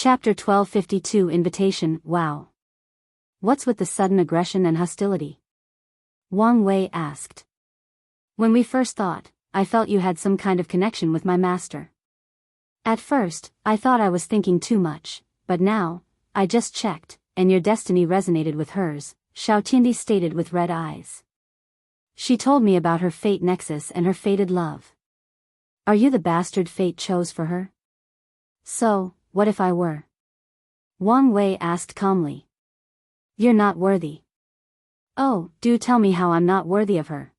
Chapter 1252 Invitation. Wow. What's with the sudden aggression and hostility? Wang Wei asked. When we first thought, I felt you had some kind of connection with my master. At first, I thought I was thinking too much, but now, I just checked, and your destiny resonated with hers, Xiao Tiandi stated with red eyes. She told me about her fate nexus and her fated love. Are you the bastard fate chose for her? So, what if I were? Wang Wei asked calmly. You're not worthy. Oh, do tell me how I'm not worthy of her.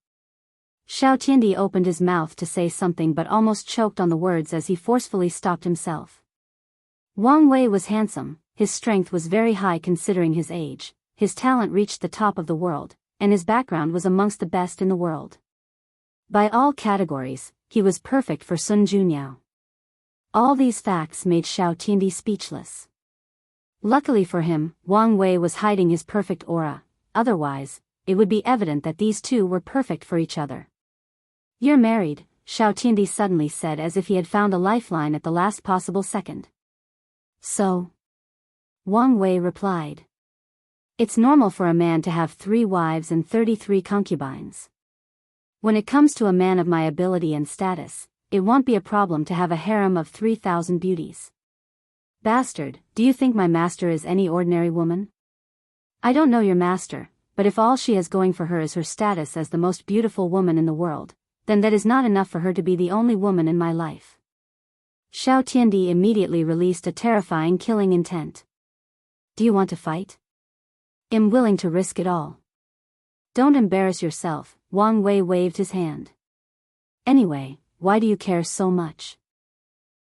Xiao Tiandi opened his mouth to say something but almost choked on the words as he forcefully stopped himself. Wang Wei was handsome, his strength was very high considering his age, his talent reached the top of the world, and his background was amongst the best in the world. By all categories, he was perfect for Sun Junyao. All these facts made Xiao Tiandi speechless. Luckily for him, Wang Wei was hiding his perfect aura, otherwise, it would be evident that these two were perfect for each other. You're married, Xiao Tiandi suddenly said as if he had found a lifeline at the last possible second. So? Wang Wei replied. It's normal for a man to have 3 wives and 33 concubines. When it comes to a man of my ability and status, it won't be a problem to have a harem of 3,000 beauties. Bastard, do you think my master is any ordinary woman? I don't know your master, but if all she has going for her is her status as the most beautiful woman in the world, then that is not enough for her to be the only woman in my life. Xiao Tiandi immediately released a terrifying killing intent. Do you want to fight? I'm willing to risk it all. Don't embarrass yourself, Wang Wei waved his hand. Anyway, why do you care so much?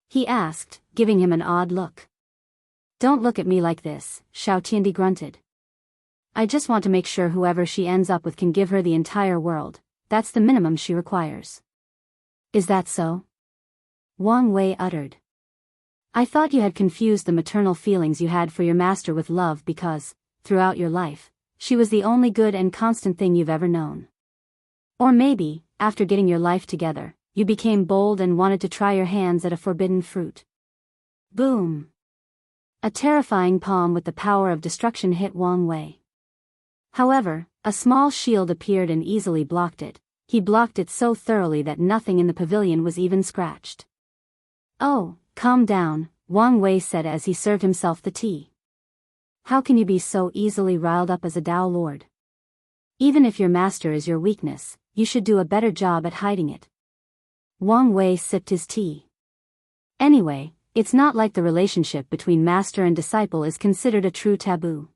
He asked, giving him an odd look. Don't look at me like this, Xiao Tiandi grunted. I just want to make sure whoever she ends up with can give her the entire world, that's the minimum she requires. Is that so? Wang Wei uttered. I thought you had confused the maternal feelings you had for your master with love because, throughout your life, she was the only good and constant thing you've ever known. Or maybe, after getting your life together, you became bold and wanted to try your hands at a forbidden fruit. Boom! A terrifying palm with the power of destruction hit Wang Wei. However, a small shield appeared and easily blocked it. He blocked it so thoroughly that nothing in the pavilion was even scratched. Oh, calm down, Wang Wei said as he served himself the tea. How can you be so easily riled up as a Dao Lord? Even if your master is your weakness, you should do a better job at hiding it. Wang Wei sipped his tea. Anyway, it's not like the relationship between master and disciple is considered a true taboo.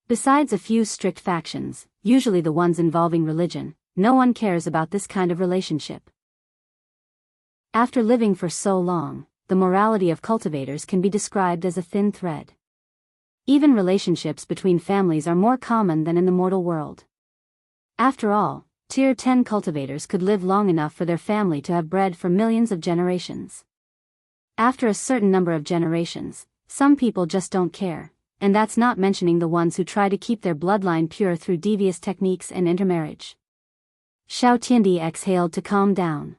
Besides a few strict factions, usually the ones involving religion, no one cares about this kind of relationship. After living for so long, the morality of cultivators can be described as a thin thread. Even relationships between families are more common than in the mortal world. After all, Tier 10 cultivators could live long enough for their family to have bread for millions of generations. After a certain number of generations, some people just don't care, and that's not mentioning the ones who try to keep their bloodline pure through devious techniques and intermarriage. Xiao Tiandi exhaled to calm down.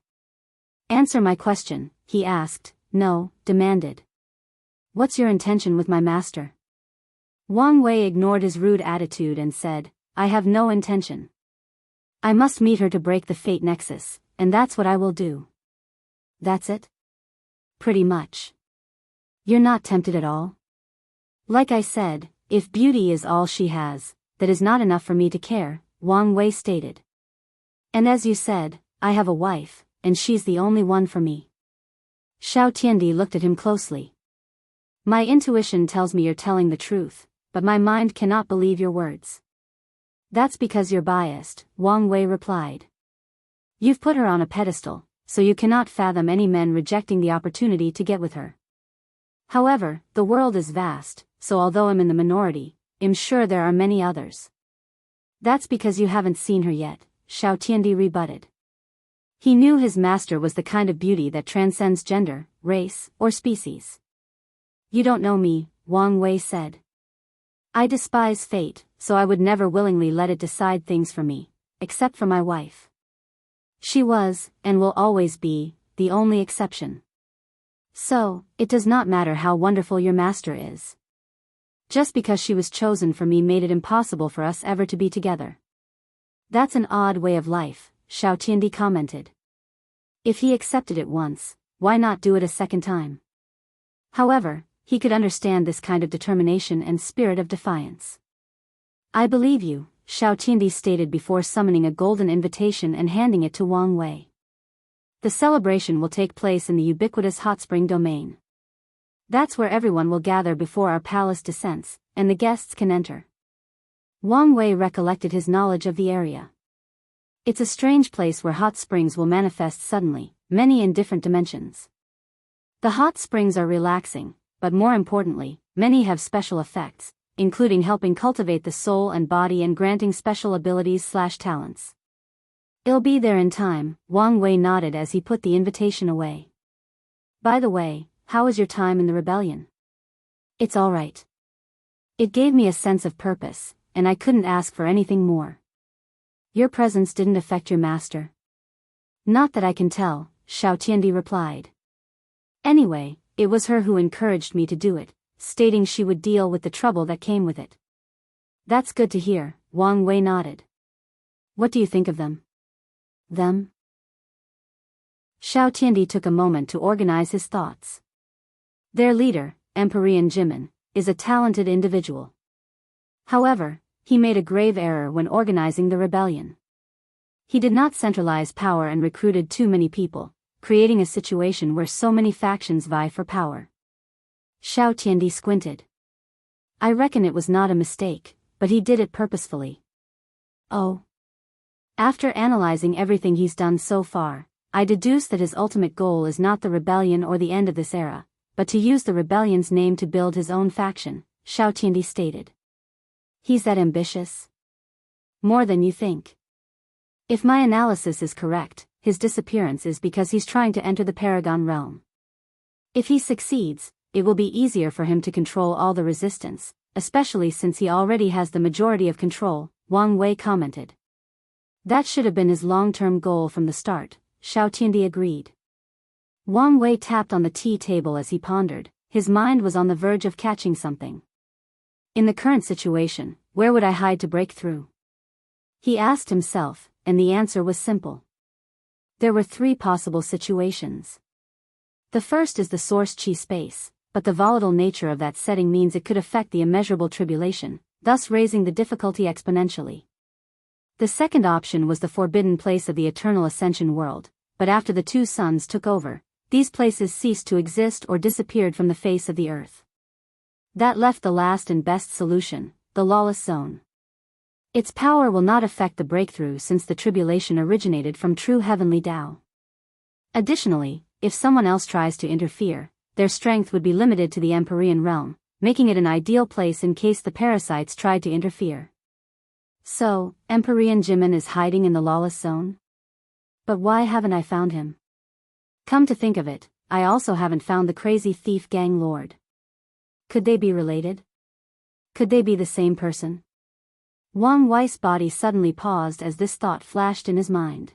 Answer my question, he asked. No, demanded. What's your intention with my master? Wang Wei ignored his rude attitude and said, I have no intention. I must meet her to break the fate nexus, and that's what I will do. That's it? Pretty much. You're not tempted at all? Like I said, if beauty is all she has, that is not enough for me to care, Wang Wei stated. And as you said, I have a wife, and she's the only one for me. Xiao Tiandi looked at him closely. My intuition tells me you're telling the truth, but my mind cannot believe your words. That's because you're biased, Wang Wei replied. You've put her on a pedestal, so you cannot fathom any men rejecting the opportunity to get with her. However, the world is vast, so although I'm in the minority, I'm sure there are many others. That's because you haven't seen her yet, Xiao Tiandi rebutted. He knew his master was the kind of beauty that transcends gender, race, or species. You don't know me, Wang Wei said. I despise fate, so I would never willingly let it decide things for me, except for my wife. She was, and will always be, the only exception. So, it does not matter how wonderful your master is. Just because she was chosen for me made it impossible for us ever to be together. That's an odd way of life, Xiao Tiandi commented. If he accepted it once, why not do it a second time? However, he could understand this kind of determination and spirit of defiance. I believe you, Xiao Tiandi stated before summoning a golden invitation and handing it to Wang Wei. The celebration will take place in the ubiquitous hot spring domain. That's where everyone will gather before our palace descents, and the guests can enter. Wang Wei recollected his knowledge of the area. It's a strange place where hot springs will manifest suddenly, many in different dimensions. The hot springs are relaxing, but more importantly, many have special effects, including helping cultivate the soul and body and granting special abilities/talents. It'll be there in time, Wang Wei nodded as he put the invitation away. By the way, how was your time in the rebellion? It's all right. It gave me a sense of purpose, and I couldn't ask for anything more. Your presence didn't affect your master? Not that I can tell, Xiao Tiandi replied. Anyway, it was her who encouraged me to do it, stating she would deal with the trouble that came with it. That's good to hear, Wang Wei nodded. What do you think of them? Them? Xiao Tiandi took a moment to organize his thoughts. Their leader, Emperor Jimin, is a talented individual. However, he made a grave error when organizing the rebellion. He did not centralize power and recruited too many people, creating a situation where so many factions vie for power. Xiao Tiandi squinted. I reckon it was not a mistake, but he did it purposefully. Oh. After analyzing everything he's done so far, I deduce that his ultimate goal is not the rebellion or the end of this era, but to use the rebellion's name to build his own faction, Xiao Tiandi stated. He's that ambitious? More than you think. If my analysis is correct, his disappearance is because he's trying to enter the Paragon realm. If he succeeds, it will be easier for him to control all the resistance, especially since he already has the majority of control, Wang Wei commented. That should have been his long-term goal from the start, Xiao Tiandi agreed. Wang Wei tapped on the tea table as he pondered, his mind was on the verge of catching something. In the current situation, where would I hide to break through? He asked himself, and the answer was simple. There were 3 possible situations. The first is the source chi space, but the volatile nature of that setting means it could affect the immeasurable tribulation, thus raising the difficulty exponentially. The second option was the forbidden place of the eternal ascension world, but after the 2 suns took over, these places ceased to exist or disappeared from the face of the earth. That left the last and best solution, the lawless zone. Its power will not affect the breakthrough since the tribulation originated from true heavenly Tao. Additionally, if someone else tries to interfere, their strength would be limited to the Empyrean realm, making it an ideal place in case the parasites tried to interfere. So, Emperor Jimin is hiding in the lawless zone? But why haven't I found him? Come to think of it, I also haven't found the crazy thief gang lord. Could they be related? Could they be the same person? Wang Wei's body suddenly paused as this thought flashed in his mind.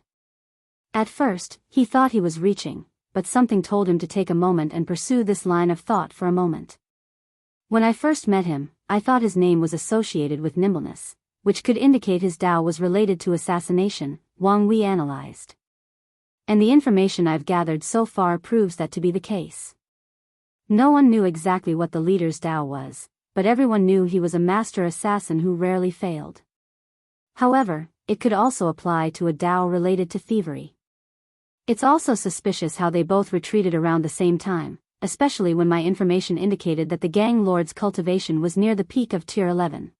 At first, he thought he was reaching, but something told him to take a moment and pursue this line of thought for a moment. When I first met him, I thought his name was associated with nimbleness, which could indicate his Tao was related to assassination, Wang Wei analyzed. And the information I've gathered so far proves that to be the case. No one knew exactly what the leader's Tao was, but everyone knew he was a master assassin who rarely failed. However, it could also apply to a Tao related to thievery. It's also suspicious how they both retreated around the same time, especially when my information indicated that the gang lord's cultivation was near the peak of Tier 11.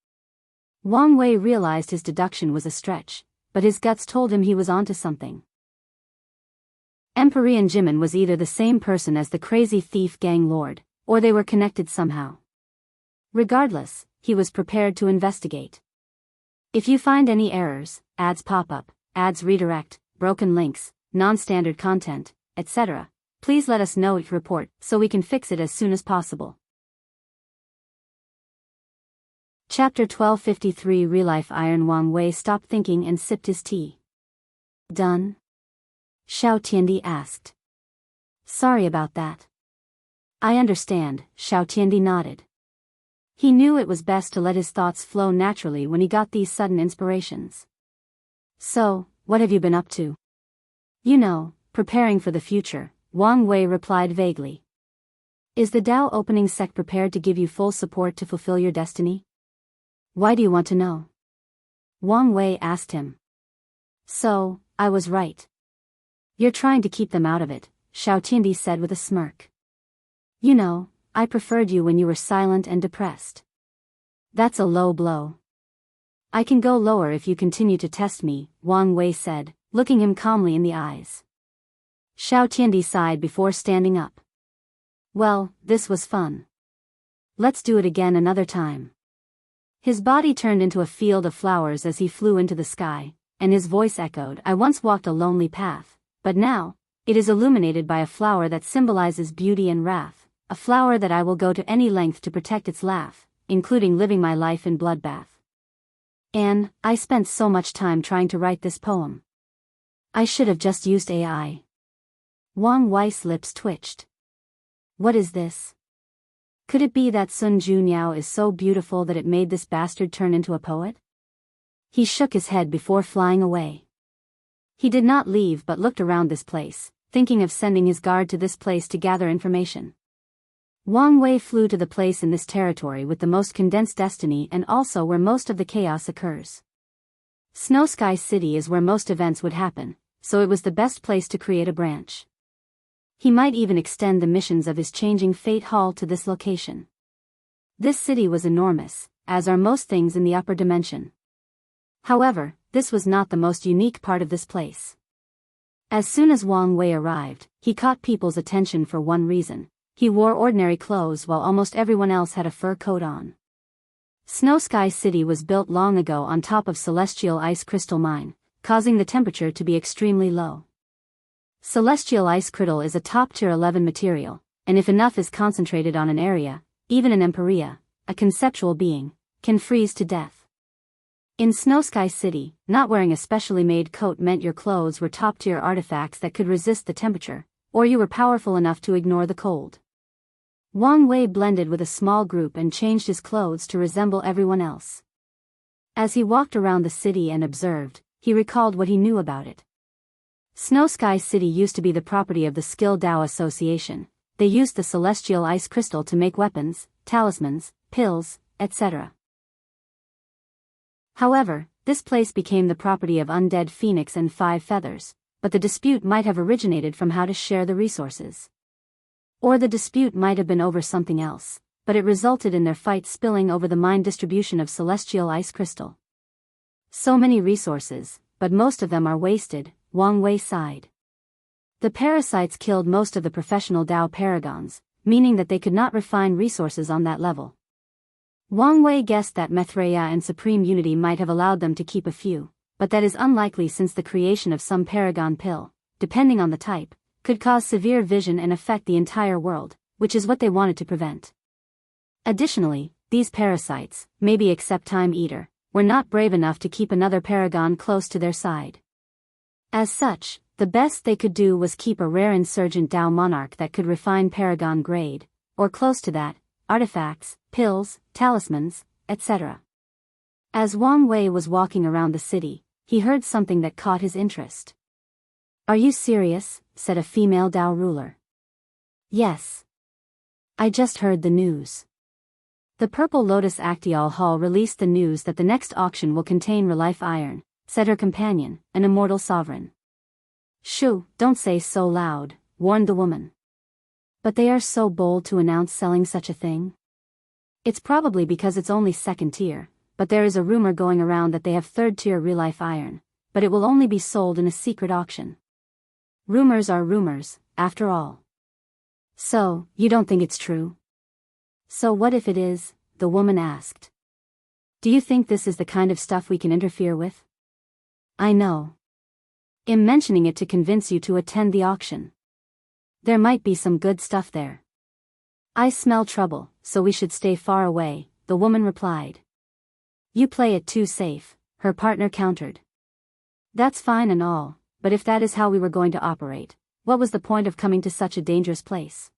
Wang Wei realized his deduction was a stretch, but his guts told him he was onto something. Emperor Jimin was either the same person as the crazy thief gang lord, or they were connected somehow. Regardless, he was prepared to investigate. If you find any errors, ads pop up, ads redirect, broken links, non-standard content, etc., please let us know each report so we can fix it as soon as possible. Chapter 1253 Real-Life Iron. Wang Wei stopped thinking and sipped his tea. Done? Xiao Tiandi asked. Sorry about that. I understand, Xiao Tiandi nodded. He knew it was best to let his thoughts flow naturally when he got these sudden inspirations. So, what have you been up to? You know, preparing for the future, Wang Wei replied vaguely. Is the Dao opening sect prepared to give you full support to fulfill your destiny? Why do you want to know? Wang Wei asked him. So, I was right. You're trying to keep them out of it, Xiao Tiandi said with a smirk. You know, I preferred you when you were silent and depressed. That's a low blow. I can go lower if you continue to test me, Wang Wei said, looking him calmly in the eyes. Xiao Tiandi sighed before standing up. Well, this was fun. Let's do it again another time. His body turned into a field of flowers as he flew into the sky, and his voice echoed, I once walked a lonely path, but now, it is illuminated by a flower that symbolizes beauty and wrath, a flower that I will go to any length to protect its laugh, including living my life in bloodbath. And, I spent so much time trying to write this poem. I should have just used AI. Wang Wei's lips twitched. What is this? Could it be that Sun Junyao is so beautiful that it made this bastard turn into a poet? He shook his head before flying away. He did not leave but looked around this place, thinking of sending his guard to this place to gather information. Wang Wei flew to the place in this territory with the most condensed destiny and also where most of the chaos occurs. Snow Sky City is where most events would happen, so it was the best place to create a branch. He might even extend the missions of his changing fate hall to this location. This city was enormous, as are most things in the upper dimension. However, this was not the most unique part of this place. As soon as Wang Wei arrived, he caught people's attention for one reason. He wore ordinary clothes while almost everyone else had a fur coat on. Snow Sky City was built long ago on top of Celestial Ice Crystal Mine, causing the temperature to be extremely low. Celestial Ice Crystal is a top-tier 11 material, and if enough is concentrated on an area, even an Empiria, a conceptual being, can freeze to death. In Snow Sky City, not wearing a specially made coat meant your clothes were top-tier artifacts that could resist the temperature, or you were powerful enough to ignore the cold. Wang Wei blended with a small group and changed his clothes to resemble everyone else. As he walked around the city and observed, he recalled what he knew about it. Snow Sky City used to be the property of the Skill Dao Association. They used the celestial ice crystal to make weapons, talismans, pills, etc. However, this place became the property of Undead Phoenix and Five Feathers, but the dispute might have originated from how to share the resources. Or the dispute might have been over something else, but it resulted in their fight spilling over the mine distribution of celestial ice crystal. So many resources, but most of them are wasted, Wang Wei sighed. The Parasites killed most of the professional Dao paragons, meaning that they could not refine resources on that level. Wang Wei guessed that Maitreya and Supreme Unity might have allowed them to keep a few, but that is unlikely since the creation of some paragon pill, depending on the type, could cause severe vision and affect the entire world, which is what they wanted to prevent. Additionally, these parasites, maybe except Time Eater, were not brave enough to keep another paragon close to their side. As such, the best they could do was keep a rare insurgent Dao monarch that could refine paragon grade, or close to that, artifacts, pills, talismans, etc. As Wang Wei was walking around the city, he heard something that caught his interest. Are you serious? Said a female Dao ruler. Yes. I just heard the news. The Purple Lotus Actial Hall released the news that the next auction will contain Relife Iron, said her companion, an immortal sovereign. Shoo, don't say so loud, warned the woman. But they are so bold to announce selling such a thing. It's probably because it's only second tier, but there is a rumor going around that they have third tier Relife Iron, but it will only be sold in a secret auction. Rumors are rumors, after all. So, you don't think it's true? So what if it is? The woman asked. Do you think this is the kind of stuff we can interfere with? I know. I'm mentioning it to convince you to attend the auction. There might be some good stuff there. I smell trouble, so we should stay far away, the woman replied. You play it too safe, her partner countered. That's fine and all, but if that is how we were going to operate, what was the point of coming to such a dangerous place?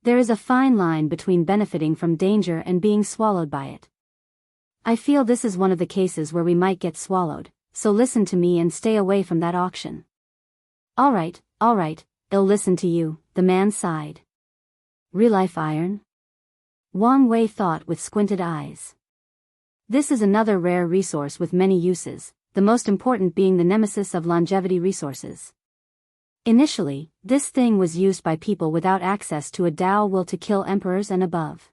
There is a fine line between benefiting from danger and being swallowed by it. I feel this is one of the cases where we might get swallowed, so listen to me and stay away from that auction. All right, I'll listen to you, the man sighed. Real-life iron? Wang Wei thought with squinted eyes. This is another rare resource with many uses, the most important being the nemesis of longevity resources. Initially, this thing was used by people without access to a Dao will to kill emperors and above.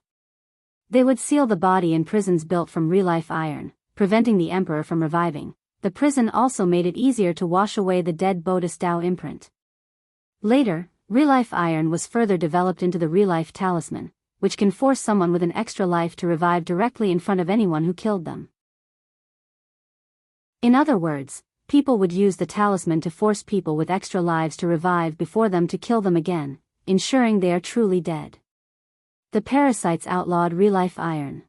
They would seal the body in prisons built from real-life iron, preventing the emperor from reviving. The prison also made it easier to wash away the dead Buddhist Dao imprint. Later, real-life iron was further developed into the real-life talisman, which can force someone with an extra life to revive directly in front of anyone who killed them. In other words, people would use the talisman to force people with extra lives to revive before them to kill them again, ensuring they are truly dead. The Parasites outlawed real-life iron.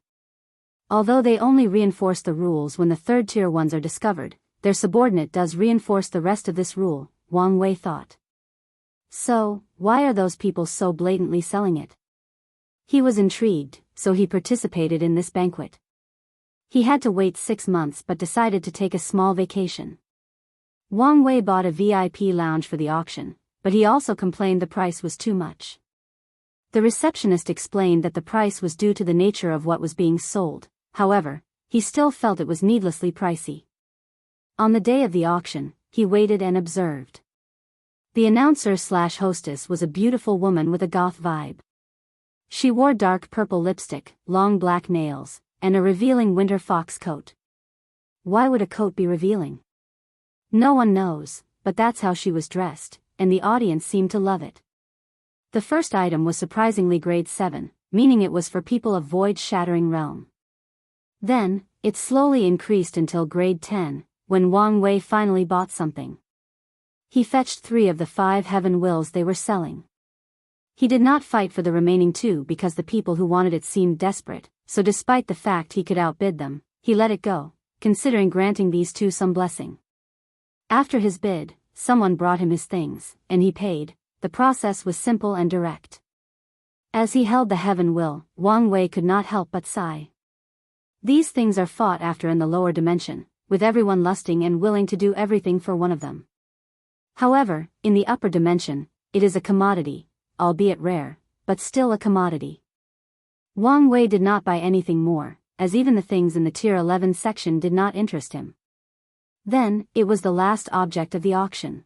Although they only reinforce the rules when the third-tier ones are discovered, their subordinate does reinforce the rest of this rule, Wang Wei thought. So, why are those people so blatantly selling it? He was intrigued, so he participated in this banquet. He had to wait 6 months but decided to take a small vacation. Wang Wei bought a VIP lounge for the auction, but he also complained the price was too much. The receptionist explained that the price was due to the nature of what was being sold, however, he still felt it was needlessly pricey. On the day of the auction, he waited and observed. The announcer/hostess was a beautiful woman with a goth vibe. She wore dark purple lipstick, long black nails, and a revealing winter fox coat. Why would a coat be revealing? No one knows, but that's how she was dressed, and the audience seemed to love it. The first item was surprisingly grade 7, meaning it was for people of void-shattering realm. Then, it slowly increased until grade 10, when Wang Wei finally bought something. He fetched 3 of the 5 heaven wills they were selling. He did not fight for the remaining 2 because the people who wanted it seemed desperate, so despite the fact he could outbid them, he let it go, considering granting these 2 some blessing. After his bid, someone brought him his things, and he paid. The process was simple and direct. As he held the heaven will, Wang Wei could not help but sigh. These things are fought after in the lower dimension, with everyone lusting and willing to do everything for one of them. However, in the upper dimension, it is a commodity, albeit rare, but still a commodity. Wang Wei did not buy anything more, as even the things in the tier 11 section did not interest him. Then, it was the last object of the auction.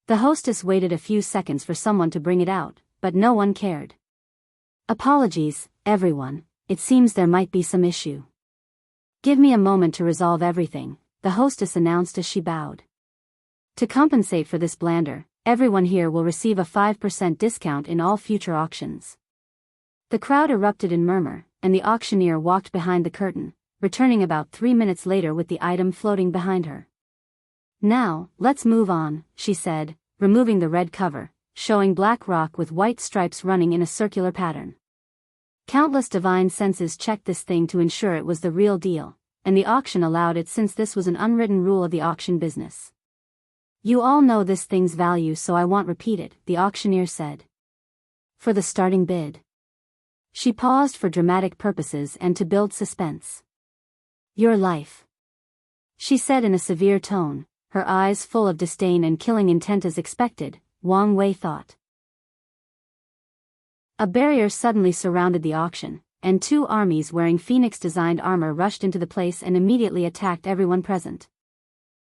The hostess waited a few seconds for someone to bring it out, but no one cared. Apologies, everyone, it seems there might be some issue. Give me a moment to resolve everything, the hostess announced as she bowed. To compensate for this blunder, everyone here will receive a 5% discount in all future auctions. The crowd erupted in murmur, and the auctioneer walked behind the curtain, returning about 3 minutes later with the item floating behind her. Now, let's move on, she said, removing the red cover, showing black rock with white stripes running in a circular pattern. Countless divine senses checked this thing to ensure it was the real deal, and the auction allowed it since this was an unwritten rule of the auction business. You all know this thing's value, so I won't repeat it, the auctioneer said. For the starting bid. She paused for dramatic purposes and to build suspense. Your life, she said in a severe tone, her eyes full of disdain and killing intent as expected, Wang Wei thought. A barrier suddenly surrounded the auction, and 2 armies wearing phoenix-designed armor rushed into the place and immediately attacked everyone present.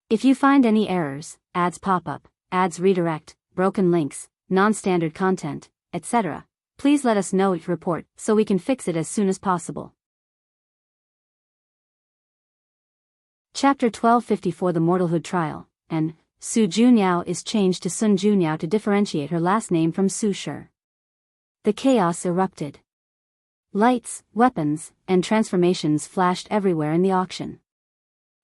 If you find any errors, ads pop up, ads redirect, broken links, non-standard content, etc., please let us know each report so we can fix it as soon as possible. Chapter 1254 The Mortalhood Trial, and Su Juniao is changed to Sun Juniao to differentiate her last name from Su Shi. The chaos erupted. Lights, weapons, and transformations flashed everywhere in the auction.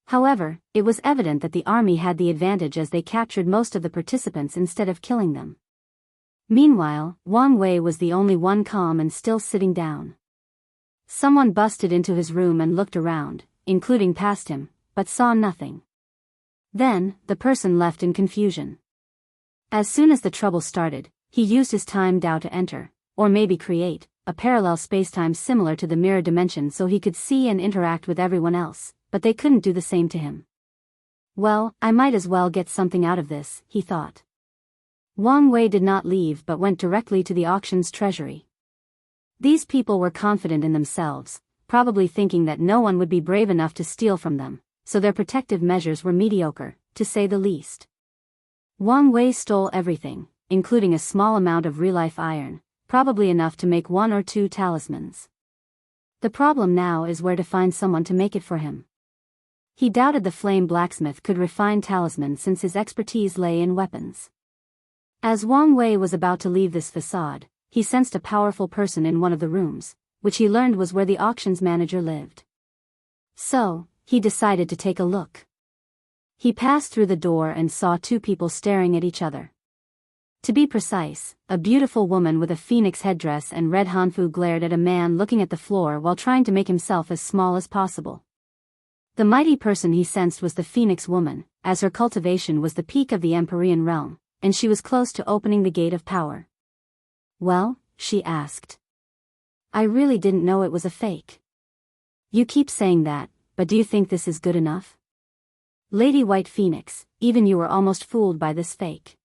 However, it was evident that the army had the advantage as they captured most of the participants instead of killing them. Meanwhile, Wang Wei was the only one calm and still sitting down. Someone busted into his room and looked around, including past him, but saw nothing. Then, the person left in confusion. As soon as the trouble started, he used his time Dao to enter, or maybe create, a parallel spacetime similar to the mirror dimension so he could see and interact with everyone else, but they couldn't do the same to him. Well, I might as well get something out of this, he thought. Wang Wei did not leave but went directly to the auction's treasury. These people were confident in themselves, probably thinking that no one would be brave enough to steal from them, so their protective measures were mediocre, to say the least. Wang Wei stole everything, including a small amount of real-life iron, probably enough to make 1 or 2 talismans. The problem now is where to find someone to make it for him. He doubted the flame blacksmith could refine talismans since his expertise lay in weapons. As Wang Wei was about to leave this facade, he sensed a powerful person in one of the rooms, which he learned was where the auction's manager lived. So, he decided to take a look. He passed through the door and saw 2 people staring at each other. To be precise, a beautiful woman with a phoenix headdress and red hanfu glared at a man looking at the floor while trying to make himself as small as possible. The mighty person he sensed was the phoenix woman, as her cultivation was the peak of the Empyrean realm, and she was close to opening the gate of power. Well, she asked. I really didn't know it was a fake. You keep saying that, but do you think this is good enough? Lady White Phoenix, even you were almost fooled by this fake.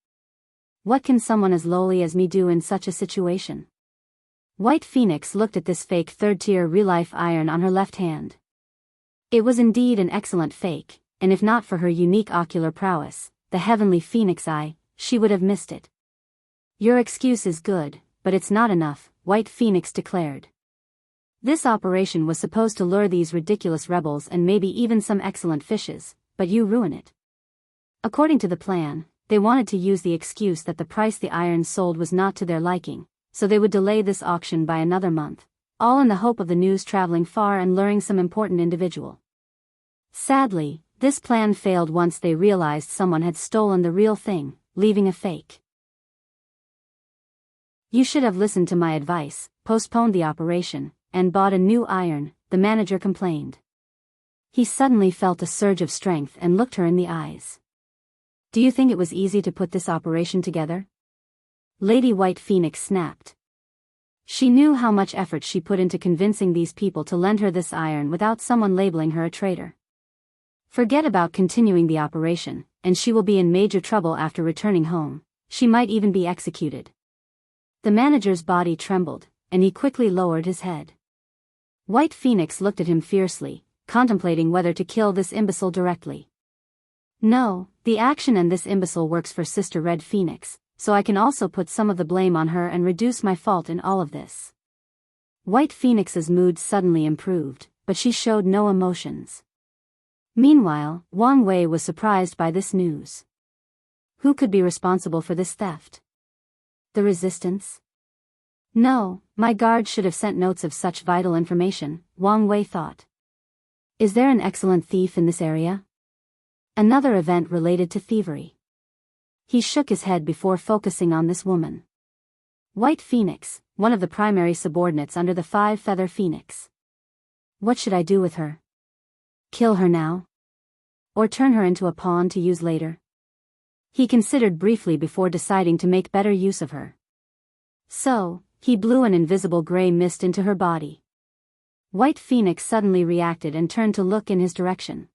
What can someone as lowly as me do in such a situation? White Phoenix looked at this fake 3rd-tier real-life iron on her left hand. It was indeed an excellent fake, and if not for her unique ocular prowess, the heavenly phoenix eye, she would have missed it. Your excuse is good, but it's not enough, White Phoenix declared. This operation was supposed to lure these ridiculous rebels and maybe even some excellent fishes, but you ruin it. According to the plan, they wanted to use the excuse that the price the iron sold was not to their liking, so they would delay this auction by another month, all in the hope of the news traveling far and luring some important individual. Sadly, this plan failed once they realized someone had stolen the real thing, leaving a fake. You should have listened to my advice, postponed the operation, and bought a new iron, the manager complained. He suddenly felt a surge of strength and looked her in the eyes. Do you think it was easy to put this operation together? Lady White Phoenix snapped. She knew how much effort she put into convincing these people to lend her this iron without someone labeling her a traitor. Forget about continuing the operation, and she will be in major trouble after returning home. She might even be executed. The manager's body trembled, and he quickly lowered his head. White Phoenix looked at him fiercely, contemplating whether to kill this imbecile directly. No, the action and this imbecile works for Sister Red Phoenix, so I can also put some of the blame on her and reduce my fault in all of this. White Phoenix's mood suddenly improved, but she showed no emotions. Meanwhile, Wang Wei was surprised by this news. Who could be responsible for this theft? The resistance? No, my guard should have sent notes of such vital information, Wang Wei thought. Is there an excellent thief in this area? Another event related to thievery. He shook his head before focusing on this woman. White Phoenix, one of the primary subordinates under the 5-feather phoenix. What should I do with her? Kill her now? Or turn her into a pawn to use later? He considered briefly before deciding to make better use of her. So, he blew an invisible gray mist into her body. White Phoenix suddenly reacted and turned to look in his direction.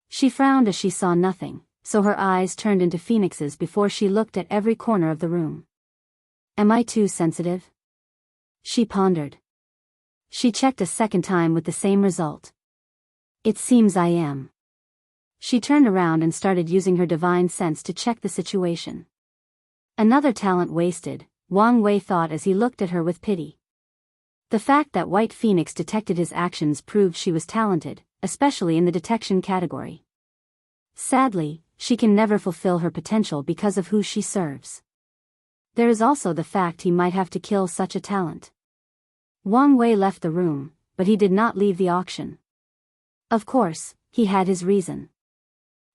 She frowned as she saw nothing, so her eyes turned into phoenixes before she looked at every corner of the room. Am I too sensitive? She pondered. She checked a second time with the same result. It seems I am. She turned around and started using her divine sense to check the situation. Another talent wasted, Wang Wei thought as he looked at her with pity. The fact that White Phoenix detected his actions proved she was talented, especially in the detection category. Sadly, she can never fulfill her potential because of who she serves. There is also the fact he might have to kill such a talent. Wang Wei left the room, but he did not leave the auction. Of course, he had his reason.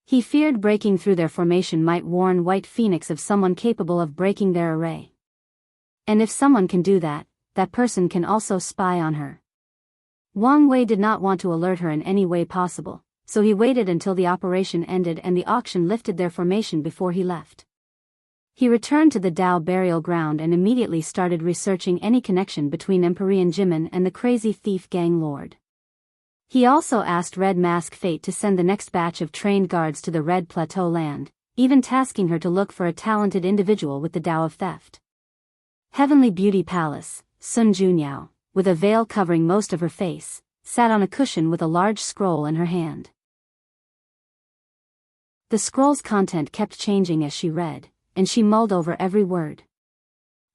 He feared breaking through their formation might warn White Phoenix of someone capable of breaking their array. And if someone can do that, that person can also spy on her. Wang Wei did not want to alert her in any way possible, so he waited until the operation ended and the auction lifted their formation before he left. He returned to the Dao burial ground and immediately started researching any connection between Empyrean Jimin and the crazy thief gang lord. He also asked Red Mask Fate to send the next batch of trained guards to the Red Plateau land, even tasking her to look for a talented individual with the Dao of theft. Heavenly Beauty Palace, Sun Junyao, with a veil covering most of her face, sat on a cushion with a large scroll in her hand. The scroll's content kept changing as she read, and she mulled over every word.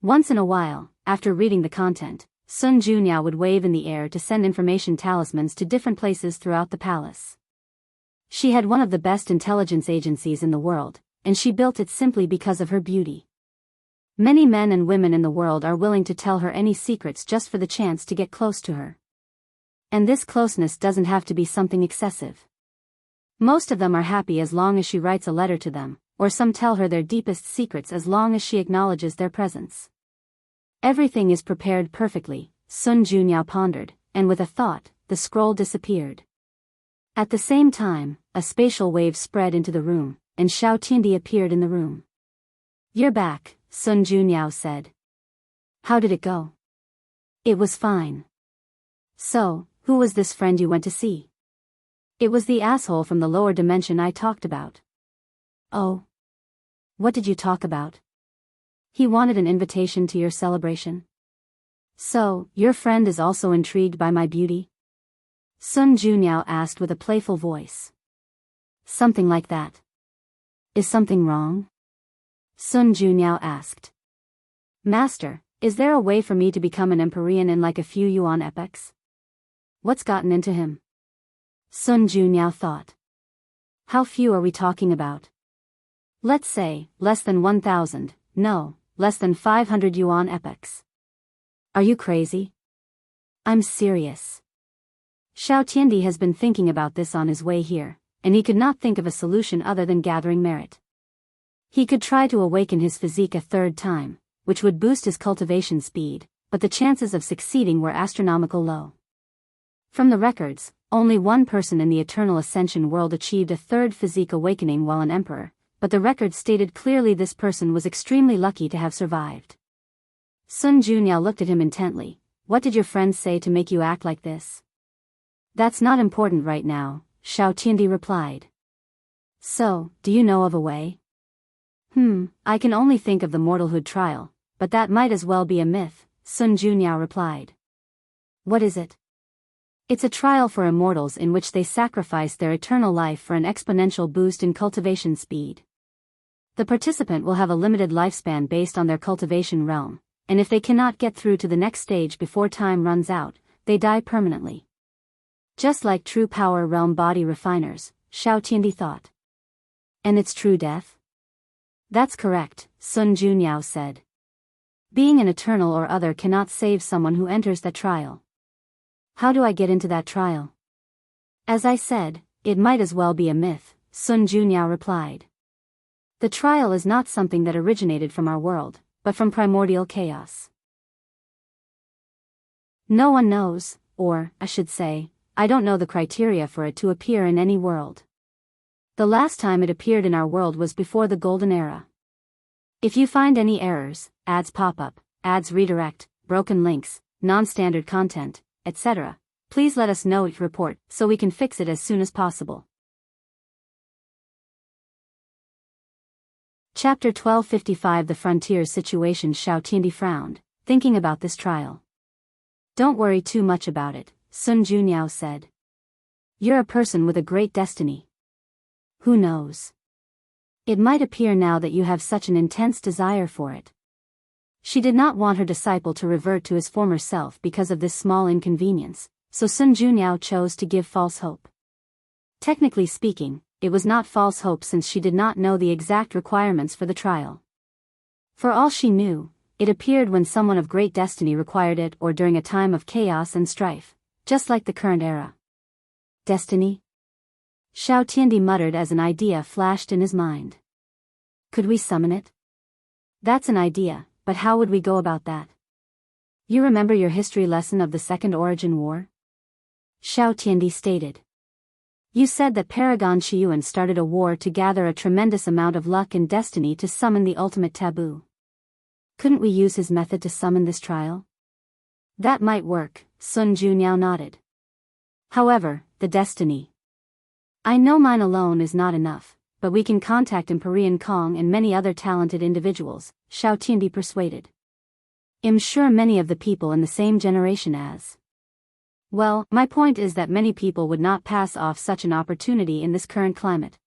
Once in a while, after reading the content, Sun Junyao would wave in the air to send information talismans to different places throughout the palace. She had one of the best intelligence agencies in the world, and she built it simply because of her beauty. Many men and women in the world are willing to tell her any secrets just for the chance to get close to her. And this closeness doesn't have to be something excessive. Most of them are happy as long as she writes a letter to them, or some tell her their deepest secrets as long as she acknowledges their presence. Everything is prepared perfectly, Sun Junyao pondered, and with a thought, the scroll disappeared. At the same time, a spatial wave spread into the room, and Xiao Tiandi appeared in the room. "You're back," Sun Junyao said. "How did it go?" "It was fine." "So, who was this friend you went to see?" "It was the asshole from the lower dimension I talked about." "Oh? What did you talk about?" "He wanted an invitation to your celebration." "So, your friend is also intrigued by my beauty?" Sun Junyao asked with a playful voice. "Something like that." "Is something wrong?" Sun Junyao asked. "Master, is there a way for me to become an Empyrean in like a few yuan epochs?" "What's gotten into him?" Sun Junyao thought. "How few are we talking about?" "Let's say, less than 1,000, no, less than 500 yuan epochs." "Are you crazy?" "I'm serious." Xiao Tiandi has been thinking about this on his way here, and he could not think of a solution other than gathering merit. He could try to awaken his physique a third time, which would boost his cultivation speed, but the chances of succeeding were astronomical low. From the records, only one person in the Eternal Ascension world achieved a third physique awakening while an emperor, but the record stated clearly this person was extremely lucky to have survived. Sun Junyao looked at him intently. "What did your friends say to make you act like this?" "That's not important right now," Xiao Tiandi replied. "So, do you know of a way?" I can only think of the Mortalhood trial, but that might as well be a myth," Sun Junyao replied. "What is it?" "It's a trial for immortals in which they sacrifice their eternal life for an exponential boost in cultivation speed. The participant will have a limited lifespan based on their cultivation realm, and if they cannot get through to the next stage before time runs out, they die permanently. Just like true power realm body refiners, Xiao Tiandi thought. "And it's true death?" "That's correct," Sun Junyao said. "Being an eternal or other cannot save someone who enters that trial." "How do I get into that trial?" "As I said, it might as well be a myth," Sun Junyao replied. "The trial is not something that originated from our world, but from primordial chaos. No one knows, or, I should say, I don't know the criteria for it to appear in any world. The last time it appeared in our world was before the Golden Era. If you find any errors, ads pop up, ads redirect, broken links, non-standard content, etc., please let us know each report so we can fix it as soon as possible." Chapter 1255 The Frontier Situation. Xiao Tiandi frowned, thinking about this trial. "Don't worry too much about it," Sun Junyao said. "You're a person with a great destiny. Who knows? It might appear now that you have such an intense desire for it." She did not want her disciple to revert to his former self because of this small inconvenience, so Sun Junyao chose to give false hope. Technically speaking, it was not false hope since she did not know the exact requirements for the trial. For all she knew, it appeared when someone of great destiny required it or during a time of chaos and strife, just like the current era. Destiny? Xiao Tiandi muttered as an idea flashed in his mind. "Could we summon it?" "That's an idea, but how would we go about that?" "You remember your history lesson of the Second Origin War?" Xiao Tiandi stated. You said that Paragon Chiyuan started a war to gather a tremendous amount of luck and destiny to summon the ultimate taboo. Couldn't we use his method to summon this trial? That might work, Sun Junyao nodded. However, the destiny. I know mine alone is not enough, but we can contact Empyrean Kong and many other talented individuals, Xiao Tiandi persuaded. I'm sure many of the people in the same generation as. Well, my point is that many people would not pass off such an opportunity in this current climate.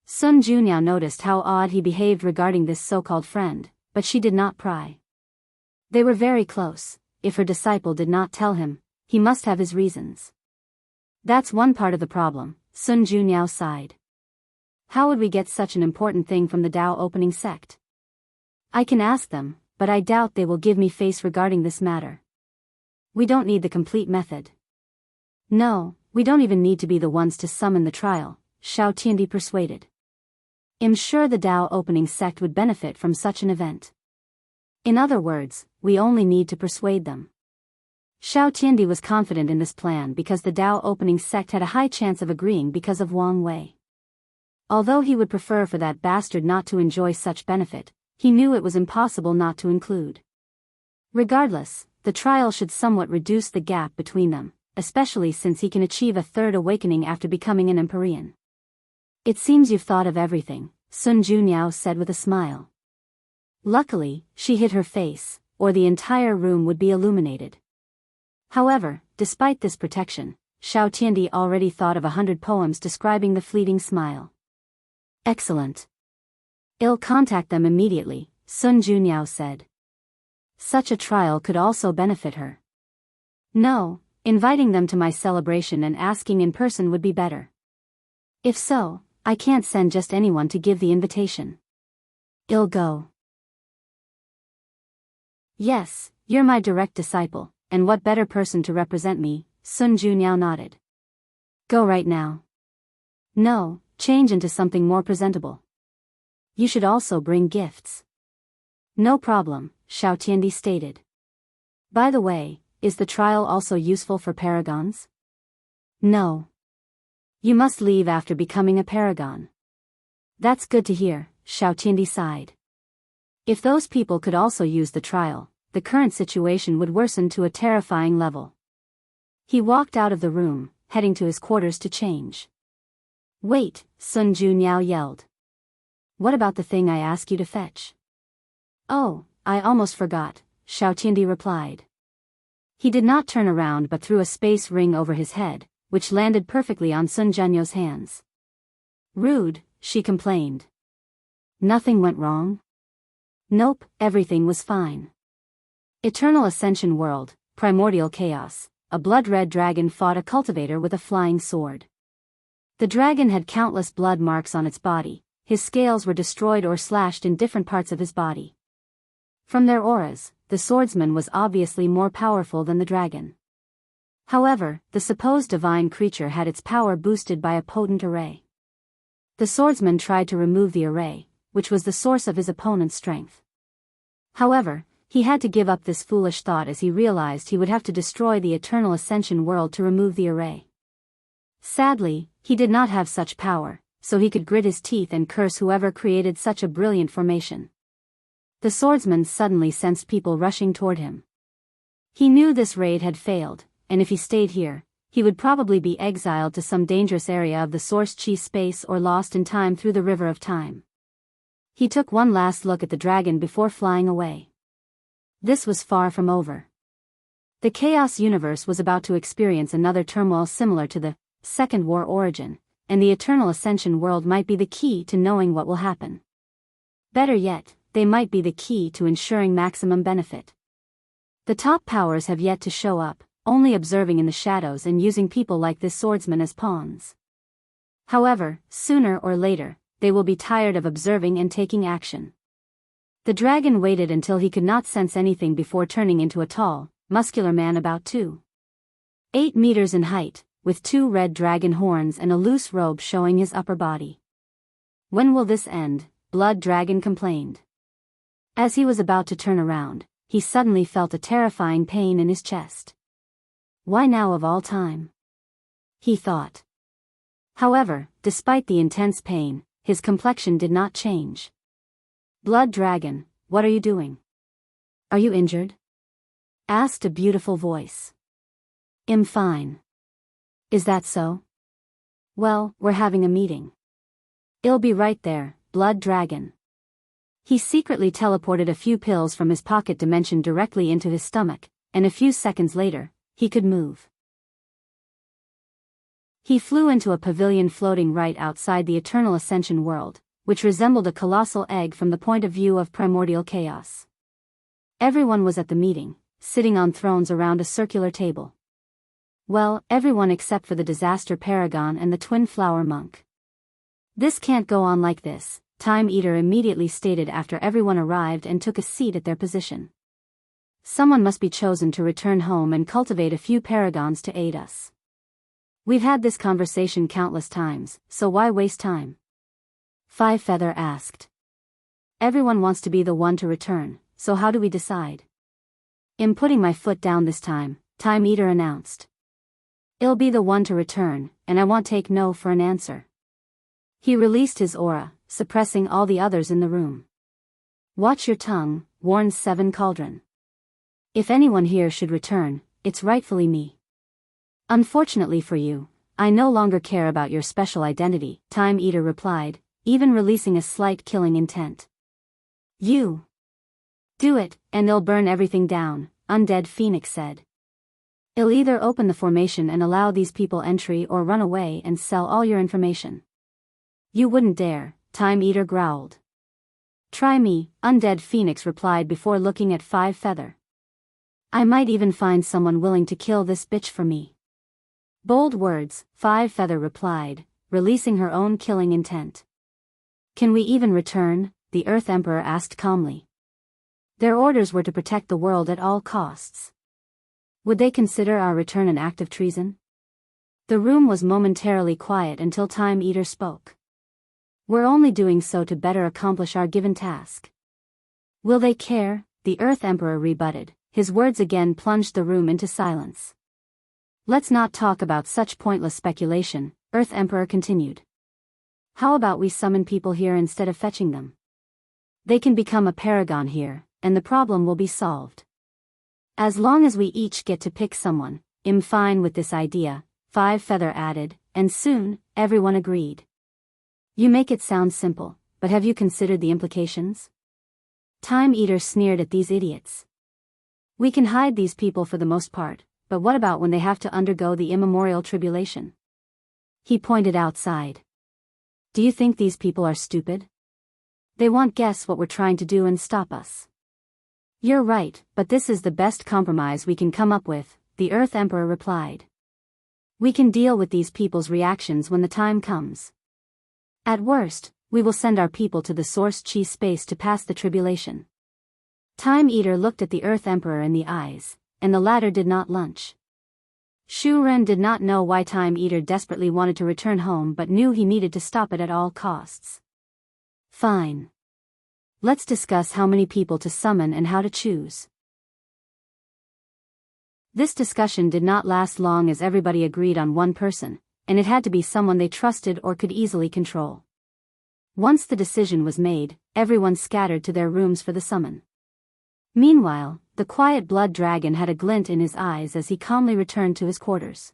Sun Junyao noticed how odd he behaved regarding this so-called friend, but she did not pry. They were very close. If her disciple did not tell him, he must have his reasons. That's one part of the problem, Sun Junyao sighed. How would we get such an important thing from the Dao opening sect? I can ask them, but I doubt they will give me face regarding this matter. We don't need the complete method. No, we don't even need to be the ones to summon the trial, Xiao Tiandi persuaded. I'm sure the Dao opening sect would benefit from such an event. In other words, we only need to persuade them. Xiao Tiandi was confident in this plan because the Dao opening sect had a high chance of agreeing because of Wang Wei. Although he would prefer for that bastard not to enjoy such benefit, he knew it was impossible not to include. Regardless, the trial should somewhat reduce the gap between them, especially since he can achieve a third awakening after becoming an Empyrean. It seems you've thought of everything, Sun Junyao said with a smile. Luckily, she hid her face, or the entire room would be illuminated. However, despite this protection, Xiao Tiandi already thought of 100 poems describing the fleeting smile. Excellent. I'll contact them immediately, Sun Junyao said. Such a trial could also benefit her. No, inviting them to my celebration and asking in person would be better. If so, I can't send just anyone to give the invitation. I'll go. Yes, you're my direct disciple, and what better person to represent me, Sun Junyao nodded. Go right now. No, change into something more presentable. You should also bring gifts. No problem, Xiao Tiandi stated. By the way, is the trial also useful for paragons? No. You must leave after becoming a paragon. That's good to hear, Xiao Tiandi sighed. If those people could also use the trial, the current situation would worsen to a terrifying level. He walked out of the room, heading to his quarters to change. Wait, Sun Junyao yelled. What about the thing I asked you to fetch? Oh, I almost forgot, Xiao Tiandi replied. He did not turn around but threw a space ring over his head, which landed perfectly on Sun Junyau's hands. Rude, she complained. Nothing went wrong? Nope, everything was fine. Eternal Ascension World, Primordial Chaos, a blood-red dragon fought a cultivator with a flying sword. The dragon had countless blood marks on its body, his scales were destroyed or slashed in different parts of his body. From their auras, the swordsman was obviously more powerful than the dragon. However, the supposed divine creature had its power boosted by a potent array. The swordsman tried to remove the array, which was the source of his opponent's strength. However, he had to give up this foolish thought as he realized he would have to destroy the Eternal Ascension world to remove the array. Sadly, he did not have such power, so he could grit his teeth and curse whoever created such a brilliant formation. The swordsman suddenly sensed people rushing toward him. He knew this raid had failed, and if he stayed here, he would probably be exiled to some dangerous area of the Source Chi space or lost in time through the River of Time. He took one last look at the dragon before flying away. This was far from over. The Chaos Universe was about to experience another turmoil similar to the Second War Origin, and the Eternal Ascension world might be the key to knowing what will happen. Better yet, they might be the key to ensuring maximum benefit. The top powers have yet to show up, only observing in the shadows and using people like this swordsman as pawns. However, sooner or later, they will be tired of observing and taking action. The dragon waited until he could not sense anything before turning into a tall, muscular man about 2.8 meters in height, with 2 red dragon horns and a loose robe showing his upper body. When will this end? Blood Dragon complained. As he was about to turn around, he suddenly felt a terrifying pain in his chest. Why now of all time? He thought. However, despite the intense pain, his complexion did not change. "Blood Dragon, what are you doing? Are you injured?" asked a beautiful voice. "I'm fine." "Is that so? Well, we're having a meeting. I'll be right there, Blood Dragon." He secretly teleported a few pills from his pocket dimension directly into his stomach, and a few seconds later, he could move. He flew into a pavilion floating right outside the Eternal Ascension world, which resembled a colossal egg from the point of view of primordial chaos. Everyone was at the meeting, sitting on thrones around a circular table. Well, everyone except for the Disaster Paragon and the Twin Flower Monk. "This can't go on like this," Time Eater immediately stated after everyone arrived and took a seat at their position. "Someone must be chosen to return home and cultivate a few paragons to aid us. We've had this conversation countless times, so why waste time?" Five Feather asked. "Everyone wants to be the one to return, so how do we decide?" "I'm putting my foot down this time," Time Eater announced. "I'll be the one to return, and I won't take no for an answer." He released his aura, suppressing all the others in the room. "Watch your tongue," warned Seven Cauldron. "If anyone here should return, it's rightfully me. Unfortunately for you, I no longer care about your special identity," Time Eater replied, even releasing a slight killing intent. "You do it, and I'll burn everything down," Undead Phoenix said. "I'll either open the formation and allow these people entry or run away and sell all your information." "You wouldn't dare," Time Eater growled. "Try me," Undead Phoenix replied before looking at Five Feather. "I might even find someone willing to kill this bitch for me." "Bold words," Five Feather replied, releasing her own killing intent. "Can we even return?" the Earth Emperor asked calmly. Their orders were to protect the world at all costs. Would they consider our return an act of treason? The room was momentarily quiet until Time Eater spoke. "We're only doing so to better accomplish our given task." "Will they care?" the Earth Emperor rebutted. His words again plunged the room into silence. "Let's not talk about such pointless speculation," Earth Emperor continued. "How about we summon people here instead of fetching them? They can become a paragon here, and the problem will be solved." "As long as we each get to pick someone, I'm fine with this idea," Five Feather added, and soon, everyone agreed. "You make it sound simple, but have you considered the implications?" Time Eater sneered at these idiots. "We can hide these people for the most part, but what about when they have to undergo the immemorial tribulation?" He pointed outside. "Do you think these people are stupid? They won't guess what we're trying to do and stop us." "You're right, but this is the best compromise we can come up with," the Earth Emperor replied. "We can deal with these people's reactions when the time comes. At worst, we will send our people to the Source Chi space to pass the tribulation." Time Eater looked at the Earth Emperor in the eyes, and the latter did not lunch. Shu Ren did not know why Time Eater desperately wanted to return home but knew he needed to stop it at all costs. "Fine. Let's discuss how many people to summon and how to choose." This discussion did not last long as everybody agreed on one person, and it had to be someone they trusted or could easily control. Once the decision was made, everyone scattered to their rooms for the summon. Meanwhile, the quiet Blood Dragon had a glint in his eyes as he calmly returned to his quarters.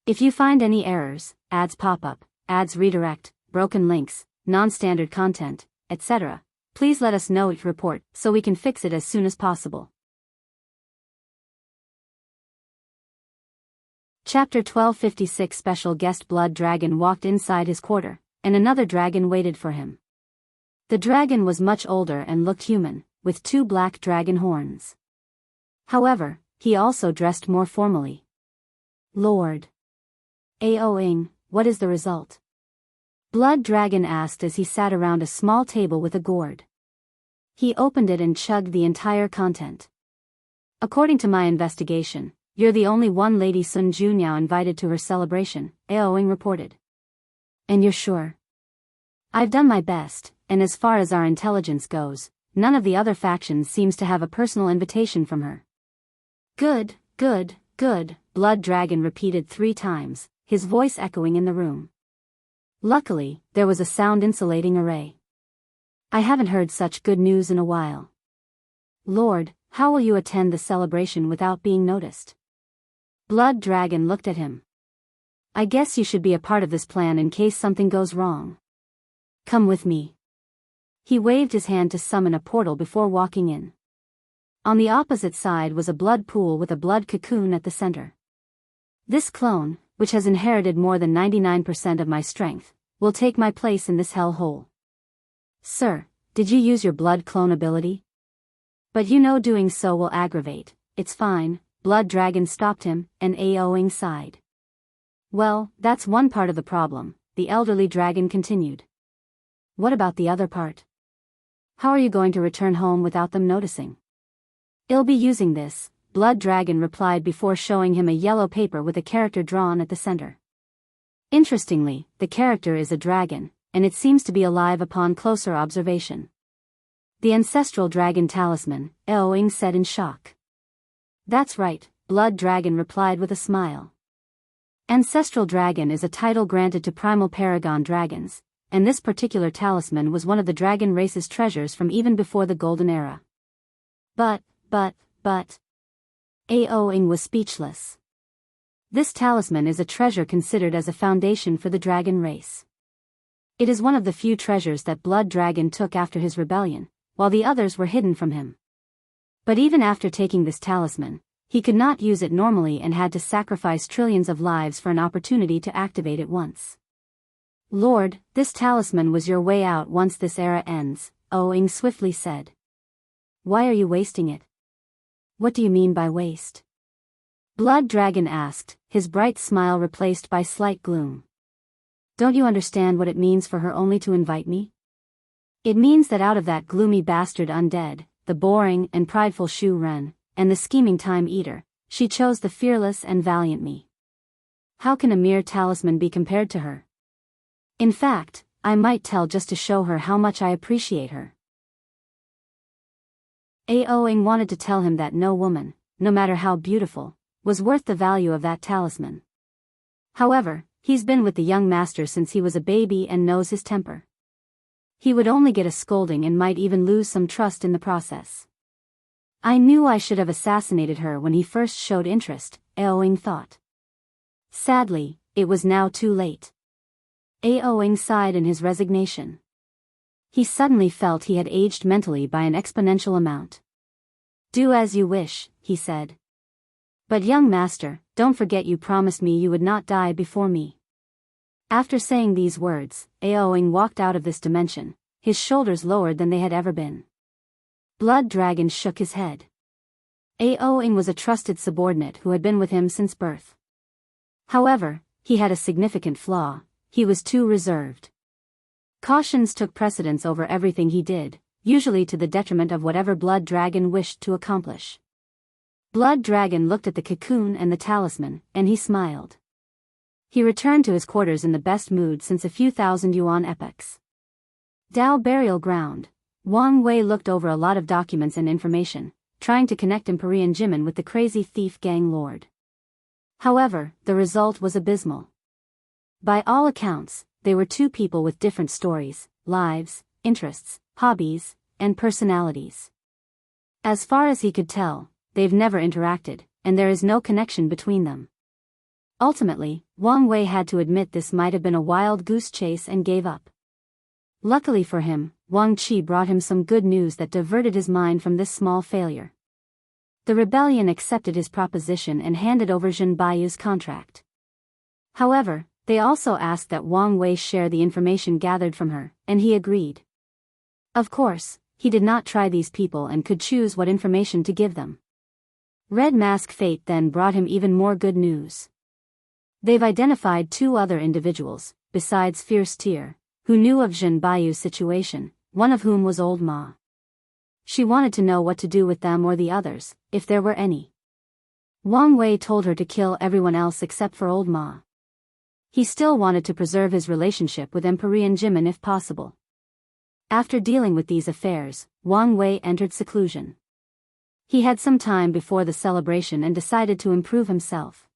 "If you find any errors, ads pop up, ads redirect, broken links, non-standard content, etc., please let us know each report so we can fix it as soon as possible." Chapter 1256 Special Guest Blood Dragon walked inside his quarter, and another dragon waited for him. The dragon was much older and looked human, with 2 black dragon horns. However, he also dressed more formally. "Lord Aoing, what is the result?" Blood Dragon asked as he sat around a small table with a gourd. He opened it and chugged the entire content. "According to my investigation, you're the only one Lady Sun Junyao invited to her celebration," Aoing reported. "And you're sure?" "I've done my best, and as far as our intelligence goes, none of the other factions seems to have a personal invitation from her." "Good, good, good," Blood Dragon repeated 3 times, his voice echoing in the room. Luckily, there was a sound-insulating array. I haven't heard such good news in a while. Lord, how will you attend the celebration without being noticed? Blood Dragon looked at him. I guess you should be a part of this plan in case something goes wrong. Come with me. He waved his hand to summon a portal before walking in. On the opposite side was a blood pool with a blood cocoon at the center. This clone, which has inherited more than 99% of my strength, will take my place in this hell hole. Sir, did you use your blood clone ability? But you know doing so will aggravate. It's fine. Blood Dragon stopped him, and Aoing sighed. Well, that's one part of the problem, the elderly dragon continued. What about the other part? How are you going to return home without them noticing? I'll be using this, Blood Dragon replied before showing him a yellow paper with a character drawn at the center. Interestingly, the character is a dragon, and it seems to be alive upon closer observation. The ancestral dragon talisman, Aoing said in shock. That's right, Blood Dragon replied with a smile. Ancestral dragon is a title granted to primal paragon dragons, and this particular talisman was one of the dragon race's treasures from even before the Golden Era. But. Aoing was speechless. This talisman is a treasure considered as a foundation for the dragon race. It is one of the few treasures that Blood Dragon took after his rebellion, while the others were hidden from him. But even after taking this talisman, he could not use it normally and had to sacrifice trillions of lives for an opportunity to activate it once. Lord, this talisman was your way out once this era ends, Aoing swiftly said. Why are you wasting it? What do you mean by waste? Blood Dragon asked, his bright smile replaced by slight gloom. Don't you understand what it means for her only to invite me? It means that out of that gloomy bastard undead, the boring and prideful Shu Ren, and the scheming Time Eater, she chose the fearless and valiant me. How can a mere talisman be compared to her? In fact, I might tell just to show her how much I appreciate her. Aoing wanted to tell him that no woman, no matter how beautiful, was worth the value of that talisman. However, he's been with the young master since he was a baby and knows his temper. He would only get a scolding and might even lose some trust in the process. I knew I should have assassinated her when he first showed interest, Aoing thought. Sadly, it was now too late. Aoing sighed in his resignation. He suddenly felt he had aged mentally by an exponential amount. Do as you wish, he said. But young master, don't forget you promised me you would not die before me. After saying these words, Aoing walked out of this dimension, his shoulders lowered than they had ever been. Blood Dragon shook his head. Aoing was a trusted subordinate who had been with him since birth. However, he had a significant flaw: he was too reserved. Cautions took precedence over everything he did, usually to the detriment of whatever Blood Dragon wished to accomplish. Blood Dragon looked at the cocoon and the talisman, and he smiled. He returned to his quarters in the best mood since a few thousand yuan epochs. Dao Burial Ground. Wang Wei looked over a lot of documents and information, trying to connect Empyrean Jimin with the crazy thief gang lord. However, the result was abysmal. By all accounts, they were two people with different stories, lives, interests, hobbies, and personalities. As far as he could tell, they've never interacted, and there is no connection between them. Ultimately, Wang Wei had to admit this might have been a wild goose chase and gave up. Luckily for him, Wang Qi brought him some good news that diverted his mind from this small failure. The rebellion accepted his proposition and handed over Zhen Baiyu's contract. However, they also asked that Wang Wei share the information gathered from her, and he agreed. Of course, he did not try these people and could choose what information to give them. Red Mask Fate then brought him even more good news. They've identified two other individuals, besides Fierce Tear, who knew of Zhen Baiyu's situation, one of whom was Old Ma. She wanted to know what to do with them or the others, if there were any. Wang Wei told her to kill everyone else except for Old Ma. He still wanted to preserve his relationship with Empyrean Jimin if possible. After dealing with these affairs, Wang Wei entered seclusion. He had some time before the celebration and decided to improve himself.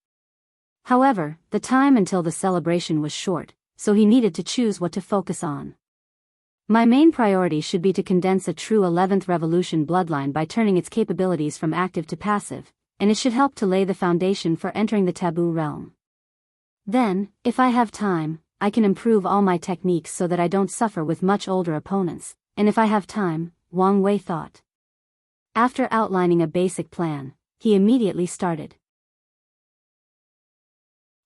However, the time until the celebration was short, so he needed to choose what to focus on. My main priority should be to condense a true 11th Revolution bloodline by turning its capabilities from active to passive, and it should help to lay the foundation for entering the taboo realm. Then, if I have time, I can improve all my techniques so that I don't suffer with much older opponents, and if I have time, Wang Wei thought. After outlining a basic plan, he immediately started.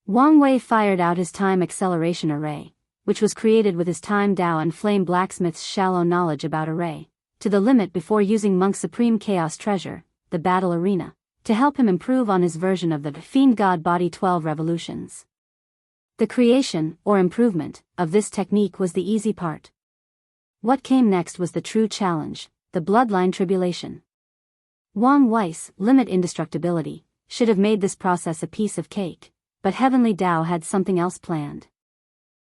Wang Wei fired out his time acceleration array, which was created with his time Dao and Flame Blacksmith's shallow knowledge about array, to the limit before using Monk's Supreme Chaos Treasure, the Battle Arena, to help him improve on his version of the Fiend God Body 12 Revolutions. The creation, or improvement, of this technique was the easy part. What came next was the true challenge, the Bloodline Tribulation. Wang Wei's limit indestructibility should have made this process a piece of cake, but Heavenly Dao had something else planned.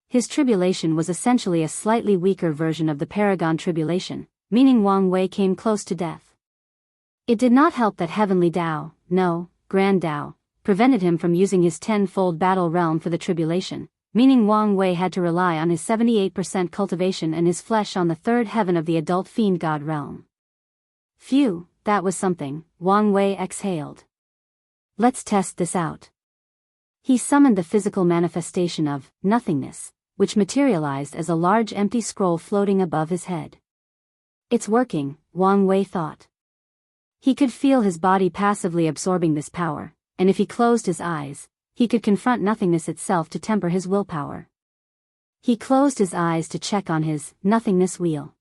His tribulation was essentially a slightly weaker version of the Paragon Tribulation, meaning Wang Wei came close to death. It did not help that Heavenly Dao, no, Grand Dao, prevented him from using his 10-fold battle realm for the tribulation, meaning Wang Wei had to rely on his 78% cultivation and his flesh on the third heaven of the adult fiend god realm. Phew, that was something, Wang Wei exhaled. Let's test this out. He summoned the physical manifestation of nothingness, which materialized as a large empty scroll floating above his head. It's working, Wang Wei thought. He could feel his body passively absorbing this power, and if he closed his eyes, he could confront nothingness itself to temper his willpower. He closed his eyes to check on his nothingness wheel.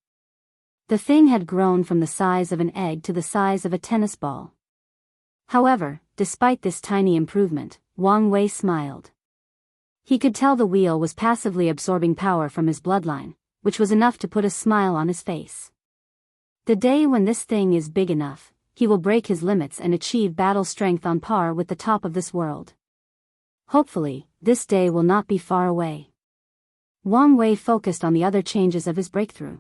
The thing had grown from the size of an egg to the size of a tennis ball. However, despite this tiny improvement, Wang Wei smiled. He could tell the wheel was passively absorbing power from his bloodline, which was enough to put a smile on his face. The day when this thing is big enough, he will break his limits and achieve battle strength on par with the top of this world. Hopefully, this day will not be far away. Wang Wei focused on the other changes of his breakthrough.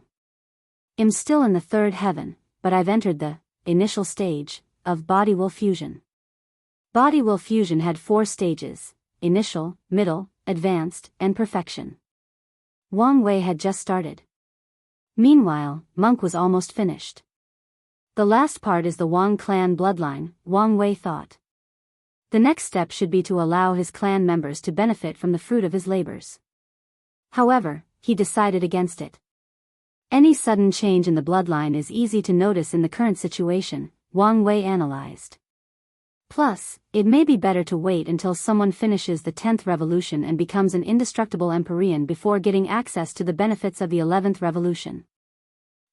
I'm still in the third heaven, but I've entered the initial stage of body will fusion. Body will fusion had 4 stages: initial, middle, advanced, and perfection. Wang Wei had just started. Meanwhile, Monk was almost finished. The last part is the Wang clan bloodline, Wang Wei thought. The next step should be to allow his clan members to benefit from the fruit of his labors. However, he decided against it. Any sudden change in the bloodline is easy to notice in the current situation, Wang Wei analyzed. Plus, it may be better to wait until someone finishes the 10th revolution and becomes an indestructible Empyrean before getting access to the benefits of the 11th revolution.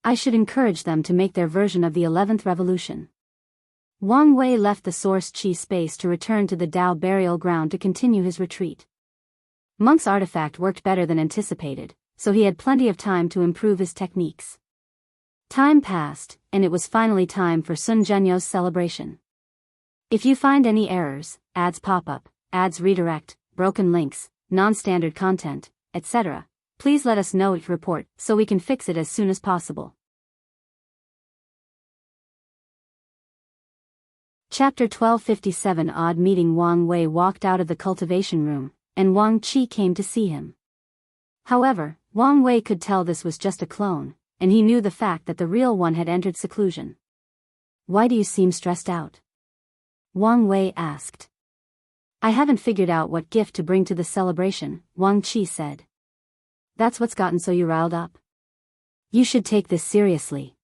I should encourage them to make their version of the 11th revolution. Wang Wei left the source chi space to return to the Dao burial ground to continue his retreat. Monk's artifact worked better than anticipated, so he had plenty of time to improve his techniques. Time passed, and it was finally time for Sun Zhenyo's celebration. If you find any errors, ads pop up, ads redirect, broken links, non-standard content, etc., please let us know each report so we can fix it as soon as possible. Chapter 1257 Odd meeting. Wang Wei walked out of the cultivation room, and Wang Qi came to see him. However, Wang Wei could tell this was just a clone, and he knew the fact that the real one had entered seclusion. Why do you seem stressed out? Wang Wei asked. I haven't figured out what gift to bring to the celebration, Wang Qi said. That's what's gotten so you riled up? You should take this seriously.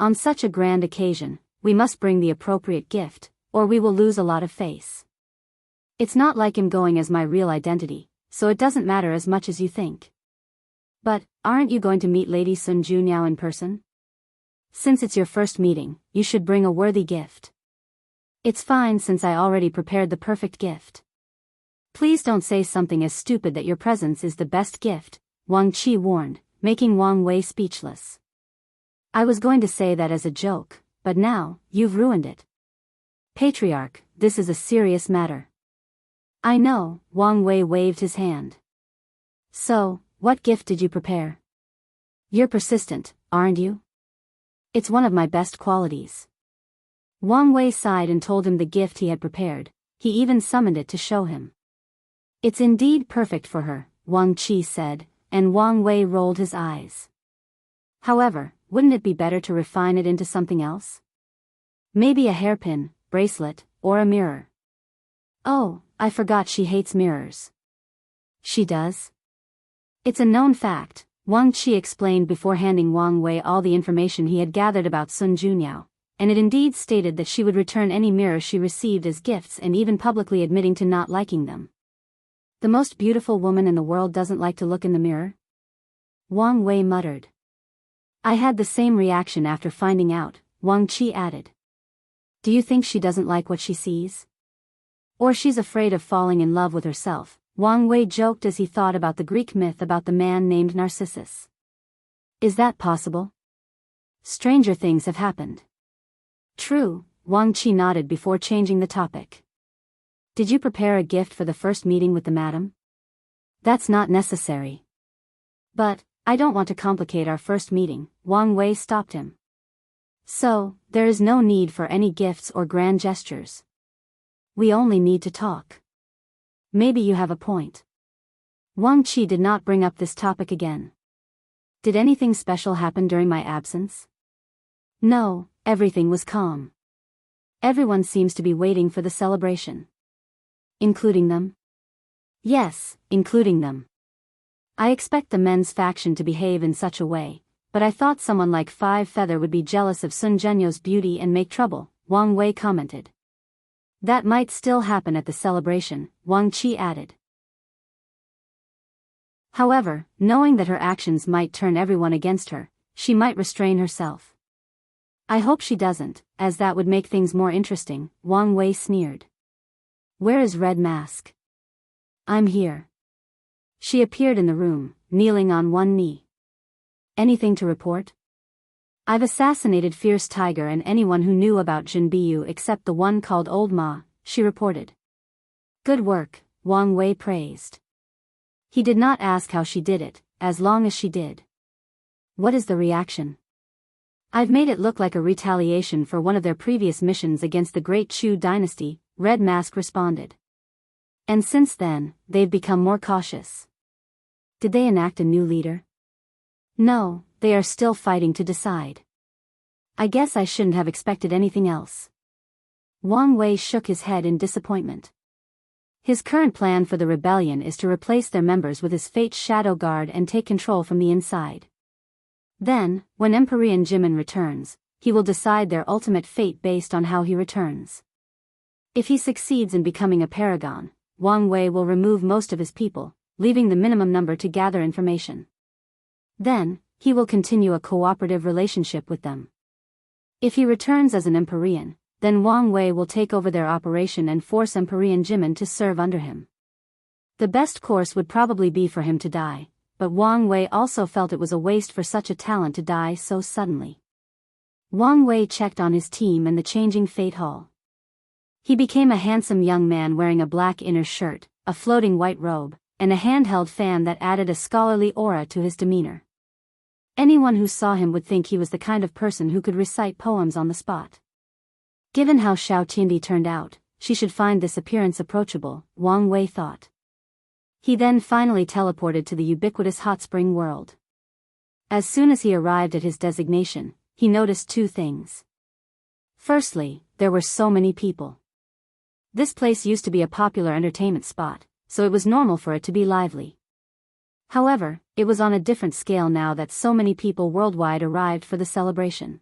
On such a grand occasion, we must bring the appropriate gift, or we will lose a lot of face. It's not like him going as my real identity, so it doesn't matter as much as you think. But, aren't you going to meet Lady Sun Junyao in person? Since it's your first meeting, you should bring a worthy gift. It's fine since I already prepared the perfect gift. Please don't say something as stupid that your presence is the best gift, Wang Qi warned, making Wang Wei speechless. I was going to say that as a joke, but now, you've ruined it. Patriarch, this is a serious matter. I know, Wang Wei waved his hand. So, what gift did you prepare? You're persistent, aren't you? It's one of my best qualities. Wang Wei sighed and told him the gift he had prepared. He even summoned it to show him. It's indeed perfect for her, Wang Qi said, and Wang Wei rolled his eyes. However, wouldn't it be better to refine it into something else? Maybe a hairpin, bracelet, or a mirror. Oh, I forgot she hates mirrors. She does? It's a known fact, Wang Qi explained before handing Wang Wei all the information he had gathered about Sun Junyao, and it indeed stated that she would return any mirror she received as gifts and even publicly admitting to not liking them. The most beautiful woman in the world doesn't like to look in the mirror? Wang Wei muttered. I had the same reaction after finding out, Wang Qi added. Do you think she doesn't like what she sees? Or she's afraid of falling in love with herself, Wang Wei joked as he thought about the Greek myth about the man named Narcissus. Is that possible? Stranger things have happened. True, Wang Qi nodded before changing the topic. Did you prepare a gift for the first meeting with the madam? That's not necessary. But, I don't want to complicate our first meeting, Wang Wei stopped him. So, there is no need for any gifts or grand gestures. We only need to talk. Maybe you have a point. Wang Qi did not bring up this topic again. Did anything special happen during my absence? No, everything was calm. Everyone seems to be waiting for the celebration. Including them? Yes, including them. I expect the men's faction to behave in such a way, but I thought someone like Five Feather would be jealous of Sun Zhenyo's beauty and make trouble, Wang Wei commented. That might still happen at the celebration, Wang Qi added. However, knowing that her actions might turn everyone against her, she might restrain herself. I hope she doesn't, as that would make things more interesting, Wang Wei sneered. Where is Red Mask? I'm here. She appeared in the room, kneeling on one knee. Anything to report? I've assassinated Fierce Tiger and anyone who knew about Jinbiyu except the one called Old Ma, she reported. Good work, Wang Wei praised. He did not ask how she did it, as long as she did. What is the reaction? I've made it look like a retaliation for one of their previous missions against the Great Chu dynasty, Red Mask responded. And since then, they've become more cautious. Did they enact a new leader? No, they are still fighting to decide. I guess I shouldn't have expected anything else. Wang Wei shook his head in disappointment. His current plan for the rebellion is to replace their members with his Fate's Shadow Guard and take control from the inside. Then, when Empyrean Jimin returns, he will decide their ultimate fate based on how he returns. If he succeeds in becoming a paragon, Wang Wei will remove most of his people, leaving the minimum number to gather information. Then, he will continue a cooperative relationship with them. If he returns as an Empyrean, then Wang Wei will take over their operation and force Empyrean Jimin to serve under him. The best course would probably be for him to die, but Wang Wei also felt it was a waste for such a talent to die so suddenly. Wang Wei checked on his team and the changing Fate Hall. He became a handsome young man wearing a black inner shirt, a floating white robe, and a handheld fan that added a scholarly aura to his demeanor. Anyone who saw him would think he was the kind of person who could recite poems on the spot. Given how Xiao Tiandi turned out, she should find this appearance approachable, Wang Wei thought. He then finally teleported to the ubiquitous hot spring world. As soon as he arrived at his designation, he noticed two things. Firstly, there were so many people. This place used to be a popular entertainment spot, so it was normal for it to be lively. However, it was on a different scale now that so many people worldwide arrived for the celebration.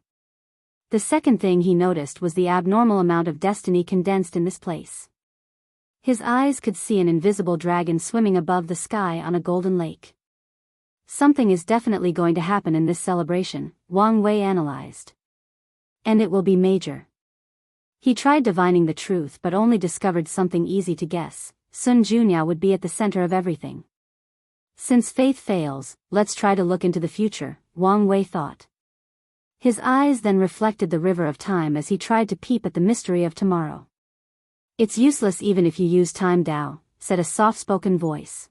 The second thing he noticed was the abnormal amount of destiny condensed in this place. His eyes could see an invisible dragon swimming above the sky on a golden lake. Something is definitely going to happen in this celebration, Wang Wei analyzed. And it will be major. He tried divining the truth but only discovered something easy to guess: Sun Junyao would be at the center of everything. Since faith fails, let's try to look into the future, Wang Wei thought. His eyes then reflected the river of time as he tried to peep at the mystery of tomorrow. It's useless even if you use time Dao, said a soft-spoken voice.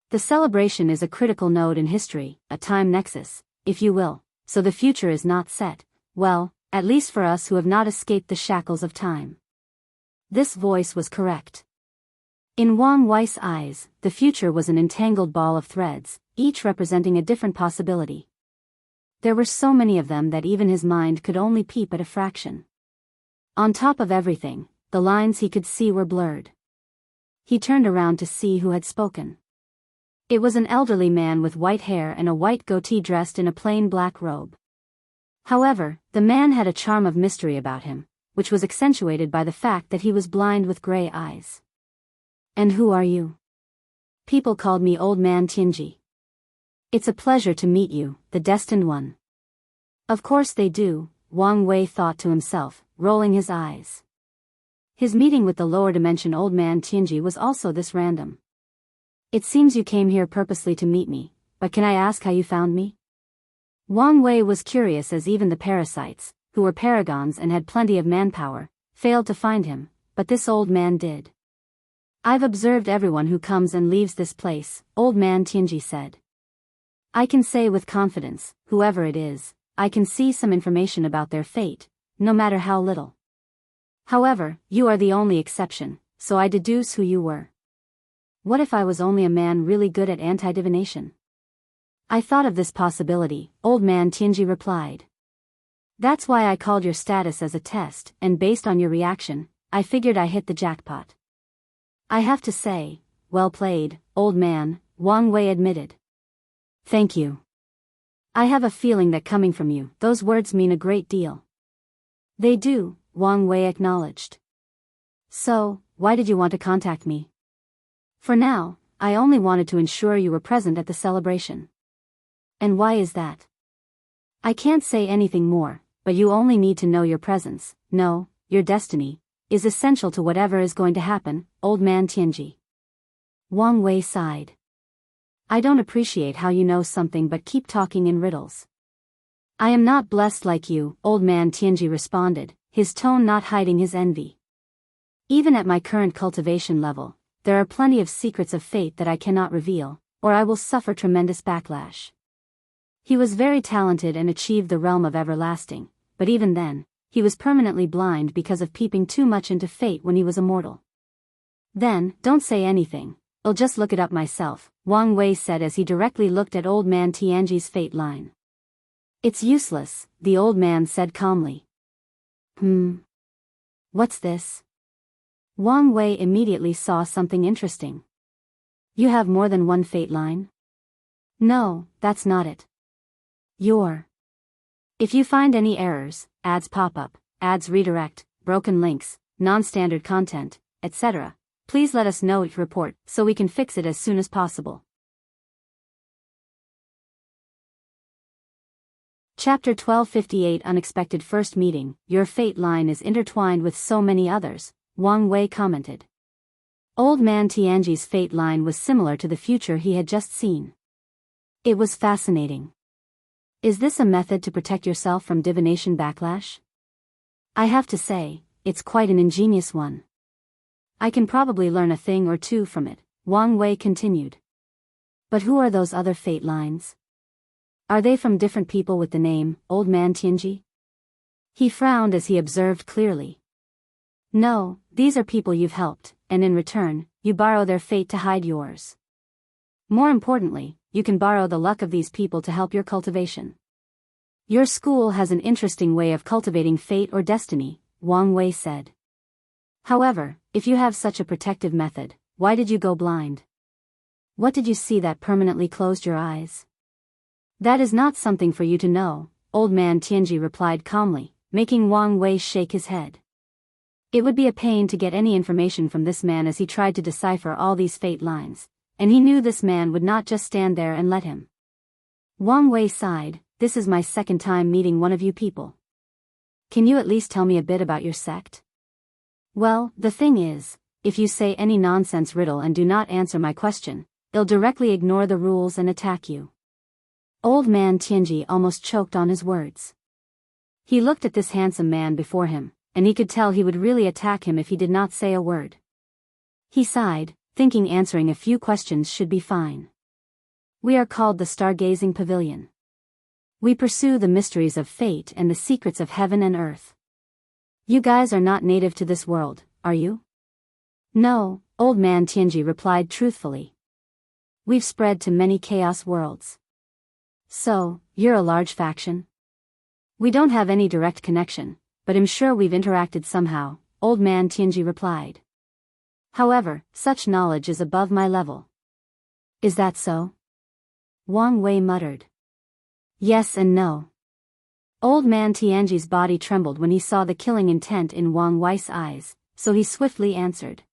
The celebration is a critical node in history, a time nexus, if you will, so the future is not set, well, at least for us who have not escaped the shackles of time. This voice was correct. In Wang Wei's eyes, the future was an entangled ball of threads, each representing a different possibility. There were so many of them that even his mind could only peep at a fraction. On top of everything, the lines he could see were blurred. He turned around to see who had spoken. It was an elderly man with white hair and a white goatee dressed in a plain black robe. However, the man had a charm of mystery about him, which was accentuated by the fact that he was blind with gray eyes. "And who are you?" "People called me Old Man Tianji." "It's a pleasure to meet you, the destined one." "Of course they do," Wang Wei thought to himself, rolling his eyes. His meeting with the lower dimension Old Man Tianji was also this random. "It seems you came here purposely to meet me, but can I ask how you found me?" Wang Wei was curious, as even the Parasites, who were paragons and had plenty of manpower, failed to find him, but this old man did. "I've observed everyone who comes and leaves this place," Old Man Tianji said. "I can say with confidence, whoever it is, I can see some information about their fate, no matter how little. However, you are the only exception, so I deduce who you were." "What if I was only a man really good at anti-divination?" "I thought of this possibility," Old Man Tianji replied. "That's why I called your status as a test, and based on your reaction, I figured I hit the jackpot." "I have to say, well played, old man," Wang Wei admitted. "Thank you. I have a feeling that coming from you, those words mean a great deal." "They do," Wang Wei acknowledged. "So, why did you want to contact me?" "For now, I only wanted to ensure you were present at the celebration." "And why is that?" "I can't say anything more, but you only need to know your presence, no, your destiny, is essential to whatever is going to happen, Old Man Tianji." Wang Wei sighed. "I don't appreciate how you know something but keep talking in riddles." "I am not blessed like you," Old Man Tianji responded, his tone not hiding his envy. "Even at my current cultivation level, there are plenty of secrets of fate that I cannot reveal, or I will suffer tremendous backlash." He was very talented and achieved the realm of everlasting, but even then, he was permanently blind because of peeping too much into fate when he was a mortal. "Then, don't say anything, I'll just look it up myself," Wang Wei said as he directly looked at Old Man Tianji's fate line. "It's useless," the old man said calmly. What's this?" Wang Wei immediately saw something interesting. "You have more than one fate line?" "No, that's not it. If you find any errors, ads pop up, ads redirect, broken links, non-standard content, etc., please let us know each report so we can fix it as soon as possible." Chapter 1258 Unexpected First Meeting. "Your fate line is intertwined with so many others," Wang Wei commented. Old Man Tianji's fate line was similar to the future he had just seen. It was fascinating. "Is this a method to protect yourself from divination backlash?" "I have to say, it's quite an ingenious one. I can probably learn a thing or two from it," Wang Wei continued. "But who are those other fate lines? Are they from different people with the name, Old Man Tianji?" He frowned as he observed clearly. "No, these are people you've helped, and in return, you borrow their fate to hide yours. More importantly, you can borrow the luck of these people to help your cultivation. Your school has an interesting way of cultivating fate or destiny," Wang Wei said. "However, if you have such a protective method, why did you go blind? What did you see that permanently closed your eyes?" "That is not something for you to know," Old Man Tianji replied calmly, making Wang Wei shake his head. It would be a pain to get any information from this man as he tried to decipher all these fate lines, and he knew this man would not just stand there and let him. Wang Wei sighed. "This is my second time meeting one of you people. Can you at least tell me a bit about your sect?" "Well, the thing is, if you say any nonsense riddle and do not answer my question, they'll directly ignore the rules and attack you." Old Man Tianji almost choked on his words. He looked at this handsome man before him, and he could tell he would really attack him if he did not say a word. He sighed, thinking answering a few questions should be fine. "We are called the Stargazing Pavilion. We pursue the mysteries of fate and the secrets of heaven and earth. You guys are not native to this world, are you?" "No," Old Man Tianji replied truthfully. We've spread to many chaos worlds. So, you're a large faction? We don't have any direct connection, but I'm sure we've interacted somehow, Old Man Tianji replied. However, such knowledge is above my level. Is that so? Wang Wei muttered. Yes and no. Old Man Tianji's body trembled when he saw the killing intent in Wang Wei's eyes, so he swiftly answered.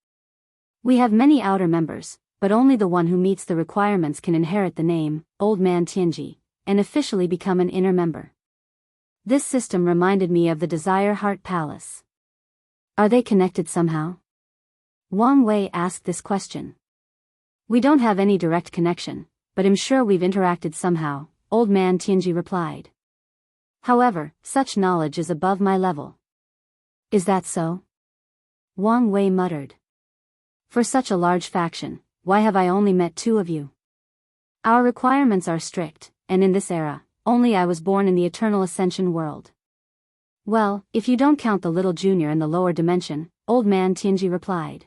We have many outer members, but only the one who meets the requirements can inherit the name, Old Man Tianji, and officially become an inner member. This system reminded me of the Desire Heart Palace. Are they connected somehow? Wang Wei asked this question. We don't have any direct connection, but I'm sure we've interacted somehow, Old Man Tianji replied. However, such knowledge is above my level. Is that so? Wang Wei muttered. For such a large faction, why have I only met 2 of you? Our requirements are strict, and in this era, only I was born in the Eternal Ascension world. Well, if you don't count the little junior in the lower dimension, Old Man Tianji replied.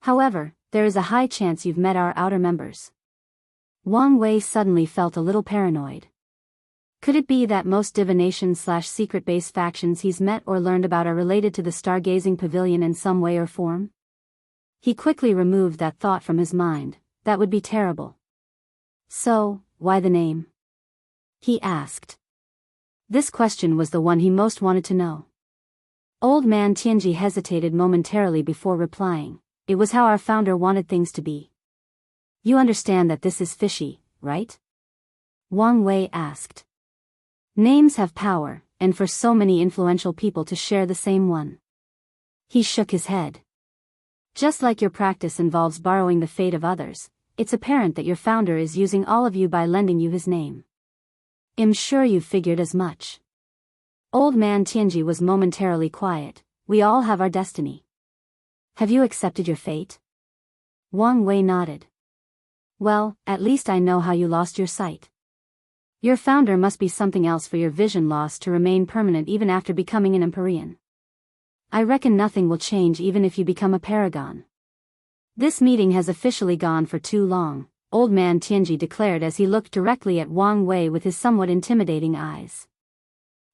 However, there is a high chance you've met our outer members. Wang Wei suddenly felt a little paranoid. Could it be that most divination/secret base factions he's met or learned about are related to the Stargazing Pavilion in some way or form? He quickly removed that thought from his mind. That would be terrible. So, why the name? He asked. This question was the one he most wanted to know. Old Man Tianji hesitated momentarily before replying. It was how our founder wanted things to be. You understand that this is fishy, right? Wang Wei asked. Names have power, and for so many influential people to share the same one. He shook his head. Just like your practice involves borrowing the fate of others, it's apparent that your founder is using all of you by lending you his name. I'm sure you've figured as much. Old Man Tianji was momentarily quiet. We all have our destiny. Have you accepted your fate? Wang Wei nodded. Well, at least I know how you lost your sight. Your founder must be something else for your vision loss to remain permanent even after becoming an Empyrean. I reckon nothing will change even if you become a paragon. This meeting has officially gone for too long, Old Man Tianji declared as he looked directly at Wang Wei with his somewhat intimidating eyes.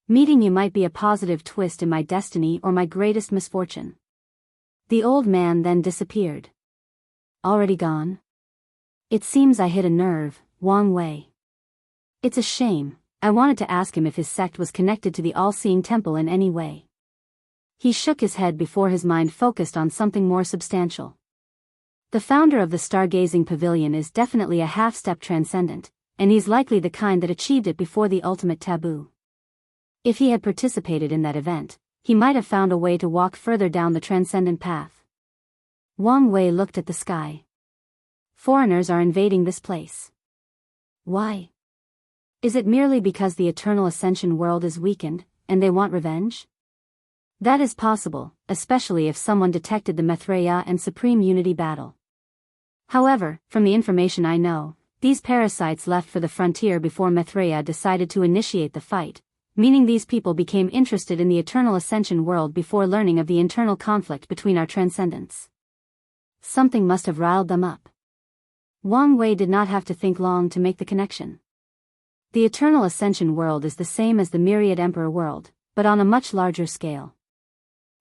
Meeting you might be a positive twist in my destiny or my greatest misfortune. The old man then disappeared. Already gone? It seems I hit a nerve, Wang Wei. It's a shame. I wanted to ask him if his sect was connected to the all-seeing temple in any way. He shook his head before his mind focused on something more substantial. The founder of the Stargazing Pavilion is definitely a half-step transcendent, and he's likely the kind that achieved it before the ultimate taboo. If he had participated in that event, he might have found a way to walk further down the transcendent path. Wang Wei looked at the sky. Foreigners are invading this place. Why? Is it merely because the Eternal Ascension world is weakened, and they want revenge? That is possible, especially if someone detected the Maitreya and Supreme Unity battle. However, from the information I know, these parasites left for the frontier before Maitreya decided to initiate the fight, meaning these people became interested in the Eternal Ascension world before learning of the internal conflict between our transcendents. Something must have riled them up. Wang Wei did not have to think long to make the connection. The Eternal Ascension world is the same as the Myriad Emperor world, but on a much larger scale.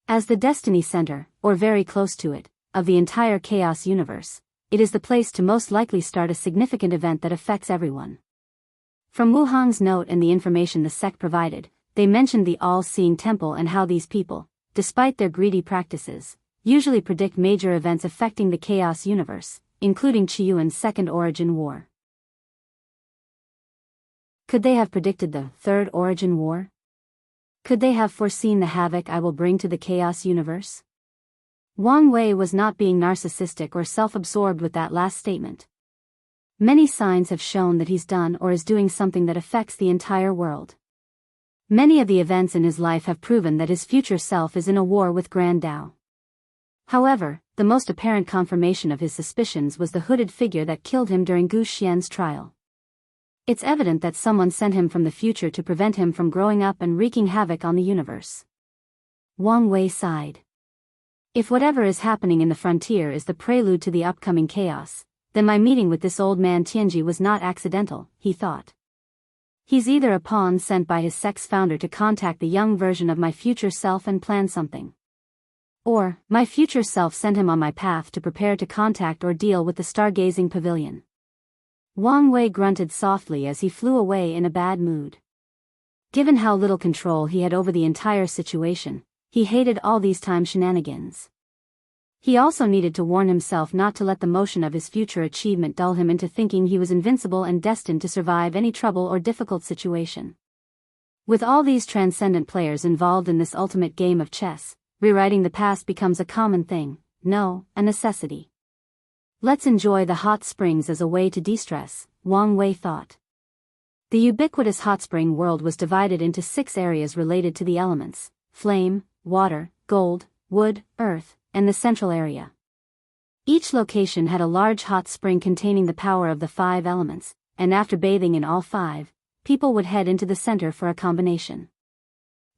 As the destiny center, or very close to it, of the entire chaos universe, it is the place to most likely start a significant event that affects everyone. From Wu Hong's note and the information the sect provided, they mentioned the all-seeing temple and how these people, despite their greedy practices, usually predict major events affecting the chaos universe, including Qiyuan's Second Origin War. Could they have predicted the Third Origin War? Could they have foreseen the havoc I will bring to the chaos universe? Wang Wei was not being narcissistic or self-absorbed with that last statement. Many signs have shown that he's done or is doing something that affects the entire world. Many of the events in his life have proven that his future self is in a war with Grand Dao. However, the most apparent confirmation of his suspicions was the hooded figure that killed him during Gu Xian's trial. It's evident that someone sent him from the future to prevent him from growing up and wreaking havoc on the universe. Wang Wei sighed. If whatever is happening in the frontier is the prelude to the upcoming chaos, then my meeting with this old man Tianji was not accidental, he thought. He's either a pawn sent by his sex founder to contact the young version of my future self and plan something. Or, my future self sent him on my path to prepare to contact or deal with the stargazing pavilion. Wang Wei grunted softly as he flew away in a bad mood. Given how little control he had over the entire situation, he hated all these time shenanigans. He also needed to warn himself not to let the motion of his future achievement dull him into thinking he was invincible and destined to survive any trouble or difficult situation. With all these transcendent players involved in this ultimate game of chess, rewriting the past becomes a common thing, no, a necessity. Let's enjoy the hot springs as a way to de-stress, Wang Wei thought. The ubiquitous hot spring world was divided into 6 areas related to the elements: flame, water, gold, wood, earth, and the central area. Each location had a large hot spring containing the power of the 5 elements, and after bathing in all 5, people would head into the center for a combination.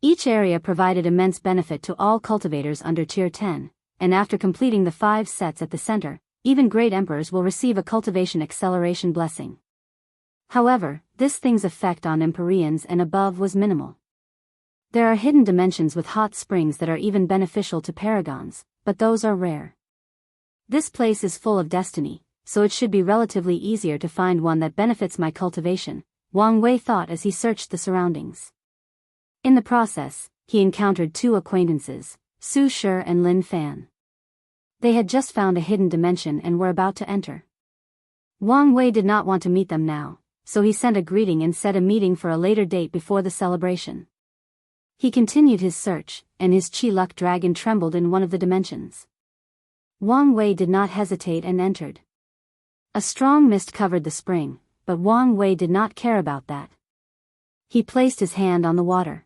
Each area provided immense benefit to all cultivators under Tier 10, and after completing the 5 sets at the center, even great emperors will receive a cultivation acceleration blessing. However, this thing's effect on Empyreans and above was minimal. There are hidden dimensions with hot springs that are even beneficial to paragons, but those are rare. This place is full of destiny, so it should be relatively easier to find one that benefits my cultivation, Wang Wei thought as he searched the surroundings. In the process, he encountered 2 acquaintances, Su Shi and Lin Fan. They had just found a hidden dimension and were about to enter. Wang Wei did not want to meet them now, so he sent a greeting and set a meeting for a later date before the celebration. He continued his search, and his Chi-Luck dragon trembled in one of the dimensions. Wang Wei did not hesitate and entered. A strong mist covered the spring, but Wang Wei did not care about that. He placed his hand on the water.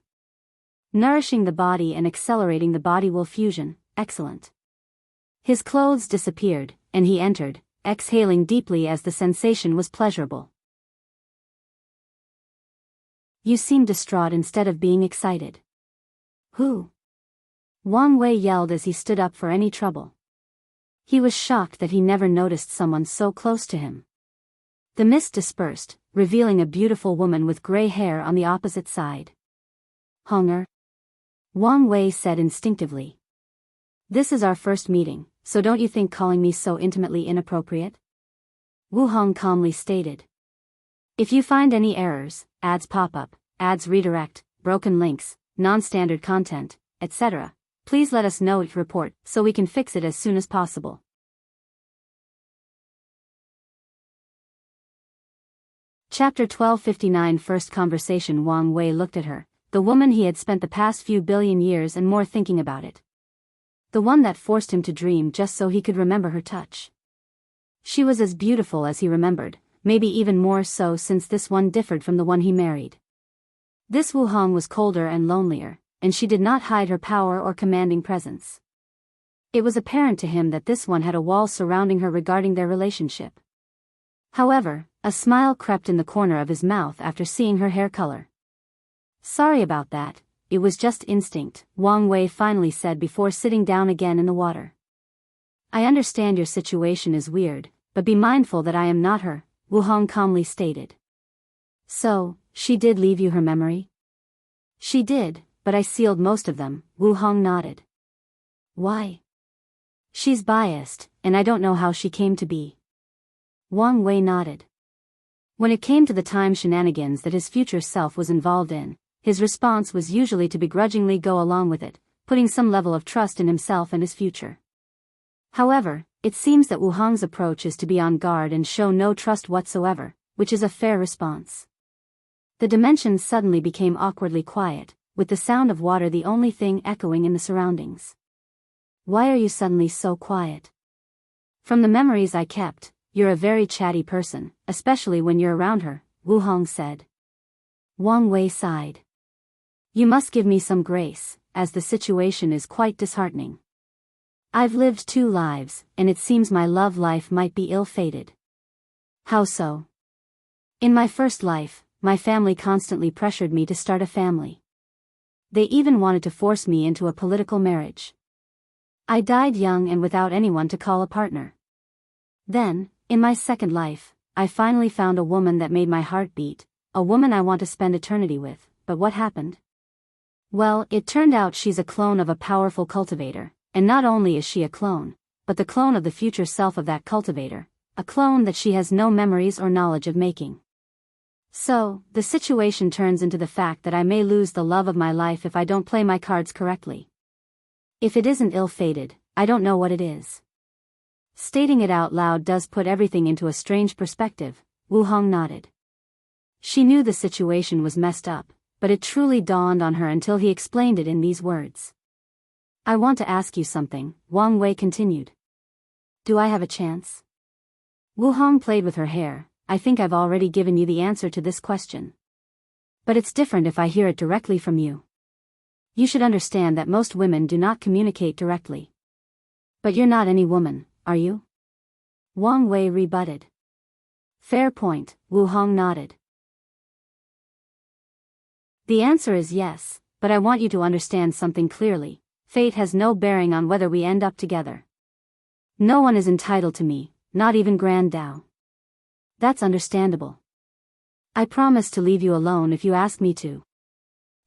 Nourishing the body and accelerating the body-will fusion, excellent. His clothes disappeared, and he entered, exhaling deeply as the sensation was pleasurable. You seem distraught instead of being excited. Who? Wang Wei yelled as he stood up for any trouble. He was shocked that he never noticed someone so close to him. The mist dispersed, revealing a beautiful woman with gray hair on the opposite side. Hunger? Wang Wei said instinctively. This is our first meeting, so don't you think calling me so intimately inappropriate? Wu Hong calmly stated. If you find any errors, ads pop up, ads redirect, broken links, non-standard content, etc., please let us know each report so we can fix it as soon as possible. Chapter 1259 First Conversation. Wang Wei looked at her, the woman he had spent the past few billion years and more thinking about it. The one that forced him to dream just so he could remember her touch. She was as beautiful as he remembered, maybe even more so since this one differed from the one he married. This Wu Hong was colder and lonelier, and she did not hide her power or commanding presence. It was apparent to him that this one had a wall surrounding her regarding their relationship. However, a smile crept in the corner of his mouth after seeing her hair color. Sorry about that, it was just instinct, Wang Wei finally said before sitting down again in the water. I understand your situation is weird, but be mindful that I am not her, Wu Hong calmly stated. So, she did leave you her memory? She did, but I sealed most of them, Wu Hong nodded. Why? She's biased, and I don't know how she came to be. Wang Wei nodded. When it came to the time shenanigans that his future self was involved in, his response was usually to begrudgingly go along with it, putting some level of trust in himself and his future. However, it seems that Wu Hong's approach is to be on guard and show no trust whatsoever, which is a fair response. The dimensions suddenly became awkwardly quiet, with the sound of water the only thing echoing in the surroundings. Why are you suddenly so quiet? From the memories I kept, you're a very chatty person, especially when you're around her, Wu Hong said. Wang Wei sighed. You must give me some grace, as the situation is quite disheartening. I've lived 2 lives, and it seems my love life might be ill-fated. How so? In my first life, my family constantly pressured me to start a family. They even wanted to force me into a political marriage. I died young and without anyone to call a partner. Then, in my second life, I finally found a woman that made my heart beat, a woman I want to spend eternity with, but what happened? Well, it turned out she's a clone of a powerful cultivator, and not only is she a clone, but the clone of the future self of that cultivator, a clone that she has no memories or knowledge of making. So, the situation turns into the fact that I may lose the love of my life if I don't play my cards correctly. If it isn't ill-fated, I don't know what it is. Stating it out loud does put everything into a strange perspective. Wu Hong nodded. She knew the situation was messed up, but it truly dawned on her until he explained it in these words. I want to ask you something, Wang Wei continued. Do I have a chance? Wu Hong played with her hair. I think I've already given you the answer to this question. But it's different if I hear it directly from you. You should understand that most women do not communicate directly. But you're not any woman, are you? Wang Wei rebutted. Fair point, Wu Hong nodded. The answer is yes, but I want you to understand something clearly. Fate has no bearing on whether we end up together. No one is entitled to me, not even Grand Dao. That's understandable. I promise to leave you alone if you ask me to.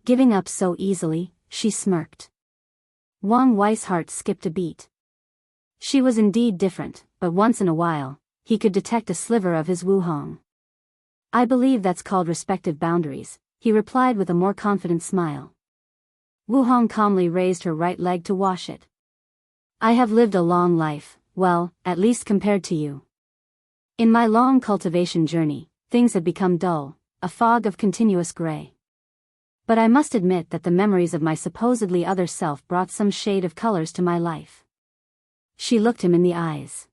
Giving up so easily, she smirked. Wang Wei's heart skipped a beat. She was indeed different, but once in a while, he could detect a sliver of his Wu Hong. I believe that's called respective boundaries, he replied with a more confident smile. Wu Hong calmly raised her right leg to wash it. I have lived a long life, well, at least compared to you. In my long cultivation journey, things have become dull, a fog of continuous gray. But I must admit that the memories of my supposedly other self brought some shade of colors to my life. She looked him in the eyes.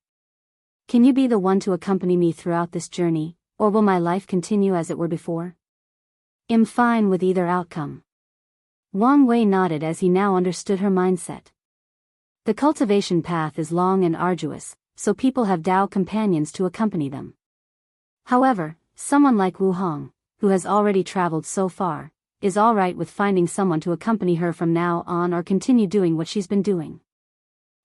Can you be the one to accompany me throughout this journey, or will my life continue as it were before? I'm fine with either outcome. Wang Wei nodded as he now understood her mindset. The cultivation path is long and arduous, so people have Dao companions to accompany them. However, someone like Wu Hong, who has already traveled so far, is alright with finding someone to accompany her from now on or continue doing what she's been doing.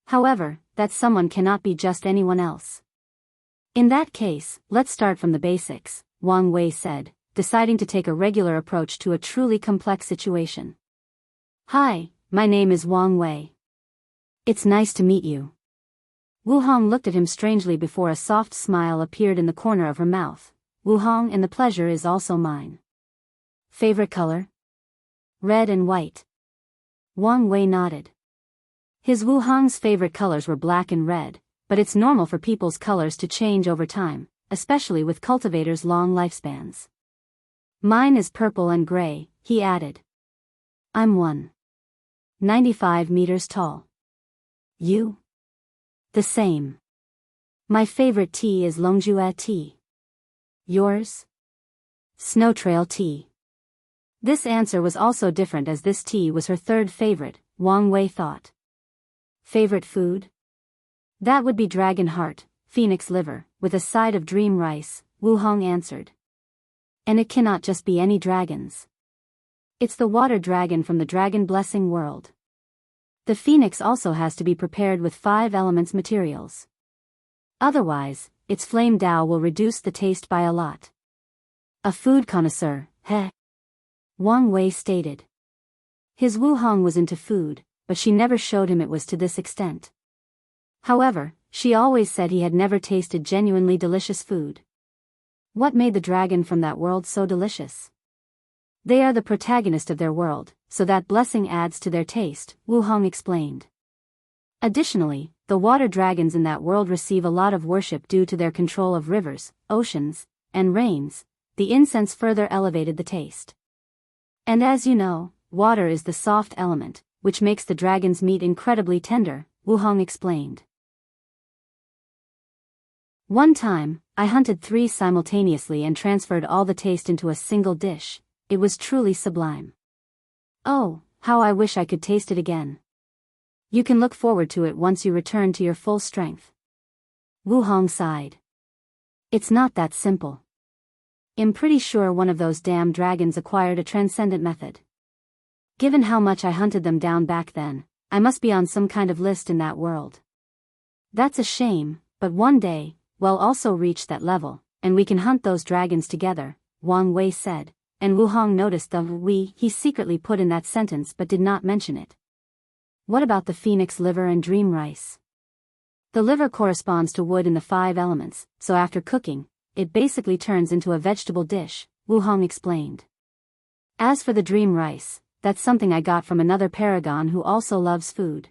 However, that someone cannot be just anyone else. In that case, let's start from the basics, Wang Wei said, deciding to take a regular approach to a truly complex situation. Hi, my name is Wang Wei. It's nice to meet you. Wu Hong looked at him strangely before a soft smile appeared in the corner of her mouth. Wu Hong, and the pleasure is also mine. Favorite color? Red and white. Wang Wei nodded. His Wu Hong's favorite colors were black and red, but it's normal for people's colors to change over time, especially with cultivators' long lifespans. Mine is purple and gray, he added. I'm 1.95 meters tall. You? The same. My favorite tea is Longjue tea. Yours? Snow Trail tea. This answer was also different as this tea was her third favorite, Wang Wei thought. Favorite food? That would be dragon heart, phoenix liver, with a side of dream rice, Wu Hong answered. And it cannot just be any dragons. It's the water dragon from the dragon blessing world. The phoenix also has to be prepared with 5 elements materials. Otherwise, its flame Dao will reduce the taste by a lot. A food connoisseur, heh? Wang Wei stated. His Wu Hong was into food, but she never showed him it was to this extent. However, she always said he had never tasted genuinely delicious food. What made the dragon from that world so delicious? They are the protagonist of their world, so that blessing adds to their taste, Wu Hong explained. Additionally, the water dragons in that world receive a lot of worship due to their control of rivers, oceans, and rains. The incense further elevated the taste. And as you know, water is the soft element, which makes the dragon's meat incredibly tender, Wu Hong explained. One time, I hunted 3 simultaneously and transferred all the taste into a single dish. It was truly sublime. Oh, how I wish I could taste it again. You can look forward to it once you return to your full strength. Wu Hong sighed. It's not that simple. I'm pretty sure one of those damn dragons acquired a transcendent method. Given how much I hunted them down back then, I must be on some kind of list in that world. That's a shame, but one day, we'll also reach that level, and we can hunt those dragons together, Wang Wei said, and Wu Hong noticed the "we" he secretly put in that sentence but did not mention it. What about the phoenix liver and dream rice? The liver corresponds to wood in the 5 elements, so after cooking, it basically turns into a vegetable dish, Wu Hong explained. As for the dream rice, that's something I got from another paragon who also loves food.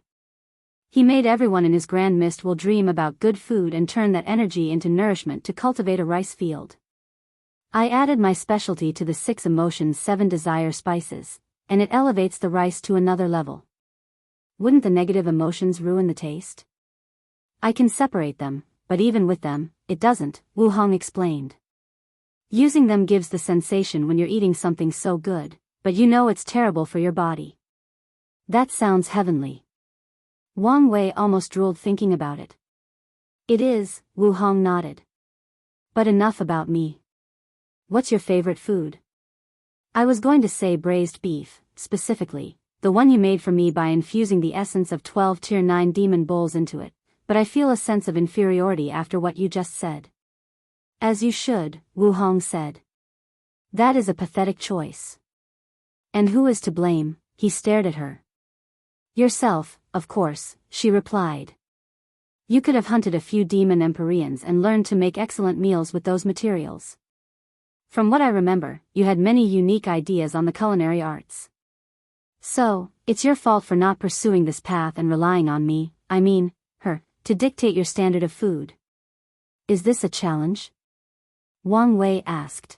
He made everyone in his grand mist will dream about good food and turn that energy into nourishment to cultivate a rice field. I added my specialty to the 6 emotions 7 desire spices, and it elevates the rice to another level. Wouldn't the negative emotions ruin the taste? I can separate them, but even with them, it doesn't, Wu Hong explained. Using them gives the sensation when you're eating something so good, but you know it's terrible for your body. That sounds heavenly. Wang Wei almost drooled thinking about it. It is, Wu Hong nodded. But enough about me. What's your favorite food? I was going to say braised beef, specifically, the one you made for me by infusing the essence of 12 tier 9 demon bulls into it, but I feel a sense of inferiority after what you just said. As you should, Wu Hong said. That is a pathetic choice. And who is to blame? He stared at her. Yourself, of course, she replied. You could have hunted a few demon Empyreans and learned to make excellent meals with those materials. From what I remember, you had many unique ideas on the culinary arts. So, it's your fault for not pursuing this path and relying on me, I mean, her, to dictate your standard of food. Is this a challenge? Wang Wei asked.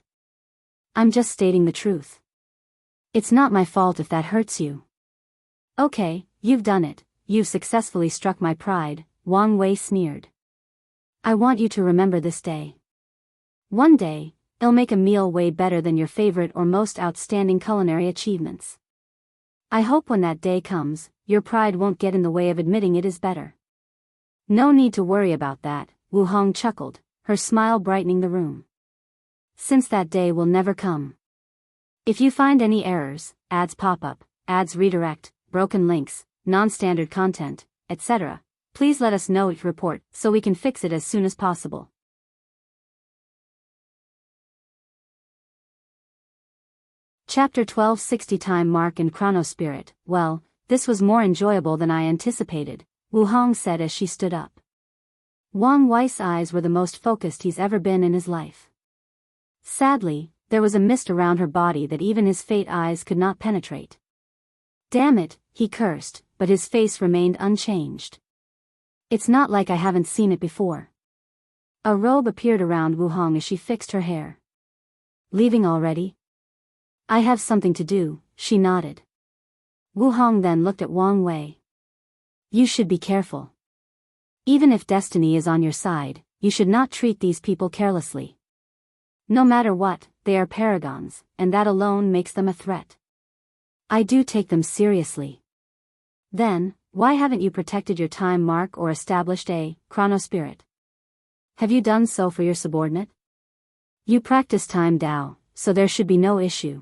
I'm just stating the truth. It's not my fault if that hurts you. Okay, you've done it, you've successfully struck my pride, Wang Wei sneered. I want you to remember this day. One day, I'll make a meal way better than your favorite or most outstanding culinary achievements. I hope when that day comes, your pride won't get in the way of admitting it is better. No need to worry about that, Wu Hong chuckled, her smile brightening the room. Since that day will never come. If you find any errors, ads pop up, ads redirect, broken links, non-standard content, etc., please let us know each report so we can fix it as soon as possible. Chapter 1260 Time Mark and ChronoSpirit. Well, this was more enjoyable than I anticipated, Wu Hong said as she stood up. Wang Wei's eyes were the most focused he's ever been in his life. Sadly, there was a mist around her body that even his fate eyes could not penetrate. Damn it, he cursed, but his face remained unchanged. It's not like I haven't seen it before. A robe appeared around Wu Hong as she fixed her hair. Leaving already? I have something to do, she nodded. Wu Hong then looked at Wang Wei. You should be careful. Even if destiny is on your side, you should not treat these people carelessly. No matter what, they are paragons, and that alone makes them a threat. I do take them seriously. Then, why haven't you protected your time mark or established a ChronoSpirit? Have you done so for your subordinate? You practice time Dao, so there should be no issue.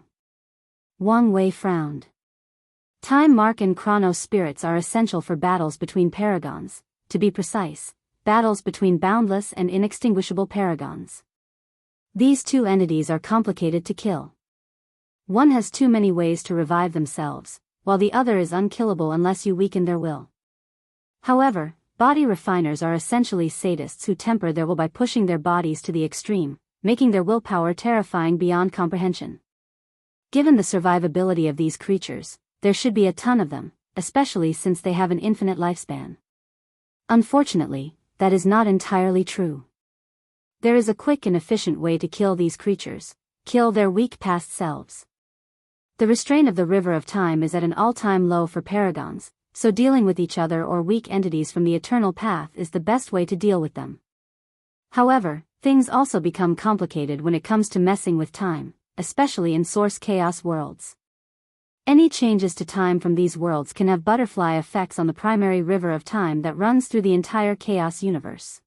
Wang Wei frowned. Time mark and ChronoSpirits are essential for battles between paragons, to be precise, battles between boundless and inextinguishable paragons. These two entities are complicated to kill. One has too many ways to revive themselves, while the other is unkillable unless you weaken their will. However, body refiners are essentially sadists who temper their will by pushing their bodies to the extreme, making their willpower terrifying beyond comprehension. Given the survivability of these creatures, there should be a ton of them, especially since they have an infinite lifespan. Unfortunately, that is not entirely true. There is a quick and efficient way to kill these creatures: kill their weak past selves. The restraint of the river of time is at an all-time low for paragons, so dealing with each other or weak entities from the eternal path is the best way to deal with them. However, things also become complicated when it comes to messing with time, especially in source chaos worlds. Any changes to time from these worlds can have butterfly effects on the primary river of time that runs through the entire chaos universe.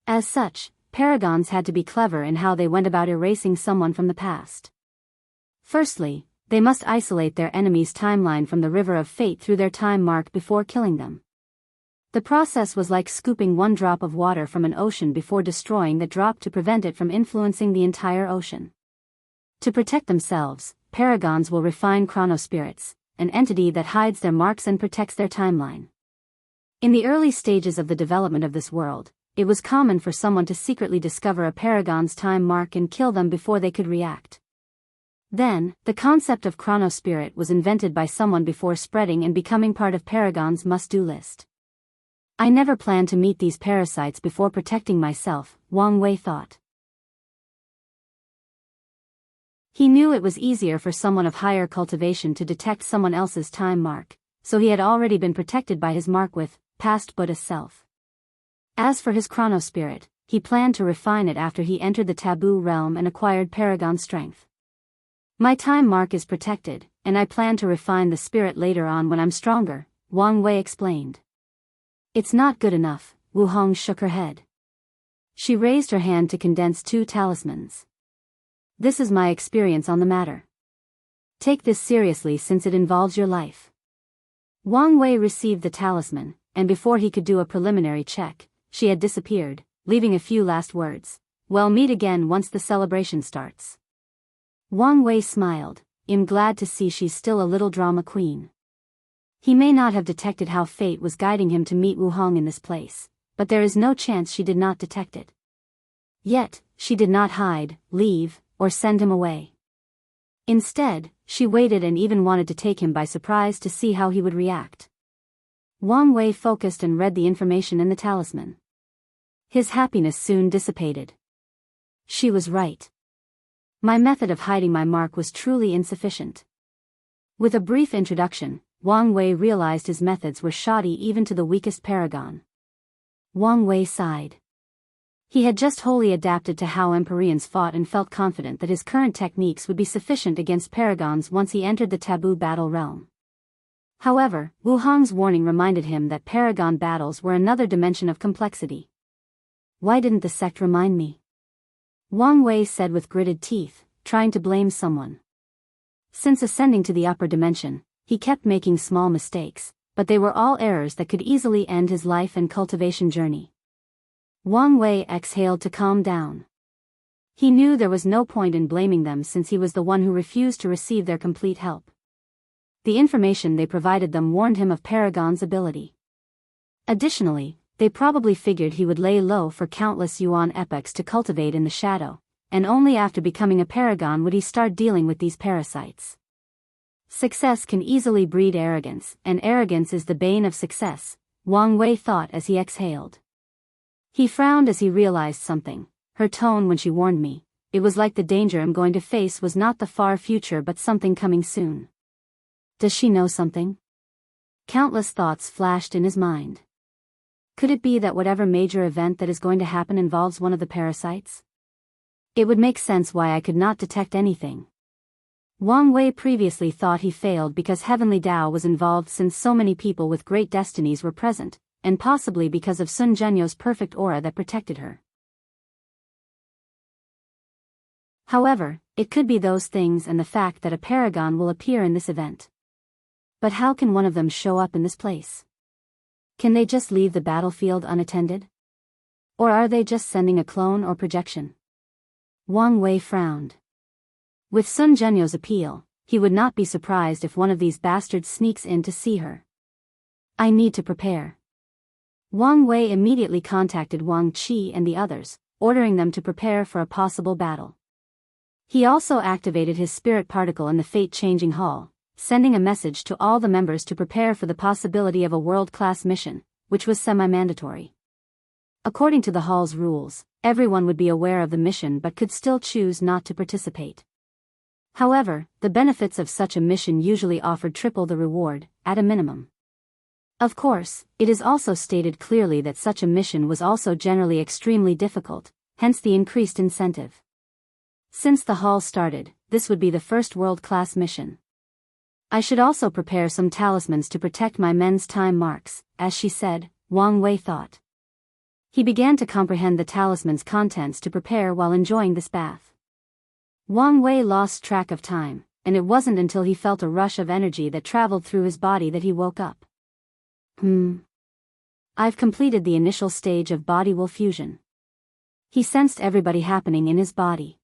As such, paragons had to be clever in how they went about erasing someone from the past. Firstly, they must isolate their enemy's timeline from the river of fate through their time mark before killing them. The process was like scooping one drop of water from an ocean before destroying the drop to prevent it from influencing the entire ocean. To protect themselves, paragons will refine ChronoSpirits, an entity that hides their marks and protects their timeline. In the early stages of the development of this world, it was common for someone to secretly discover a paragon's time mark and kill them before they could react. Then, the concept of ChronoSpirit was invented by someone before spreading and becoming part of Paragon's must-do list. I never planned to meet these parasites before protecting myself, Wang Wei thought. He knew it was easier for someone of higher cultivation to detect someone else's time mark, so he had already been protected by his mark with past Buddha self. As for his ChronoSpirit, he planned to refine it after he entered the taboo realm and acquired Paragon strength. My time mark is protected, and I plan to refine the spirit later on when I'm stronger, Wang Wei explained. It's not good enough, Wu Hong shook her head. She raised her hand to condense 2 talismans. This is my experience on the matter. Take this seriously since it involves your life. Wang Wei received the talisman, and before he could do a preliminary check, she had disappeared, leaving a few last words. Well, meet again once the celebration starts. Wang Wei smiled. I'm glad to see she's still a little drama queen. He may not have detected how fate was guiding him to meet Wu Hong in this place, but there is no chance she did not detect it. Yet, she did not hide, leave, or send him away. Instead, she waited and even wanted to take him by surprise to see how he would react. Wang Wei focused and read the information in the talisman. His happiness soon dissipated. She was right. My method of hiding my mark was truly insufficient. With a brief introduction, Wang Wei realized his methods were shoddy even to the weakest paragon. Wang Wei sighed. He had just wholly adapted to how Empyreans fought and felt confident that his current techniques would be sufficient against paragons once he entered the taboo battle realm. However, Wu Hong's warning reminded him that paragon battles were another dimension of complexity. Why didn't the sect remind me? Wang Wei said with gritted teeth, trying to blame someone. Since ascending to the upper dimension, he kept making small mistakes, but they were all errors that could easily end his life and cultivation journey. Wang Wei exhaled to calm down. He knew there was no point in blaming them since he was the one who refused to receive their complete help. The information they provided them warned him of Paragon's ability. Additionally, they probably figured he would lay low for countless yuan epochs to cultivate in the shadow, and only after becoming a paragon would he start dealing with these parasites. Success can easily breed arrogance, and arrogance is the bane of success, Wang Wei thought as he exhaled. He frowned as he realized something. Her tone when she warned me, it was like the danger I'm going to face was not the far future but something coming soon. Does she know something? Countless thoughts flashed in his mind. Could it be that whatever major event that is going to happen involves one of the parasites? It would make sense why I could not detect anything. Wang Wei previously thought he failed because Heavenly Tao was involved since so many people with great destinies were present, and possibly because of Sun Zhenyo's perfect aura that protected her. However, it could be those things and the fact that a paragon will appear in this event. But how can one of them show up in this place? Can they just leave the battlefield unattended? Or are they just sending a clone or projection? Wang Wei frowned. With Sun Zhenyo's appeal, he would not be surprised if one of these bastards sneaks in to see her. I need to prepare. Wang Wei immediately contacted Wang Qi and the others, ordering them to prepare for a possible battle. He also activated his spirit particle in the fate-changing hall, sending a message to all the members to prepare for the possibility of a world-class mission, which was semi-mandatory. According to the hall's rules, everyone would be aware of the mission but could still choose not to participate. However, the benefits of such a mission usually offered triple the reward, at a minimum. Of course, it is also stated clearly that such a mission was also generally extremely difficult, hence the increased incentive. Since the hall started, this would be the first world-class mission. I should also prepare some talismans to protect my men's time marks, as she said, Wang Wei thought. He began to comprehend the talisman's contents to prepare while enjoying this bath. Wang Wei lost track of time, and it wasn't until he felt a rush of energy that traveled through his body that he woke up. I've completed the initial stage of body-will fusion. He sensed everybody happening in his body.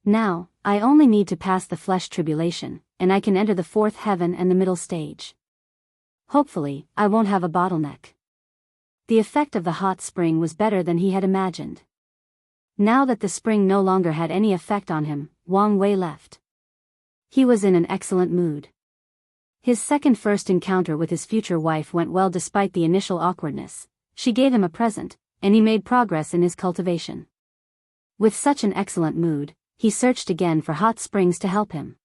Now, I only need to pass the flesh tribulation, and I can enter the fourth heaven and the middle stage. Hopefully, I won't have a bottleneck. The effect of the hot spring was better than he had imagined. Now that the spring no longer had any effect on him, Wang Wei left. He was in an excellent mood. His first encounter with his future wife went well despite the initial awkwardness. She gave him a present, and he made progress in his cultivation. With such an excellent mood, he searched again for hot springs to help him.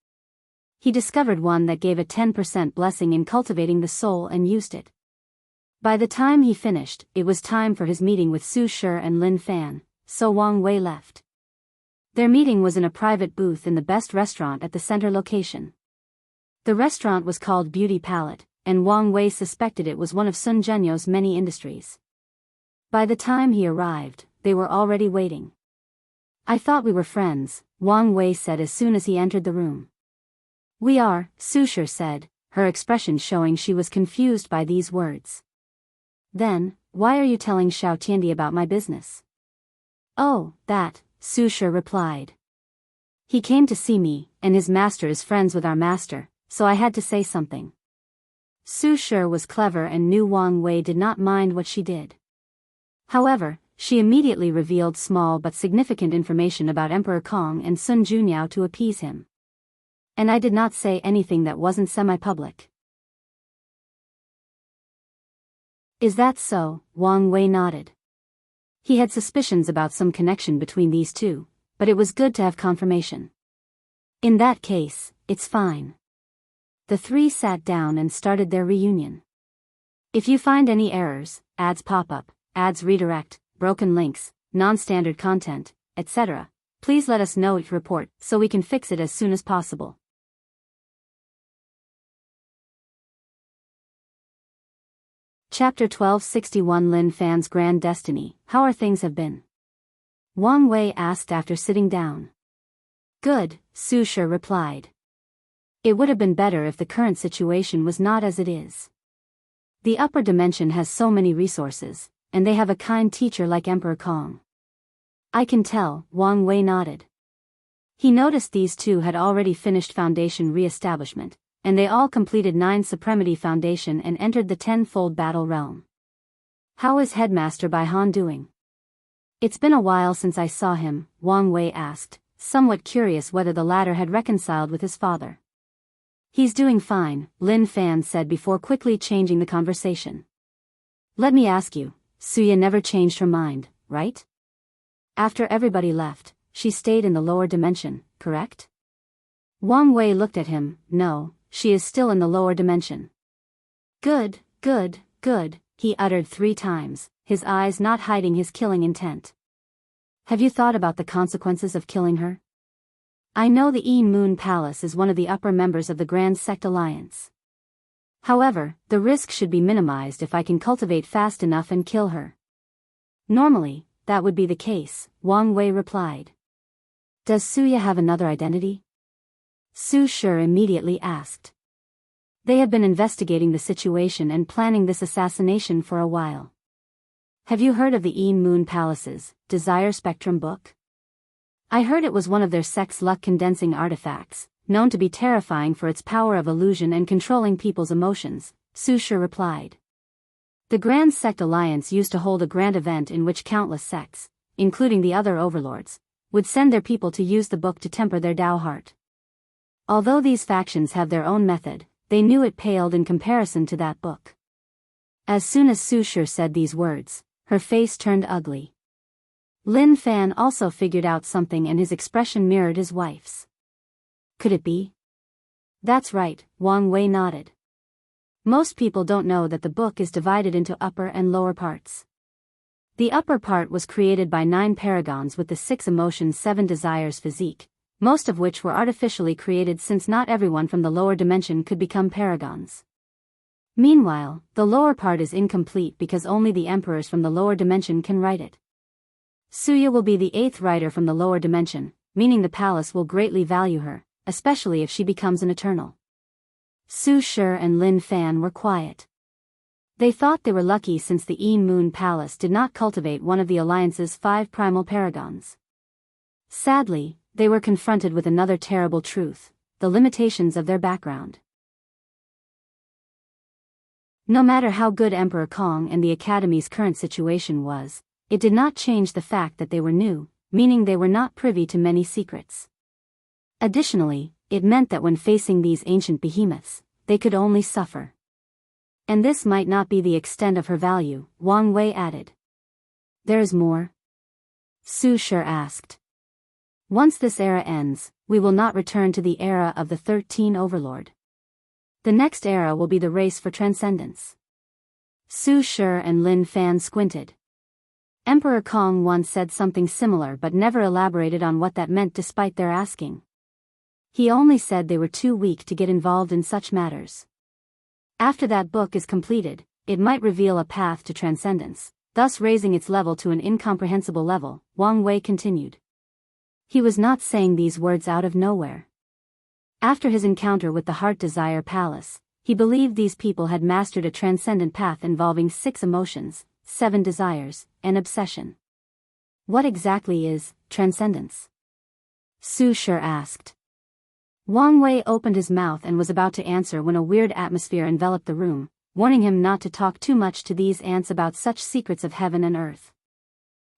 He discovered one that gave a 10% blessing in cultivating the soul and used it. By the time he finished, it was time for his meeting with Su Shi and Lin Fan, so Wang Wei left. Their meeting was in a private booth in the best restaurant at the center location. The restaurant was called Beauty Palette, and Wang Wei suspected it was one of Sun Zhenyo's many industries. By the time he arrived, they were already waiting. I thought we were friends, Wang Wei said as soon as he entered the room. We are, Su Shi said, her expression showing she was confused by these words. Then, why are you telling Xiao Tiandi about my business? Oh, that, Su Shi replied. He came to see me, and his master is friends with our master, so I had to say something. Su Shi was clever and knew Wang Wei did not mind what she did. However, she immediately revealed small but significant information about Emperor Kong and Sun Junyao to appease him. And I did not say anything that wasn't semi-public. Is that so? Wang Wei nodded. He had suspicions about some connection between these two, but it was good to have confirmation. In that case, it's fine. The three sat down and started their reunion. If you find any errors, ads pop up, ads redirect, broken links, non-standard content, etc., please let us know each report so we can fix it as soon as possible. Chapter 1261 Lin Fan's Grand Destiny, How Are Things Have Been? Wang Wei asked after sitting down. Good, Su Shi replied. It would have been better if the current situation was not as it is. The upper dimension has so many resources, and they have a kind teacher like Emperor Kong. I can tell, Wang Wei nodded. He noticed these two had already finished Foundation re-establishment, and they all completed 9 Supremacy Foundation and entered the 10-fold battle realm. How is Headmaster Baihan doing? It's been a while since I saw him, Wang Wei asked, somewhat curious whether the latter had reconciled with his father. He's doing fine, Lin Fan said before quickly changing the conversation. Let me ask you, Suya never changed her mind, right? After everybody left, she stayed in the lower dimension, correct? Wang Wei looked at him. No, she is still in the lower dimension. Good, good, good, he uttered 3 times, his eyes not hiding his killing intent. Have you thought about the consequences of killing her? I know the Yin Moon Palace is one of the upper members of the Grand Sect Alliance. However, the risk should be minimized if I can cultivate fast enough and kill her. Normally, that would be the case, Wang Wei replied. Does Suya have another identity? Su Shi immediately asked. They have been investigating the situation and planning this assassination for a while. Have you heard of the Yin Moon Palace's Desire Spectrum book? I heard it was one of their sect's luck-condensing artifacts, known to be terrifying for its power of illusion and controlling people's emotions, Su Shi replied. The Grand Sect Alliance used to hold a grand event in which countless sects, including the other overlords, would send their people to use the book to temper their Tao heart. Although these factions have their own method, they knew it paled in comparison to that book. As soon as Su Shi said these words, her face turned ugly. Lin Fan also figured out something and his expression mirrored his wife's. Could it be? That's right, Wang Wei nodded. Most people don't know that the book is divided into upper and lower parts. The upper part was created by 9 paragons with the 6 emotions 7 desires physique, most of which were artificially created since not everyone from the lower dimension could become paragons. Meanwhile, the lower part is incomplete because only the emperors from the lower dimension can write it. Suya will be the 8th writer from the lower dimension, meaning the palace will greatly value her, especially if she becomes an eternal. Su Shi and Lin Fan were quiet. They thought they were lucky since the Yi Moon Palace did not cultivate one of the Alliance's 5 primal paragons. Sadly, they were confronted with another terrible truth: the limitations of their background. No matter how good Emperor Kong and the Academy's current situation was, it did not change the fact that they were new, meaning they were not privy to many secrets. Additionally, it meant that when facing these ancient behemoths, they could only suffer. And this might not be the extent of her value, Wang Wei added. There is more? Su Shi asked. Once this era ends, we will not return to the era of the 13 Overlord. The next era will be the race for transcendence. Su Shi and Lin Fan squinted. Emperor Kong once said something similar but never elaborated on what that meant despite their asking. He only said they were too weak to get involved in such matters. After that book is completed, it might reveal a path to transcendence, thus raising its level to an incomprehensible level, Wang Wei continued. He was not saying these words out of nowhere. After his encounter with the Heart Desire Palace, he believed these people had mastered a transcendent path involving 6 emotions, 7 desires, and obsession. What exactly is transcendence? Su Shi asked. Wang Wei opened his mouth and was about to answer when a weird atmosphere enveloped the room, warning him not to talk too much to these ants about such secrets of heaven and earth.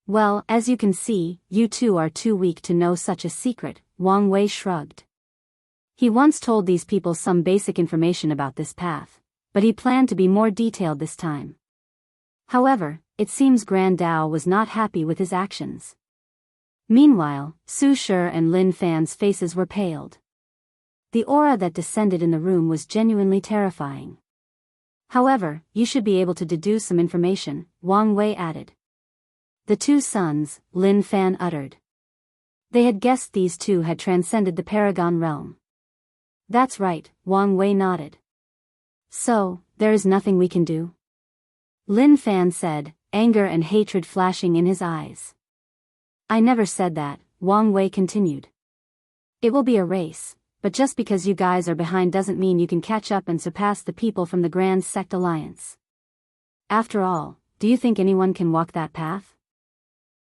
Well, as you can see, you two are too weak to know such a secret, Wang Wei shrugged. He once told these people some basic information about this path, but he planned to be more detailed this time. However, it seems Grand Dao was not happy with his actions. Meanwhile, Su Shi and Lin Fan's faces were paled. The aura that descended in the room was genuinely terrifying. However, you should be able to deduce some information, Wang Wei added. The 2 sons, Lin Fan uttered. They had guessed these 2 had transcended the Paragon realm. That's right, Wang Wei nodded. So, there is nothing we can do? Lin Fan said, anger and hatred flashing in his eyes. I never said that, Wang Wei continued. It will be a race, but just because you guys are behind doesn't mean you can catch up and surpass the people from the Grand Sect Alliance. After all, do you think anyone can walk that path?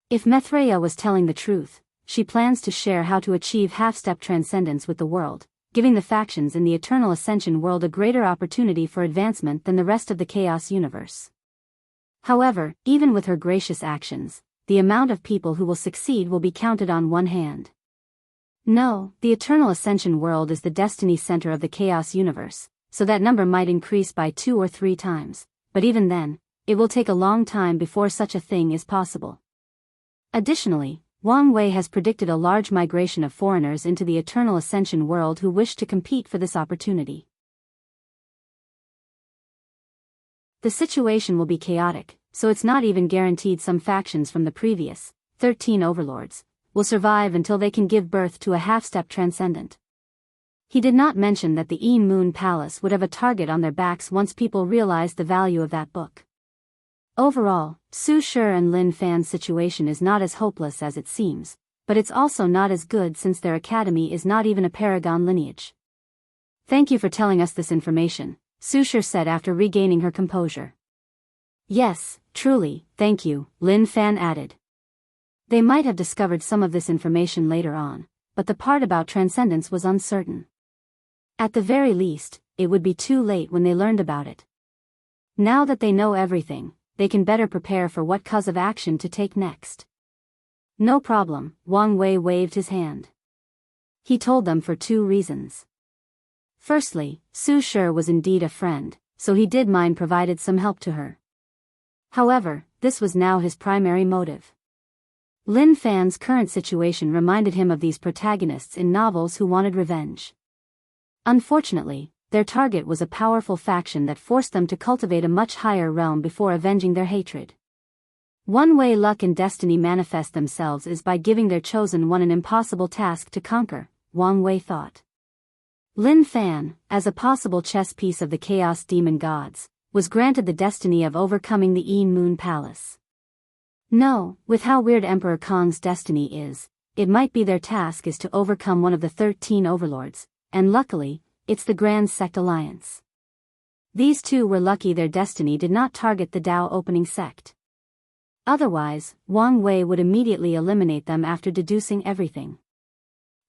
If Mithraea was telling the truth, she plans to share how to achieve half-step transcendence with the world, giving the factions in the Eternal Ascension world a greater opportunity for advancement than the rest of the Chaos universe. However, even with her gracious actions, the amount of people who will succeed will be counted on one hand. No, the Eternal Ascension world is the destiny center of the Chaos universe, so that number might increase by 2 or 3 times, but even then, it will take a long time before such a thing is possible. Additionally, Wang Wei has predicted a large migration of foreigners into the Eternal Ascension world who wish to compete for this opportunity. The situation will be chaotic, so it's not even guaranteed some factions from the previous 13 overlords will survive until they can give birth to a half-step transcendent. He did not mention that the Yi Moon Palace would have a target on their backs once people realized the value of that book. Overall, Su Shi and Lin Fan's situation is not as hopeless as it seems, but it's also not as good since their academy is not even a paragon lineage. Thank you for telling us this information, Su Shi said after regaining her composure. Yes, truly, thank you, Lin Fan added. They might have discovered some of this information later on, but the part about transcendence was uncertain. At the very least, it would be too late when they learned about it. Now that they know everything, they can better prepare for what course of action to take next. No problem, Wang Wei waved his hand. He told them for 2 reasons. Firstly, Su Shi was indeed a friend, so he did mind provided some help to her. However, this was now his primary motive. Lin Fan's current situation reminded him of these protagonists in novels who wanted revenge. Unfortunately, their target was a powerful faction that forced them to cultivate a much higher realm before avenging their hatred. One way luck and destiny manifest themselves is by giving their chosen one an impossible task to conquer, Wang Wei thought. Lin Fan, as a possible chess piece of the Chaos Demon Gods, was granted the destiny of overcoming the Yi Moon Palace. No, with how weird Emperor Kong's destiny is, it might be their task is to overcome one of the 13 overlords, and luckily, it's the Grand Sect Alliance. These two were lucky their destiny did not target the Dao opening sect. Otherwise, Wang Wei would immediately eliminate them after deducing everything.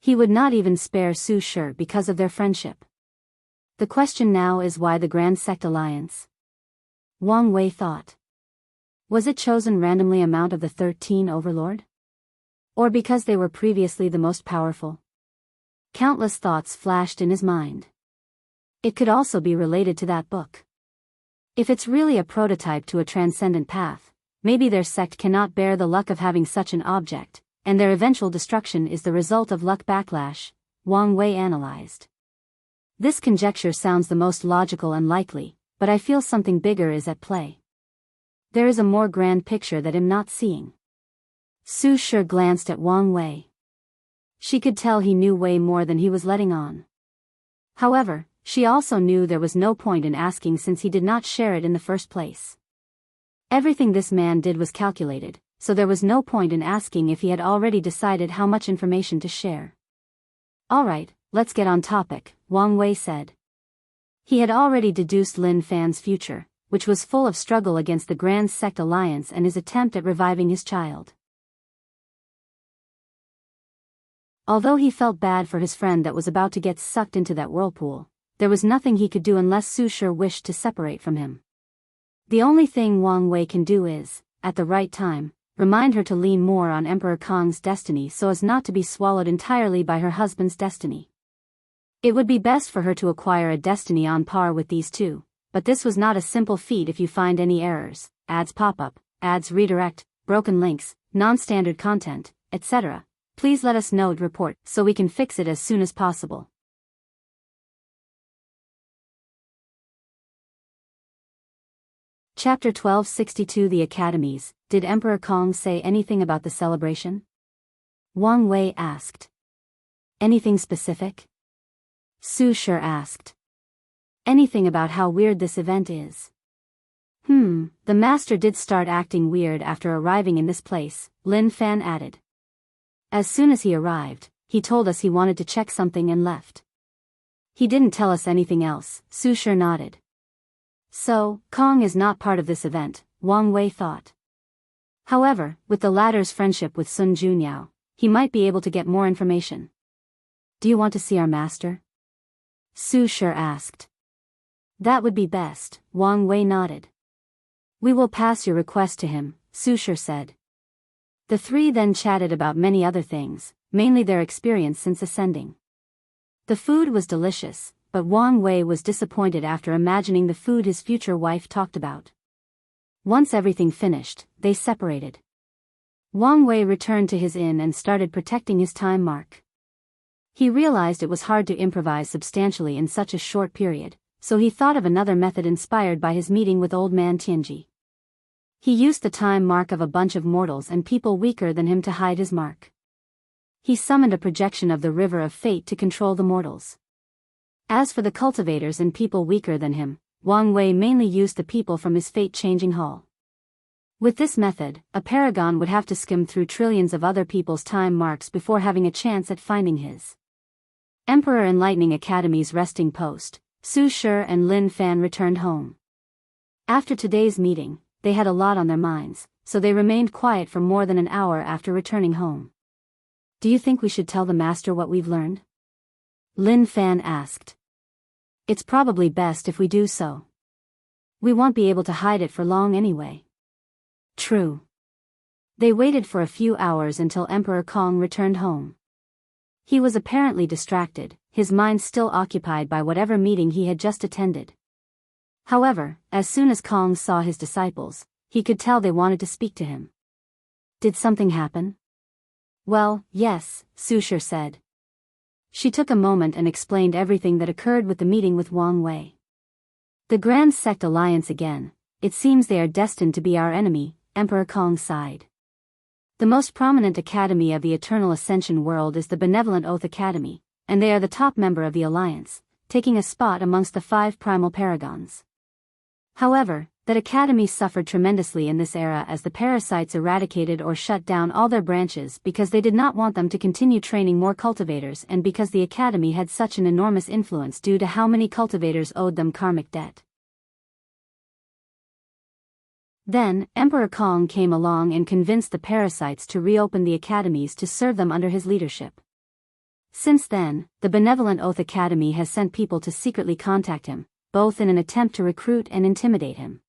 He would not even spare Su Shi because of their friendship. The question now is why the Grand Sect Alliance? Wang Wei thought. Was it chosen randomly amount of the 13 overlord? Or because they were previously the most powerful? Countless thoughts flashed in his mind. It could also be related to that book. If it's really a prototype to a transcendent path, maybe their sect cannot bear the luck of having such an object, and their eventual destruction is the result of luck backlash, Wang Wei analyzed. This conjecture sounds the most logical and likely, but I feel something bigger is at play. There is a more grand picture that I'm not seeing. Su Shi glanced at Wang Wei. She could tell he knew way more than he was letting on. However, she also knew there was no point in asking since he did not share it in the first place. Everything this man did was calculated, so there was no point in asking if he had already decided how much information to share. Alright, let's get on topic, Wang Wei said. He had already deduced Lin Fan's future, which was full of struggle against the Grand Sect Alliance and his attempt at reviving his child. Although he felt bad for his friend that was about to get sucked into that whirlpool, there was nothing he could do unless Su Shi wished to separate from him. The only thing Wang Wei can do is, at the right time, remind her to lean more on Emperor Kong's destiny so as not to be swallowed entirely by her husband's destiny. It would be best for her to acquire a destiny on par with these two, but this was not a simple feat if you find any errors, ads pop up, ads redirect, broken links, non-standard content, etc. Please let us know and report so we can fix it as soon as possible. Chapter 1262 The Academies. Did Emperor Kong say anything about the celebration? Wang Wei asked. Anything specific? Su Shi asked. Anything about how weird this event is? The master did start acting weird after arriving in this place, Lin Fan added. As soon as he arrived, he told us he wanted to check something and left. He didn't tell us anything else, Su Shi nodded. So, Kong is not part of this event, Wang Wei thought. However, with the latter's friendship with Sun Junyao, he might be able to get more information. Do you want to see our master? Su Shi asked. That would be best, Wang Wei nodded. We will pass your request to him, Su Shi said. The three then chatted about many other things, mainly their experience since ascending. The food was delicious, but Wang Wei was disappointed after imagining the food his future wife talked about. Once everything finished, they separated. Wang Wei returned to his inn and started protecting his time mark. He realized it was hard to improvise substantially in such a short period, so he thought of another method inspired by his meeting with old man Tianji. He used the time mark of a bunch of mortals and people weaker than him to hide his mark. He summoned a projection of the river of fate to control the mortals. As for the cultivators and people weaker than him, Wang Wei mainly used the people from his fate-changing hall. With this method, a paragon would have to skim through trillions of other people's time marks before having a chance at finding his. Emperor Enlightening Academy's resting post, Su Shi and Lin Fan returned home. After today's meeting, they had a lot on their minds, so they remained quiet for more than an hour after returning home. Do you think we should tell the master what we've learned? Lin Fan asked. It's probably best if we do so. We won't be able to hide it for long anyway. True. They waited for a few hours until Emperor Kong returned home. He was apparently distracted, his mind still occupied by whatever meeting he had just attended. However, as soon as Kong saw his disciples, he could tell they wanted to speak to him. Did something happen? Well, yes, Su Shi said. She took a moment and explained everything that occurred with the meeting with Wang Wei. The Grand Sect Alliance again, it seems they are destined to be our enemy, Emperor Kong sighed. The most prominent academy of the Eternal Ascension world is the Benevolent Oath Academy, and they are the top member of the alliance, taking a spot amongst the 5 primal paragons. However, that Academies suffered tremendously in this era as the Parasites eradicated or shut down all their branches because they did not want them to continue training more cultivators and because the Academy had such an enormous influence due to how many cultivators owed them karmic debt. Then, Emperor Kong came along and convinced the Parasites to reopen the Academies to serve them under his leadership. Since then, the benevolent Oath Academy has sent people to secretly contact him, both in an attempt to recruit and intimidate him.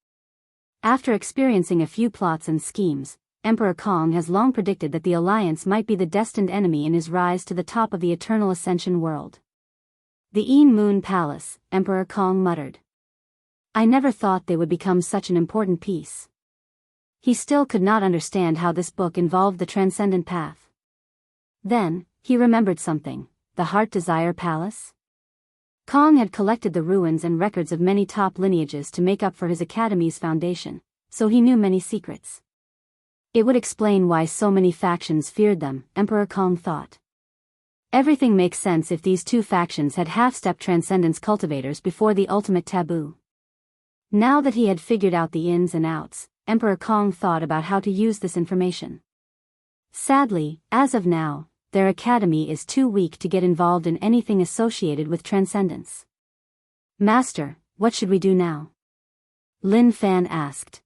After experiencing a few plots and schemes, Emperor Kong has long predicted that the Alliance might be the destined enemy in his rise to the top of the Eternal Ascension world. The Een Moon Palace, Emperor Kong muttered. I never thought they would become such an important piece. He still could not understand how this book involved the transcendent path. Then, he remembered something, the Heart Desire Palace? Kong had collected the ruins and records of many top lineages to make up for his Academy's foundation, so he knew many secrets. It would explain why so many factions feared them, Emperor Kong thought. Everything makes sense if these two factions had half-step transcendence cultivators before the ultimate taboo. Now that he had figured out the ins and outs, Emperor Kong thought about how to use this information. Sadly, as of now, their academy is too weak to get involved in anything associated with transcendence. Master, what should we do now? Lin Fan asked.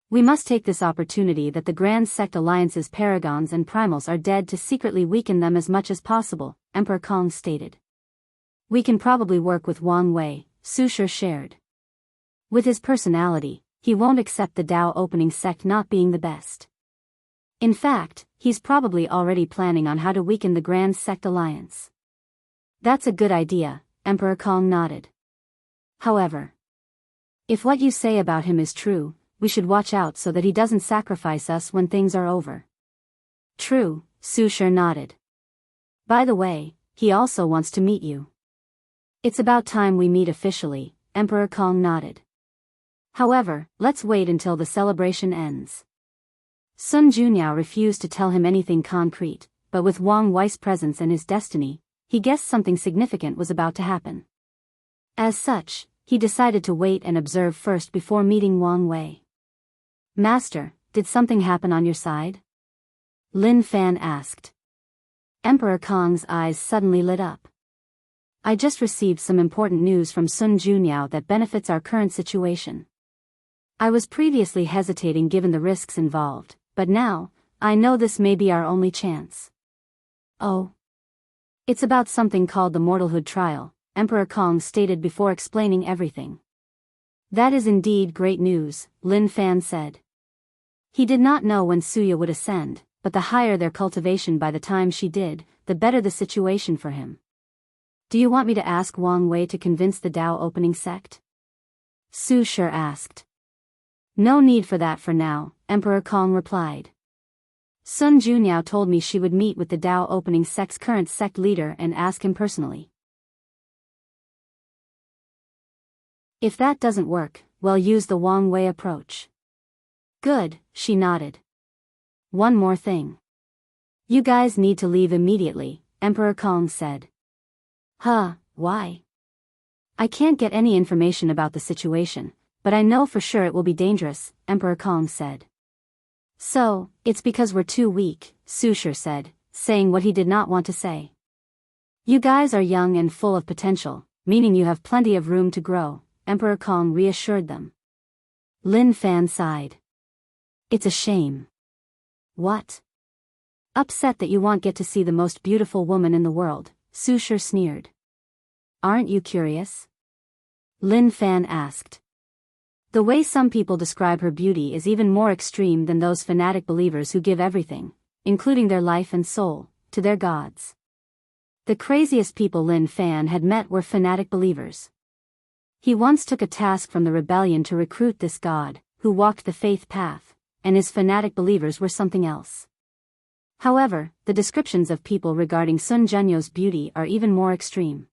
We must take this opportunity that the Grand Sect Alliance's paragons and primals are dead to secretly weaken them as much as possible, Emperor Kong stated. We can probably work with Wang Wei, Su Shi shared. With his personality, he won't accept the Dao opening sect not being the best. In fact, he's probably already planning on how to weaken the Grand Sect Alliance. That's a good idea, Emperor Kong nodded. However, if what you say about him is true, we should watch out so that he doesn't sacrifice us when things are over. True, Su Shi nodded. By the way, he also wants to meet you. It's about time we meet officially, Emperor Kong nodded. However, let's wait until the celebration ends. Sun Junyao refused to tell him anything concrete, but with Wang Wei's presence and his destiny, he guessed something significant was about to happen. As such, he decided to wait and observe first before meeting Wang Wei. Master, did something happen on your side? Lin Fan asked. Emperor Kong's eyes suddenly lit up. I just received some important news from Sun Junyao that benefits our current situation. I was previously hesitating given the risks involved, but now, I know this may be our only chance. Oh. It's about something called the Mortalhood trial, Emperor Kong stated before explaining everything. That is indeed great news, Lin Fan said. He did not know when Suya would ascend, but the higher their cultivation by the time she did, the better the situation for him. Do you want me to ask Wang Wei to convince the Dao opening sect? Su Shi asked. No need for that for now, Emperor Kong replied. Sun Junyao told me she would meet with the Dao opening sect's current sect leader and ask him personally. If that doesn't work, we'll use the Wang Wei approach. Good, she nodded. One more thing. You guys need to leave immediately, Emperor Kong said. Huh, why? I can't get any information about the situation, but I know for sure it will be dangerous, Emperor Kong said. So, it's because we're too weak, Su Shi said, saying what he did not want to say. You guys are young and full of potential, meaning you have plenty of room to grow, Emperor Kong reassured them. Lin Fan sighed. It's a shame. What? Upset that you won't get to see the most beautiful woman in the world, Su Shi sneered. Aren't you curious? Lin Fan asked. The way some people describe her beauty is even more extreme than those fanatic believers who give everything, including their life and soul, to their gods. The craziest people Lin Fan had met were fanatic believers. He once took a task from the rebellion to recruit this god, who walked the faith path, and his fanatic believers were something else. However, the descriptions of people regarding Sun Junyao's beauty are even more extreme.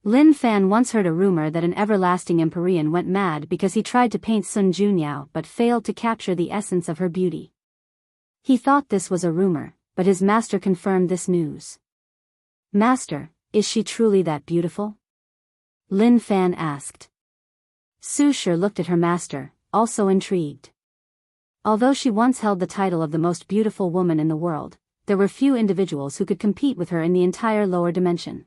Lin Fan once heard a rumor that an everlasting Empyrean went mad because he tried to paint Sun Junyao but failed to capture the essence of her beauty. He thought this was a rumor, but his master confirmed this news. Master, is she truly that beautiful? Lin Fan asked. Su Shi looked at her master, also intrigued. Although she once held the title of the most beautiful woman in the world, there were few individuals who could compete with her in the entire lower dimension.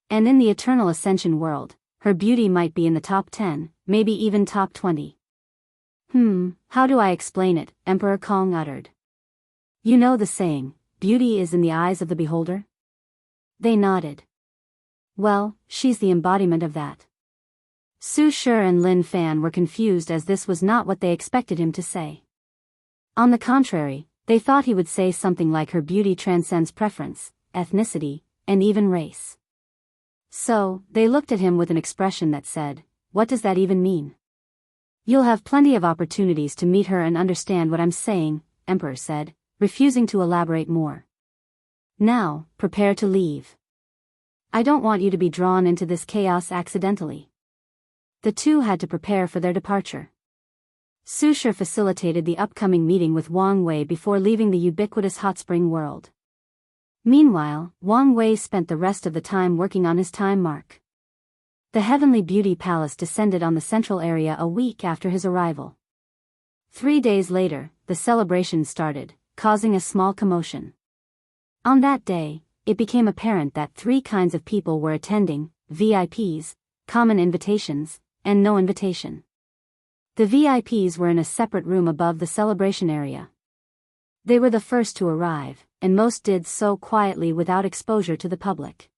And in the eternal ascension world, her beauty might be in the top 10, maybe even top 20. How do I explain it? Emperor Kong uttered. You know the saying, beauty is in the eyes of the beholder? They nodded. Well, she's the embodiment of that. Su Shi and Lin Fan were confused as this was not what they expected him to say. On the contrary, they thought he would say something like her beauty transcends preference, ethnicity, and even race. So, they looked at him with an expression that said, what does that even mean? You'll have plenty of opportunities to meet her and understand what I'm saying, Emperor said, refusing to elaborate more. Now, prepare to leave. I don't want you to be drawn into this chaos accidentally. The two had to prepare for their departure. Su Shi facilitated the upcoming meeting with Wang Wei before leaving the ubiquitous hot spring world. Meanwhile, Wang Wei spent the rest of the time working on his time mark. The Heavenly Beauty Palace descended on the central area a week after his arrival. 3 days later, the celebration started, causing a small commotion. On that day, it became apparent that 3 kinds of people were attending: VIPs, common invitations, and no invitation. The VIPs were in a separate room above the celebration area. They were the first to arrive, and most did so quietly without exposure to the public.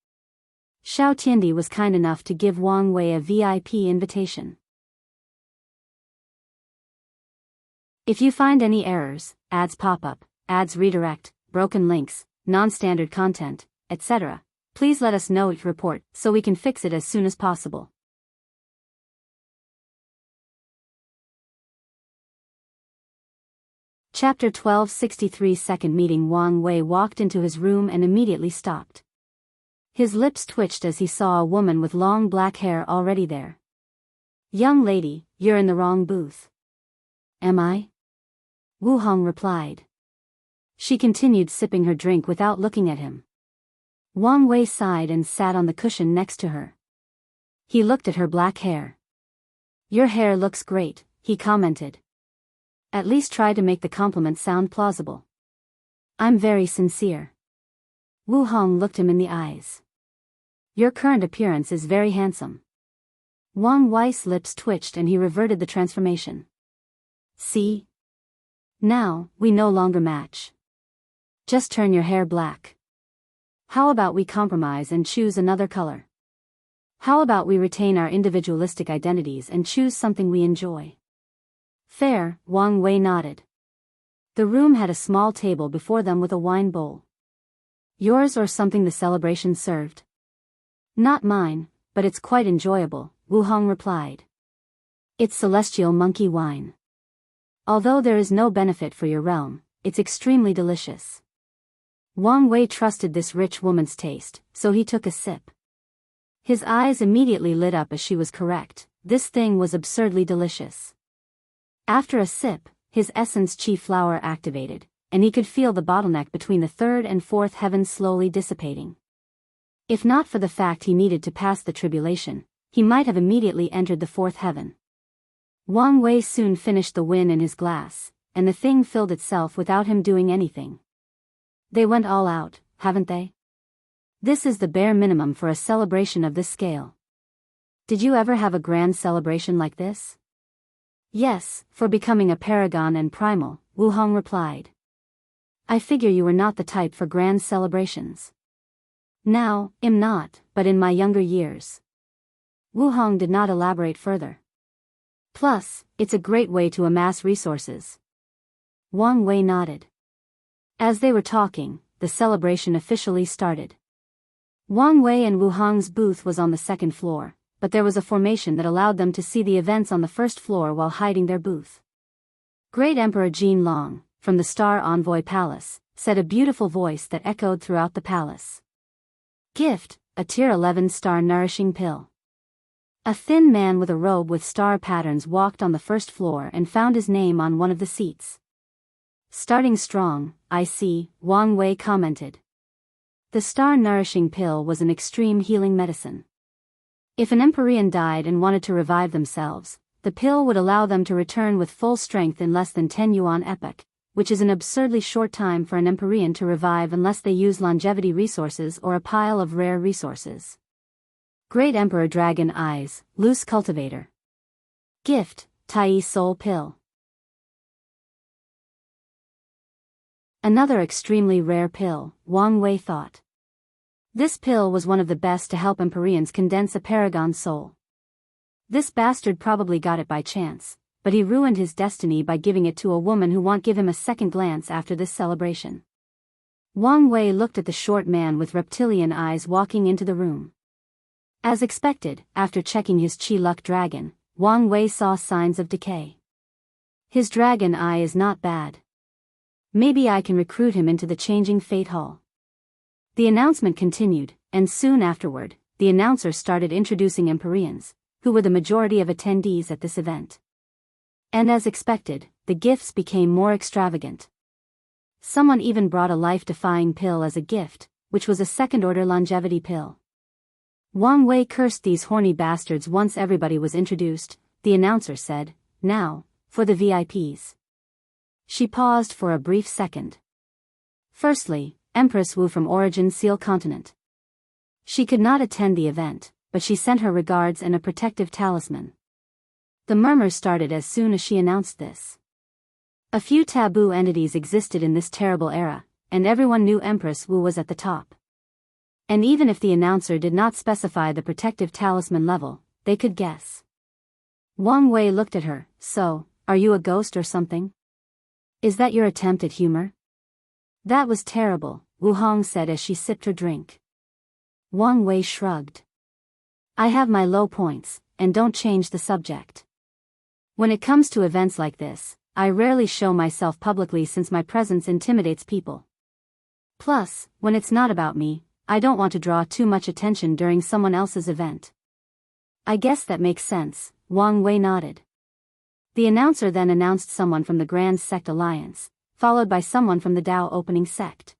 Xiao Tiandi was kind enough to give Wang Wei a VIP invitation. If you find any errors, ads pop up, ads redirect, broken links, non-standard content, etc., please let us know each report so we can fix it as soon as possible. Chapter 1263 Second meeting. Wang Wei walked into his room and immediately stopped. His lips twitched as he saw a woman with long black hair already there. Young lady, you're in the wrong booth. Am I? Wu Hong replied. She continued sipping her drink without looking at him. Wang Wei sighed and sat on the cushion next to her. He looked at her black hair. Your hair looks great, he commented. At least try to make the compliment sound plausible. I'm very sincere. Wu Hong looked him in the eyes. Your current appearance is very handsome. Wang Wei's lips twitched and he reverted the transformation. See? Now, we no longer match. Just turn your hair black. How about we compromise and choose another color? How about we retain our individualistic identities and choose something we enjoy? Fair, Wang Wei nodded. The room had a small table before them with a wine bowl. Yours or something the celebration served? Not mine, but it's quite enjoyable, Wu Hong replied. It's celestial monkey wine. Although there is no benefit for your realm, it's extremely delicious. Wang Wei trusted this rich woman's taste, so he took a sip. His eyes immediately lit up as she was correct. This thing was absurdly delicious. After a sip, his essence chi flower activated, and he could feel the bottleneck between the third and fourth heavens slowly dissipating. If not for the fact he needed to pass the tribulation, he might have immediately entered the fourth heaven. Wang Wei soon finished the wine in his glass, and the thing filled itself without him doing anything. They went all out, haven't they? This is the bare minimum for a celebration of this scale. Did you ever have a grand celebration like this? Yes, for becoming a paragon and primal, Wu Hong replied. I figure you were not the type for grand celebrations. Now, I'm not, but in my younger years. Wu Hong did not elaborate further. Plus, it's a great way to amass resources. Wang Wei nodded. As they were talking, the celebration officially started. Wang Wei and Wu Hong's booth was on the second floor, but there was a formation that allowed them to see the events on the first floor while hiding their booth. Great Emperor Jin Long, from the Star Envoy Palace, said a beautiful voice that echoed throughout the palace. Gift, a tier 11 star nourishing pill. A thin man with a robe with star patterns walked on the first floor and found his name on one of the seats. Starting strong, I see, Wang Wei commented. The star nourishing pill was an extreme healing medicine. If an Empyrean died and wanted to revive themselves, the pill would allow them to return with full strength in less than 10 yuan epoch, which is an absurdly short time for an Empyrean to revive unless they use longevity resources or a pile of rare resources. Great Emperor Dragon Eyes, Loose Cultivator. Gift, Tai Soul Pill. Another extremely rare pill, Wang Wei thought. This pill was one of the best to help Empyreans condense a paragon soul. This bastard probably got it by chance, but he ruined his destiny by giving it to a woman who won't give him a second glance after this celebration. Wang Wei looked at the short man with reptilian eyes walking into the room. As expected, after checking his Chi Luck dragon, Wang Wei saw signs of decay. His dragon eye is not bad. Maybe I can recruit him into the changing fate hall. The announcement continued, and soon afterward, the announcer started introducing Empyreans, who were the majority of attendees at this event. And as expected, the gifts became more extravagant. Someone even brought a life-defying pill as a gift, which was a second-order longevity pill. Wang Wei cursed these horny bastards once everybody was introduced. The announcer said, "Now, for the VIPs." She paused for a brief second. Firstly, Empress Wu from Origin Seal Continent. She could not attend the event, but she sent her regards and a protective talisman. The murmurs started as soon as she announced this. A few taboo entities existed in this terrible era, and everyone knew Empress Wu was at the top. And even if the announcer did not specify the protective talisman level, they could guess. Wang Wei looked at her. "So, are you a ghost or something? Is that your attempt at humor?" "That was terrible," Wu Hong said as she sipped her drink. Wang Wei shrugged. "I have my low points, and don't change the subject. When it comes to events like this, I rarely show myself publicly since my presence intimidates people. Plus, when it's not about me, I don't want to draw too much attention during someone else's event." "I guess that makes sense," Wang Wei nodded. The announcer then announced someone from the Grand Sect Alliance, followed by someone from the Dao Opening Sect.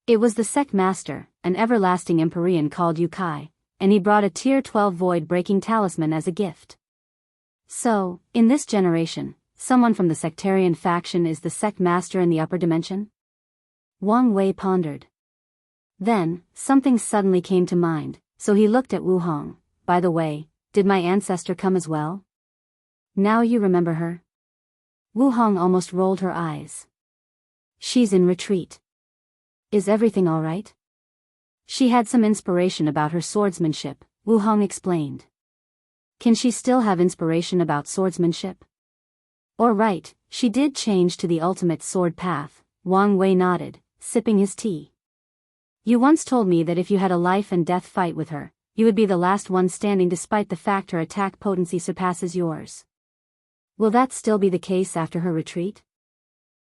It was the sect master, an everlasting Empyrean called Yu Kai, and he brought a Tier 12 void-breaking talisman as a gift. So, in this generation, someone from the sectarian faction is the sect master in the upper dimension? Wang Wei pondered. Then, something suddenly came to mind, so he looked at Wu Hong. "By the way, did my ancestor come as well? Now you remember her?" Wu Hong almost rolled her eyes. "She's in retreat. Is everything all right?" "She had some inspiration about her swordsmanship," Wu Hong explained. "Can she still have inspiration about swordsmanship?" "Or right, she did change to the ultimate sword path," Wang Wei nodded, sipping his tea. "You once told me that if you had a life and death fight with her, you would be the last one standing despite the fact her attack potency surpasses yours. Will that still be the case after her retreat?"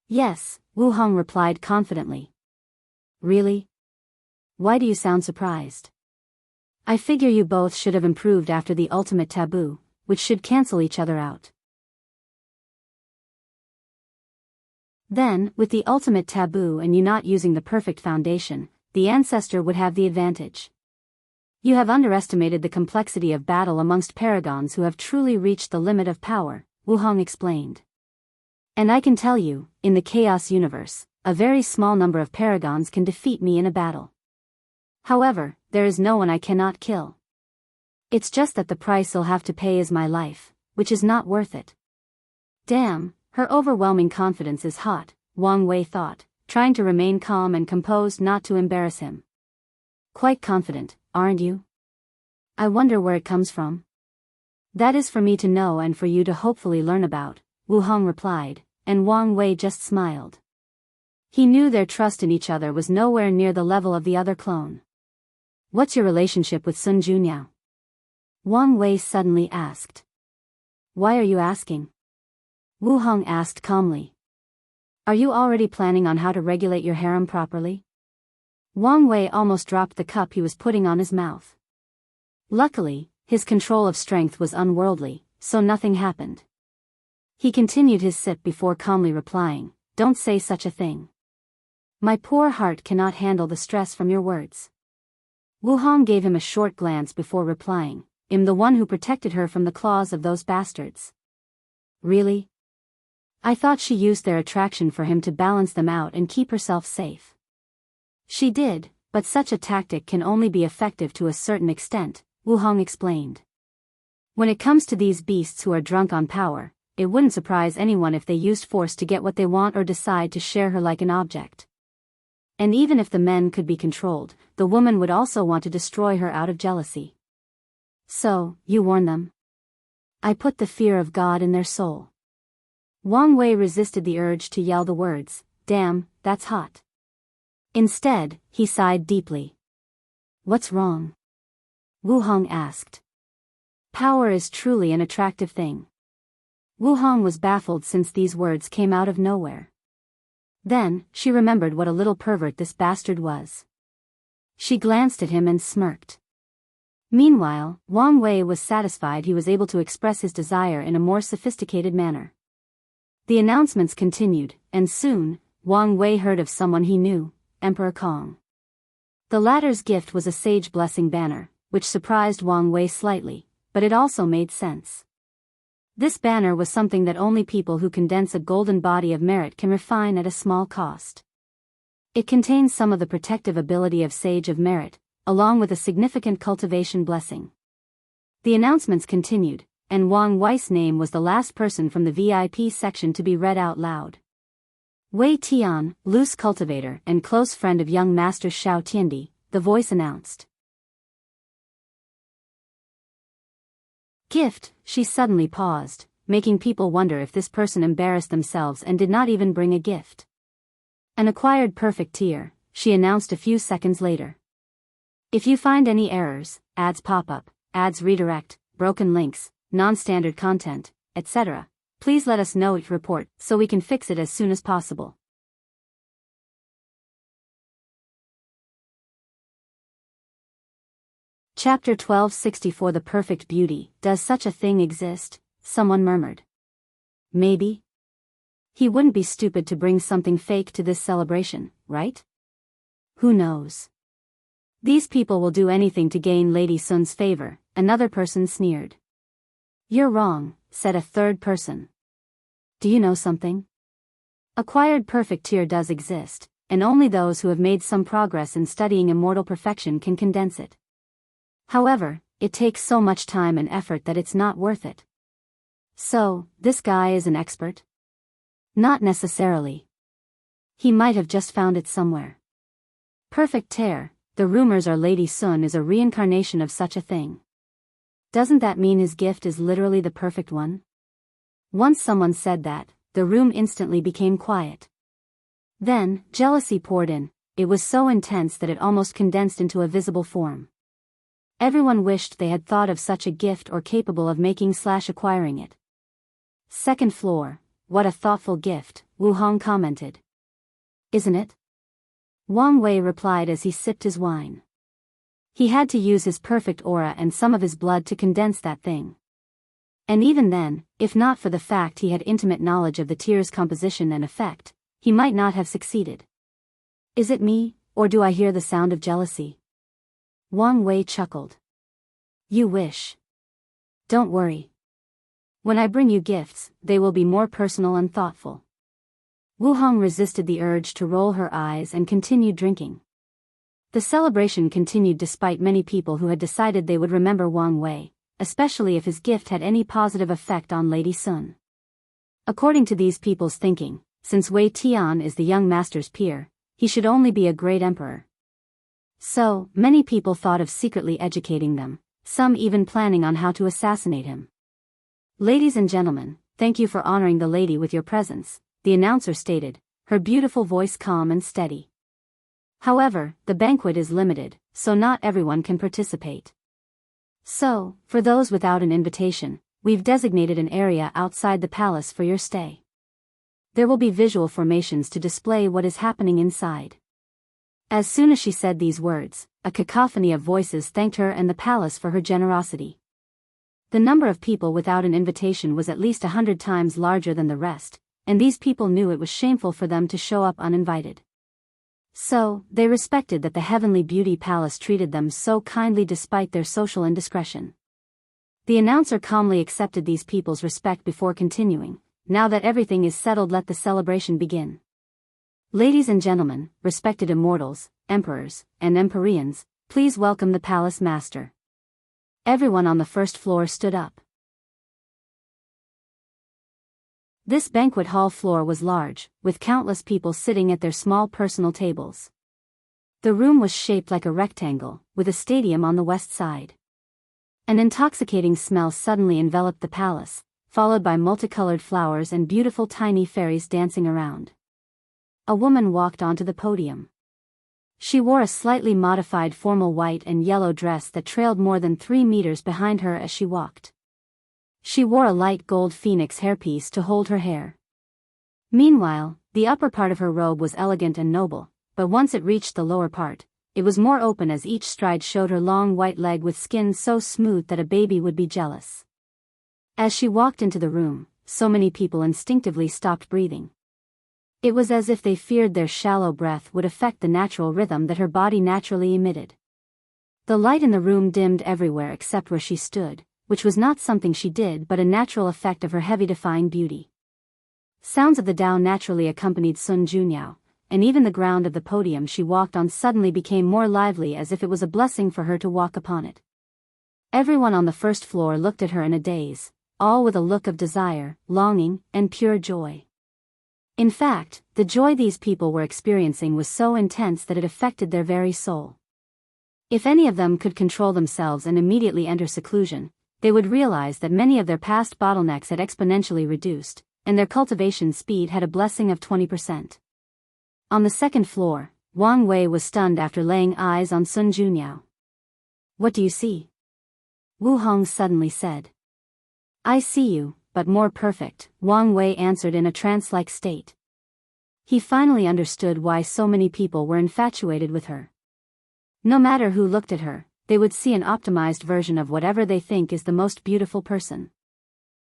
"Yes," Wu Hong replied confidently. "Really? Why do you sound surprised?" "I figure you both should have improved after the ultimate taboo, which should cancel each other out. Then, with the ultimate taboo and you not using the perfect foundation, the ancestor would have the advantage. You have underestimated the complexity of battle amongst paragons who have truly reached the limit of power," Wu Hong explained. "And I can tell you, in the Chaos universe, a very small number of paragons can defeat me in a battle. However, there is no one I cannot kill. It's just that the price I'll have to pay is my life, which is not worth it." Damn, her overwhelming confidence is hot, Wang Wei thought, trying to remain calm and composed not to embarrass him. "Quite confident, aren't you? I wonder where it comes from." "That is for me to know and for you to hopefully learn about," Wu Hong replied, and Wang Wei just smiled. He knew their trust in each other was nowhere near the level of the other clone. "What's your relationship with Sun Junyao?" Wang Wei suddenly asked. "Why are you asking?" Wu Hong asked calmly. "Are you already planning on how to regulate your harem properly?" Wang Wei almost dropped the cup he was putting on his mouth. Luckily, his control of strength was unworldly, so nothing happened. He continued his sip before calmly replying, "Don't say such a thing. My poor heart cannot handle the stress from your words." Wu Hong gave him a short glance before replying, I'm the one who protected her from the claws of those bastards. Really? I thought she used their attraction for him to balance them out and keep herself safe. She did, but such a tactic can only be effective to a certain extent, Wu Hong explained. When it comes to these beasts who are drunk on power, it wouldn't surprise anyone if they used force to get what they want or decide to share her like an object. And even if the men could be controlled, the woman would also want to destroy her out of jealousy. So, you warn them? I put the fear of God in their soul. Wang Wei resisted the urge to yell the words, "Damn, that's hot." Instead, he sighed deeply. What's wrong? Wu Hong asked. Power is truly an attractive thing. Wu Hong was baffled since these words came out of nowhere. Then, she remembered what a little pervert this bastard was. She glanced at him and smirked. Meanwhile, Wang Wei was satisfied he was able to express his desire in a more sophisticated manner. The announcements continued, and soon, Wang Wei heard of someone he knew, Emperor Kong. The latter's gift was a sage blessing banner, which surprised Wang Wei slightly, but it also made sense. This banner was something that only people who condense a golden body of merit can refine at a small cost. It contains some of the protective ability of Sage of Merit, along with a significant cultivation blessing. The announcements continued, and Wang Wei's name was the last person from the VIP section to be read out loud. Wei Tian, loose cultivator and close friend of young master Xiao Tiandi, the voice announced. Gift, she suddenly paused, making people wonder if this person embarrassed themselves and did not even bring a gift. An acquired perfect tier, she announced a few seconds later. If you find any errors, ads pop up, ads redirect, broken links, non-standard content, etc., please let us know each report so we can fix it as soon as possible. Chapter 1264 The Perfect Beauty. Does such a thing exist? Someone murmured. Maybe. He wouldn't be stupid to bring something fake to this celebration, right? Who knows? These people will do anything to gain Lady Sun's favor, another person sneered. You're wrong, said a third person. Do you know something? Acquired perfect tier does exist, and only those who have made some progress in studying immortal perfection can condense it. However, it takes so much time and effort that it's not worth it. So, this guy is an expert? Not necessarily. He might have just found it somewhere. Perfect tear, the rumors are Lady Sun is a reincarnation of such a thing. Doesn't that mean his gift is literally the perfect one? Once someone said that, the room instantly became quiet. Then, jealousy poured in. It was so intense that it almost condensed into a visible form. Everyone wished they had thought of such a gift or capable of making/acquiring it. Second floor, what a thoughtful gift, Wu Hong commented. Isn't it? Wang Wei replied as he sipped his wine. He had to use his perfect aura and some of his blood to condense that thing. And even then, if not for the fact he had intimate knowledge of the tier's composition and effect, he might not have succeeded. Is it me, or do I hear the sound of jealousy? Wang Wei chuckled. You wish. Don't worry. When I bring you gifts, they will be more personal and thoughtful. Wu Hong resisted the urge to roll her eyes and continued drinking. The celebration continued despite many people who had decided they would remember Wang Wei, especially if his gift had any positive effect on Lady Sun. According to these people's thinking, since Wei Tian is the young master's peer, he should only be a great emperor. So, many people thought of secretly educating them, some even planning on how to assassinate him. Ladies and gentlemen, thank you for honoring the lady with your presence, the announcer stated, her beautiful voice calm and steady. However, the banquet is limited, so not everyone can participate. So, for those without an invitation, we've designated an area outside the palace for your stay. There will be visual formations to display what is happening inside. As soon as she said these words, a cacophony of voices thanked her and the palace for her generosity. The number of people without an invitation was at least 100 times larger than the rest, and these people knew it was shameful for them to show up uninvited. So, they respected that the Heavenly Beauty Palace treated them so kindly despite their social indiscretion. The announcer calmly accepted these people's respect before continuing. Now that everything is settled, let the celebration begin. Ladies and gentlemen, respected immortals, emperors, and empyreans, please welcome the palace master. Everyone on the first floor stood up. This banquet hall floor was large, with countless people sitting at their small personal tables. The room was shaped like a rectangle, with a stadium on the west side. An intoxicating smell suddenly enveloped the palace, followed by multicolored flowers and beautiful tiny fairies dancing around. A woman walked onto the podium. She wore a slightly modified formal white and yellow dress that trailed more than 3 meters behind her as she walked. She wore a light gold phoenix hairpiece to hold her hair. Meanwhile, the upper part of her robe was elegant and noble, but once it reached the lower part, it was more open as each stride showed her long white leg with skin so smooth that a baby would be jealous. As she walked into the room, so many people instinctively stopped breathing. It was as if they feared their shallow breath would affect the natural rhythm that her body naturally emitted. The light in the room dimmed everywhere except where she stood, which was not something she did but a natural effect of her heavy defying beauty. Sounds of the Dao naturally accompanied Sun Junyao, and even the ground of the podium she walked on suddenly became more lively as if it was a blessing for her to walk upon it. Everyone on the first floor looked at her in a daze, all with a look of desire, longing, and pure joy. In fact, the joy these people were experiencing was so intense that it affected their very soul. If any of them could control themselves and immediately enter seclusion, they would realize that many of their past bottlenecks had exponentially reduced, and their cultivation speed had a blessing of 20%. On the second floor, Wang Wei was stunned after laying eyes on Sun Junyao. "What do you see?" Wu Hong suddenly said. "I see you, but more perfect," Wang Wei answered in a trance-like state. He finally understood why so many people were infatuated with her. No matter who looked at her, they would see an optimized version of whatever they think is the most beautiful person.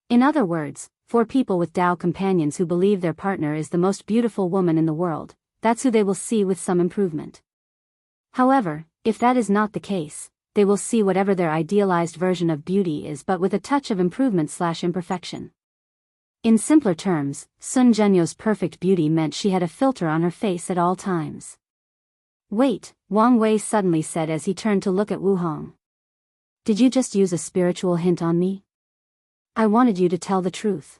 In other words, for people with Tao companions who believe their partner is the most beautiful woman in the world, that's who they will see with some improvement. However, if that is not the case, they will see whatever their idealized version of beauty is but with a touch of improvement/imperfection. In simpler terms, Sun Junyo's perfect beauty meant she had a filter on her face at all times. "Wait," Wang Wei suddenly said as he turned to look at Wu Hong. "Did you just use a spiritual hint on me? I wanted you to tell the truth."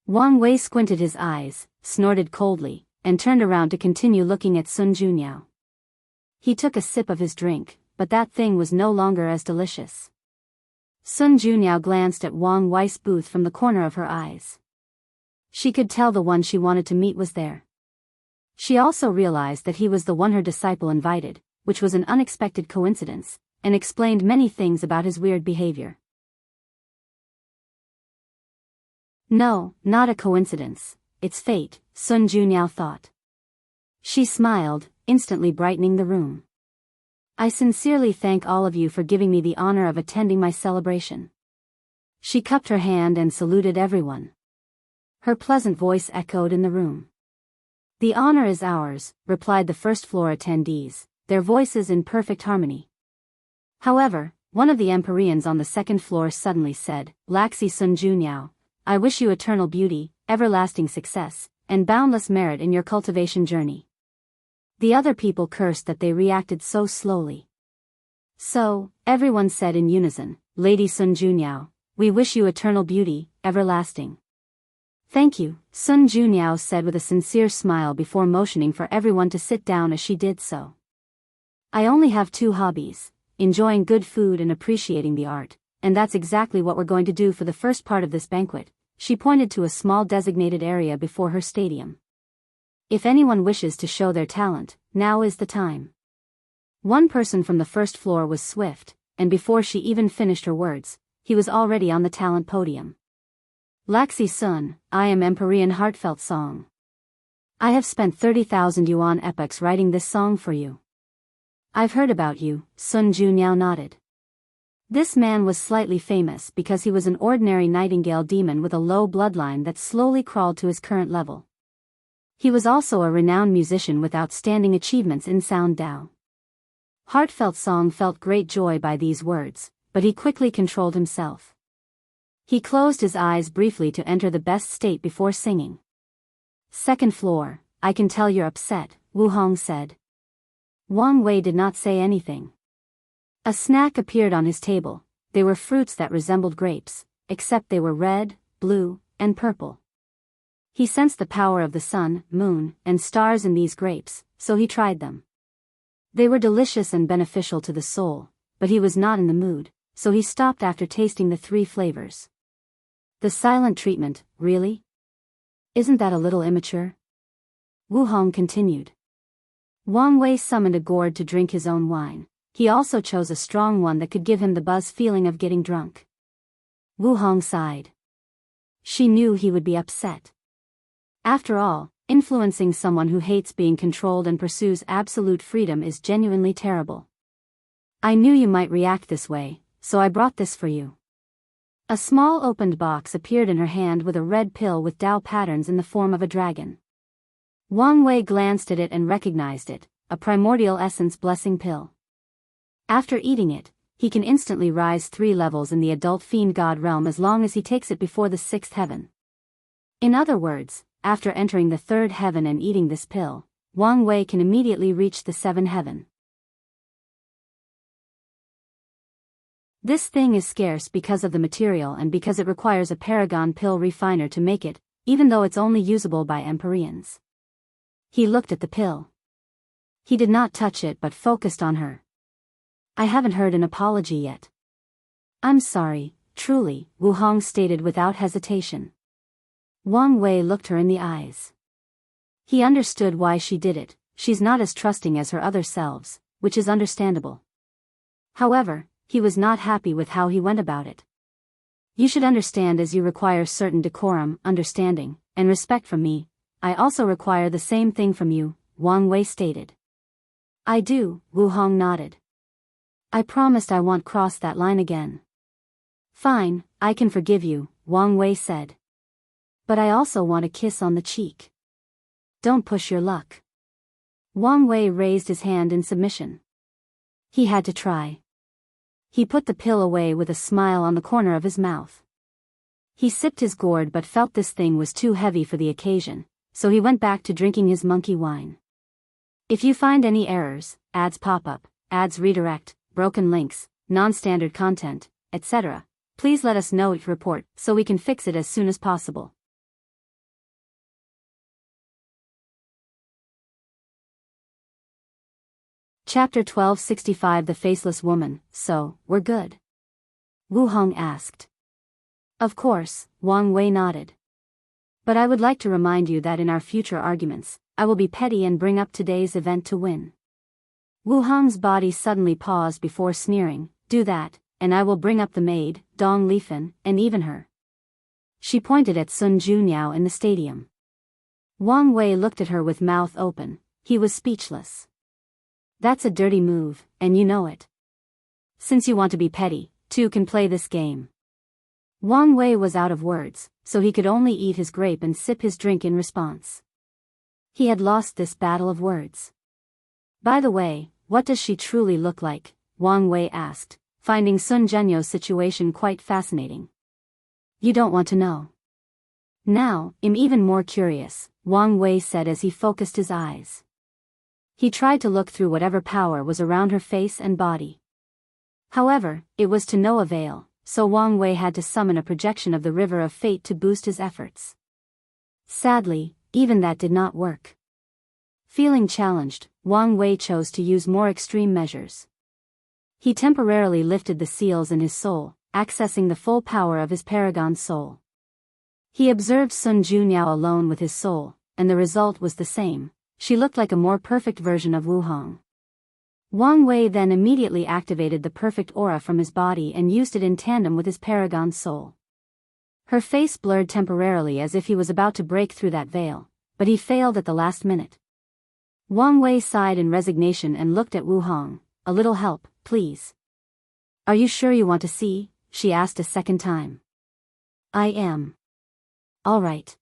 Wang Wei squinted his eyes, snorted coldly, and turned around to continue looking at Sun Junyao. He took a sip of his drink, but that thing was no longer as delicious. Sun Junyao glanced at Wang Wei's booth from the corner of her eyes. She could tell the one she wanted to meet was there. She also realized that he was the one her disciple invited, which was an unexpected coincidence, and explained many things about his weird behavior. "No, not a coincidence, it's fate," Sun Junyao thought. She smiled, instantly brightening the room. "I sincerely thank all of you for giving me the honor of attending my celebration." She cupped her hand and saluted everyone. Her pleasant voice echoed in the room. "The honor is ours," replied the first floor attendees, their voices in perfect harmony. However, one of the empyreans on the second floor suddenly said, "Laxi Sun Junyao, I wish you eternal beauty, everlasting success, and boundless merit in your cultivation journey." The other people cursed that they reacted so slowly. So, everyone said in unison, "Lady Sun Junyao, we wish you eternal beauty, everlasting." "Thank you," Sun Junyao said with a sincere smile before motioning for everyone to sit down as she did so. "I only have 2 hobbies, enjoying good food and appreciating the art, and that's exactly what we're going to do for the first part of this banquet." She pointed to a small designated area before her stadium. "If anyone wishes to show their talent, now is the time." One person from the first floor was swift, and before she even finished her words, he was already on the talent podium. "Laxi Sun, I am Empyrean Heartfelt Song. I have spent 30,000 yuan epochs writing this song for you." "I've heard about you," Sun Junyao nodded. This man was slightly famous because he was an ordinary nightingale demon with a low bloodline that slowly crawled to his current level. He was also a renowned musician with outstanding achievements in sound Dao. Heartfelt Song felt great joy by these words, but he quickly controlled himself. He closed his eyes briefly to enter the best state before singing. "Second floor, I can tell you're upset," Wu Hong said. Wang Wei did not say anything. A snack appeared on his table. They were fruits that resembled grapes, except they were red, blue, and purple. He sensed the power of the sun, moon, and stars in these grapes, so he tried them. They were delicious and beneficial to the soul, but he was not in the mood, so he stopped after tasting the 3 flavors. The silent treatment, really? Isn't that a little immature? Wu Hong continued. Wang Wei summoned a gourd to drink his own wine. He also chose a strong one that could give him the buzz feeling of getting drunk. Wu Hong sighed. She knew he would be upset. After all, influencing someone who hates being controlled and pursues absolute freedom is genuinely terrible. "I knew you might react this way, so I brought this for you." A small opened box appeared in her hand with a red pill with Tao patterns in the form of a dragon. Wang Wei glanced at it and recognized it, a primordial essence blessing pill. After eating it, he can instantly rise 3 levels in the adult fiend god realm as long as he takes it before the 6th heaven. In other words, after entering the 3rd heaven and eating this pill, Wang Wei can immediately reach the 7th heaven. This thing is scarce because of the material and because it requires a paragon pill refiner to make it, even though it's only usable by Empyreans. He looked at the pill. He did not touch it but focused on her. "I haven't heard an apology yet." "I'm sorry, truly," Wu Hong stated without hesitation. Wang Wei looked her in the eyes. He understood why she did it. She's not as trusting as her other selves, which is understandable. However, he was not happy with how he went about it. "You should understand, as you require certain decorum, understanding, and respect from me, I also require the same thing from you," Wang Wei stated. "I do," Wu Hong nodded. "I promised I won't cross that line again." "Fine, I can forgive you," Wang Wei said. "But I also want a kiss on the cheek." "Don't push your luck." Wang Wei raised his hand in submission. He had to try. He put the pill away with a smile on the corner of his mouth. He sipped his gourd but felt this thing was too heavy for the occasion, so he went back to drinking his monkey wine. If you find any errors, ads pop up, ads redirect, broken links, non-standard content, etc., please let us know, report, so we can fix it as soon as possible. Chapter 1265 The Faceless Woman. "So, we're good?" Wu Hong asked. "Of course," Wang Wei nodded. "But I would like to remind you that in our future arguments, I will be petty and bring up today's event to win." Wu Hong's body suddenly paused before sneering, "Do that, and I will bring up the maid, Dong Lifen, and even her." She pointed at Sun Junyao in the stadium. Wang Wei looked at her with mouth open. He was speechless. "That's a dirty move, and you know it. Since you want to be petty, 2 can play this game." Wang Wei was out of words, so he could only eat his grape and sip his drink in response. He had lost this battle of words. "By the way, what does she truly look like?" Wang Wei asked, finding Sun Junyo's situation quite fascinating. "You don't want to know?" "Now, I'm even more curious," Wang Wei said as he focused his eyes. He tried to look through whatever power was around her face and body. However, it was to no avail, so Wang Wei had to summon a projection of the River of Fate to boost his efforts. Sadly, even that did not work. Feeling challenged, Wang Wei chose to use more extreme measures. He temporarily lifted the seals in his soul, accessing the full power of his paragon soul. He observed Sun Junyao alone with his soul, and the result was the same. She looked like a more perfect version of Wu Hong. Wang Wei then immediately activated the perfect aura from his body and used it in tandem with his paragon soul. Her face blurred temporarily as if he was about to break through that veil, but he failed at the last minute. Wang Wei sighed in resignation and looked at Wu Hong. "A little help, please." "Are you sure you want to see?" she asked a second time. "I am." "All right."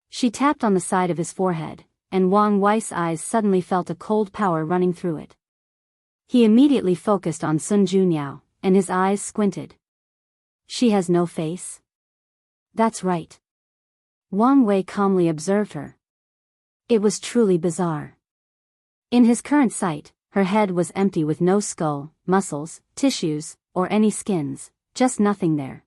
She tapped on the side of his forehead, and Wang Wei's eyes suddenly felt a cold power running through it. He immediately focused on Sun Junyao, and his eyes squinted. She has no face? That's right. Wang Wei calmly observed her. It was truly bizarre. In his current sight, her head was empty with no skull, muscles, tissues, or any skins, just nothing there.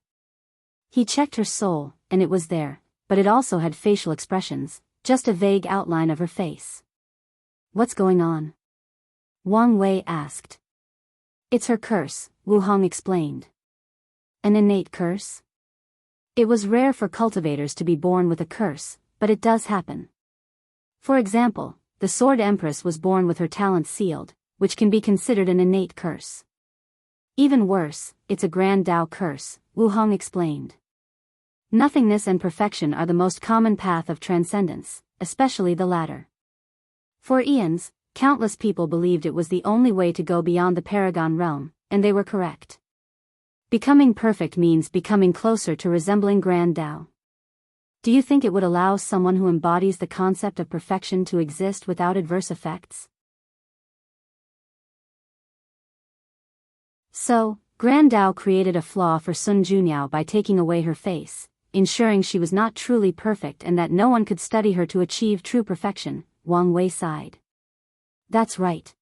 He checked her soul, and it was there, but it also had facial expressions, just a vague outline of her face. What's going on? Wang Wei asked. It's her curse, Wu Hong explained. An innate curse? It was rare for cultivators to be born with a curse, but it does happen. For example, the Sword Empress was born with her talent sealed, which can be considered an innate curse. Even worse, it's a Grand Tao curse, Wu Hong explained. Nothingness and perfection are the most common path of transcendence, especially the latter. For eons, countless people believed it was the only way to go beyond the Paragon realm, and they were correct. Becoming perfect means becoming closer to resembling Grand Tao. Do you think it would allow someone who embodies the concept of perfection to exist without adverse effects? So, Grand Tao created a flaw for Sun Junyao by taking away her face, ensuring she was not truly perfect and that no one could study her to achieve true perfection, Wang Wei sighed. That's right.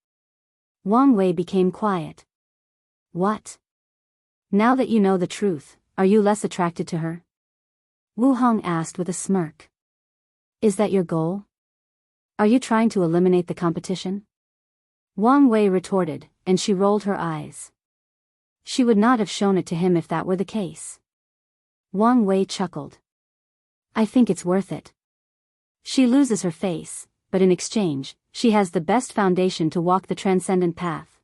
Wang Wei became quiet. What? Now that you know the truth, are you less attracted to her? Wu Hong asked with a smirk. Is that your goal? Are you trying to eliminate the competition? Wang Wei retorted, and she rolled her eyes. She would not have shown it to him if that were the case. Wang Wei chuckled. I think it's worth it. She loses her face, but in exchange, she has the best foundation to walk the transcendent path.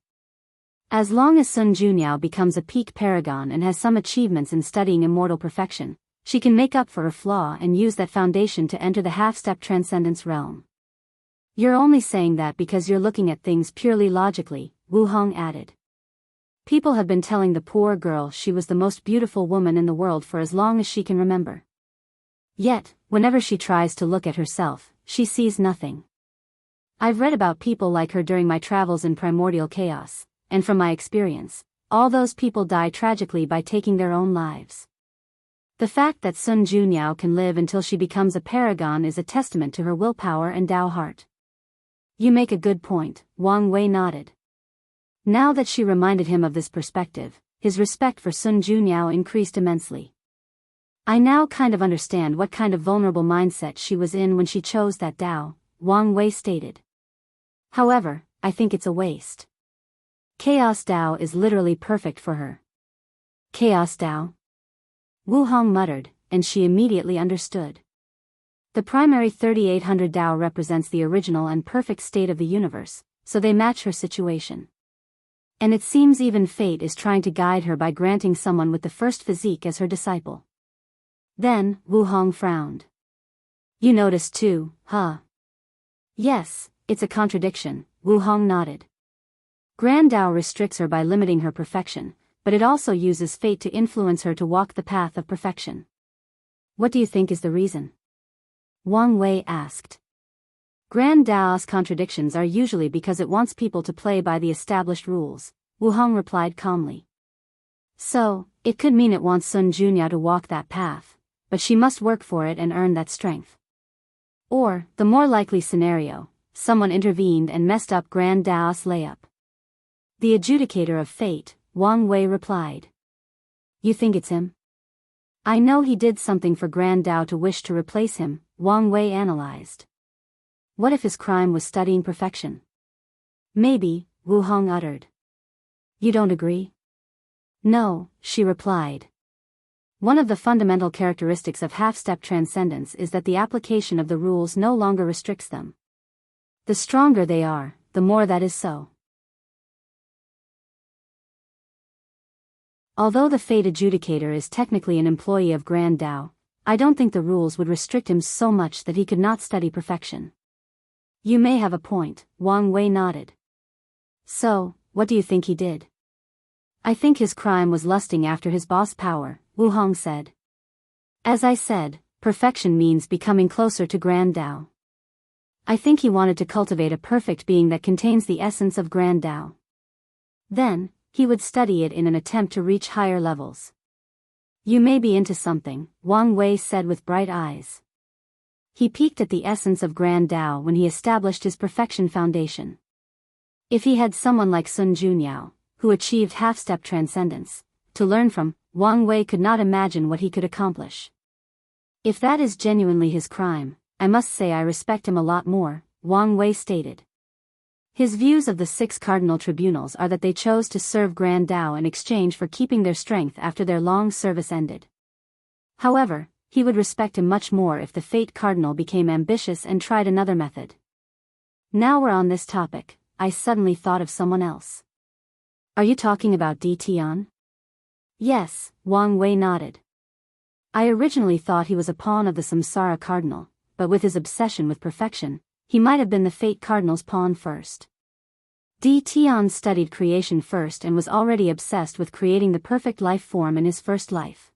As long as Sun Junyao becomes a peak paragon and has some achievements in studying immortal perfection, she can make up for her flaw and use that foundation to enter the half-step transcendence realm. You're only saying that because you're looking at things purely logically, Wu Hong added. People have been telling the poor girl she was the most beautiful woman in the world for as long as she can remember. Yet, whenever she tries to look at herself, she sees nothing. I've read about people like her during my travels in primordial chaos, and from my experience, all those people die tragically by taking their own lives. The fact that Sun Junyao can live until she becomes a paragon is a testament to her willpower and Tao heart. You make a good point, Wang Wei nodded. Now that she reminded him of this perspective, his respect for Sun Junyao increased immensely. I now kind of understand what kind of vulnerable mindset she was in when she chose that Tao, Wang Wei stated. However, I think it's a waste. Chaos Tao is literally perfect for her. Chaos Tao? Wu Hong muttered, and she immediately understood. The primary 3800 Tao represents the original and perfect state of the universe, so they match her situation. And it seems even fate is trying to guide her by granting someone with the first physique as her disciple. Then, Wu Hong frowned. You noticed too, huh? Yes, it's a contradiction, Wu Hong nodded. Grand Tao restricts her by limiting her perfection, but it also uses fate to influence her to walk the path of perfection. What do you think is the reason? Wang Wei asked. Grand Tao's contradictions are usually because it wants people to play by the established rules, Wu Hong replied calmly. So, it could mean it wants Sun Junyao to walk that path, but she must work for it and earn that strength. Or, the more likely scenario, someone intervened and messed up Grand Tao's layup. The adjudicator of fate, Wang Wei replied. You think it's him? I know he did something for Grand Tao to wish to replace him, Wang Wei analyzed. What if his crime was studying perfection? Maybe, Wu Hong uttered. You don't agree? No, she replied. One of the fundamental characteristics of half-step transcendence is that the application of the rules no longer restricts them. The stronger they are, the more that is so. Although the fate adjudicator is technically an employee of Grand Tao, I don't think the rules would restrict him so much that he could not study perfection. You may have a point, Wang Wei nodded. So, what do you think he did? I think his crime was lusting after his boss power, Wu Hong said. As I said, perfection means becoming closer to Grand Tao. I think he wanted to cultivate a perfect being that contains the essence of Grand Tao. Then, he would study it in an attempt to reach higher levels. You may be into something, Wang Wei said with bright eyes. He peeked at the essence of Grand Tao when he established his perfection foundation. If he had someone like Sun Junyao, who achieved half-step transcendence, to learn from, Wang Wei could not imagine what he could accomplish. If that is genuinely his crime, I must say I respect him a lot more, Wang Wei stated. His views of the 6 cardinal tribunals are that they chose to serve Grand Tao in exchange for keeping their strength after their long service ended. However, he would respect him much more if the Fate Cardinal became ambitious and tried another method. Now we're on this topic, I suddenly thought of someone else. Are you talking about Di Tian? Yes, Wang Wei nodded. I originally thought he was a pawn of the Samsara Cardinal, but with his obsession with perfection, he might have been the Fate Cardinal's pawn first. Di Tian studied creation first and was already obsessed with creating the perfect life form in his first life.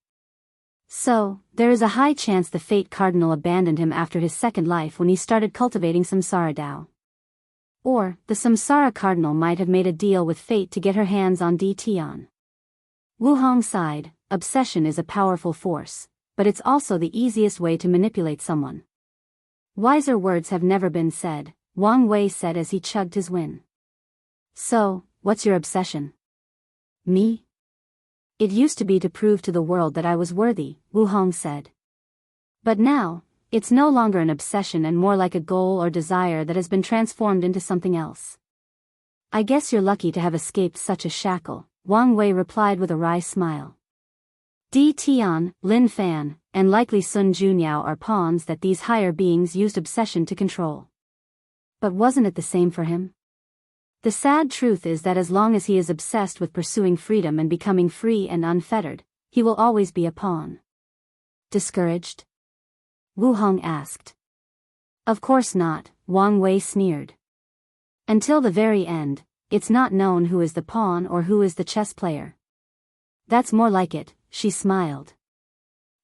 So, there is a high chance the Fate Cardinal abandoned him after his second life when he started cultivating Samsara Tao. Or, the Samsara Cardinal might have made a deal with Fate to get her hands on Di Tian. Wu Hong sighed. Obsession is a powerful force, but it's also the easiest way to manipulate someone. Wiser words have never been said, Wang Wei said as he chugged his win. So, what's your obsession? Me? It used to be to prove to the world that I was worthy, Wu Hong said. But now, it's no longer an obsession and more like a goal or desire that has been transformed into something else. I guess you're lucky to have escaped such a shackle, Wang Wei replied with a wry smile. Di Tian, Lin Fan, and likely Sun Junyao are pawns that these higher beings used obsession to control. But wasn't it the same for him? The sad truth is that as long as he is obsessed with pursuing freedom and becoming free and unfettered, he will always be a pawn. Discouraged? Wu Hong asked. Of course not, Wang Wei sneered. Until the very end, it's not known who is the pawn or who is the chess player. That's more like it, she smiled.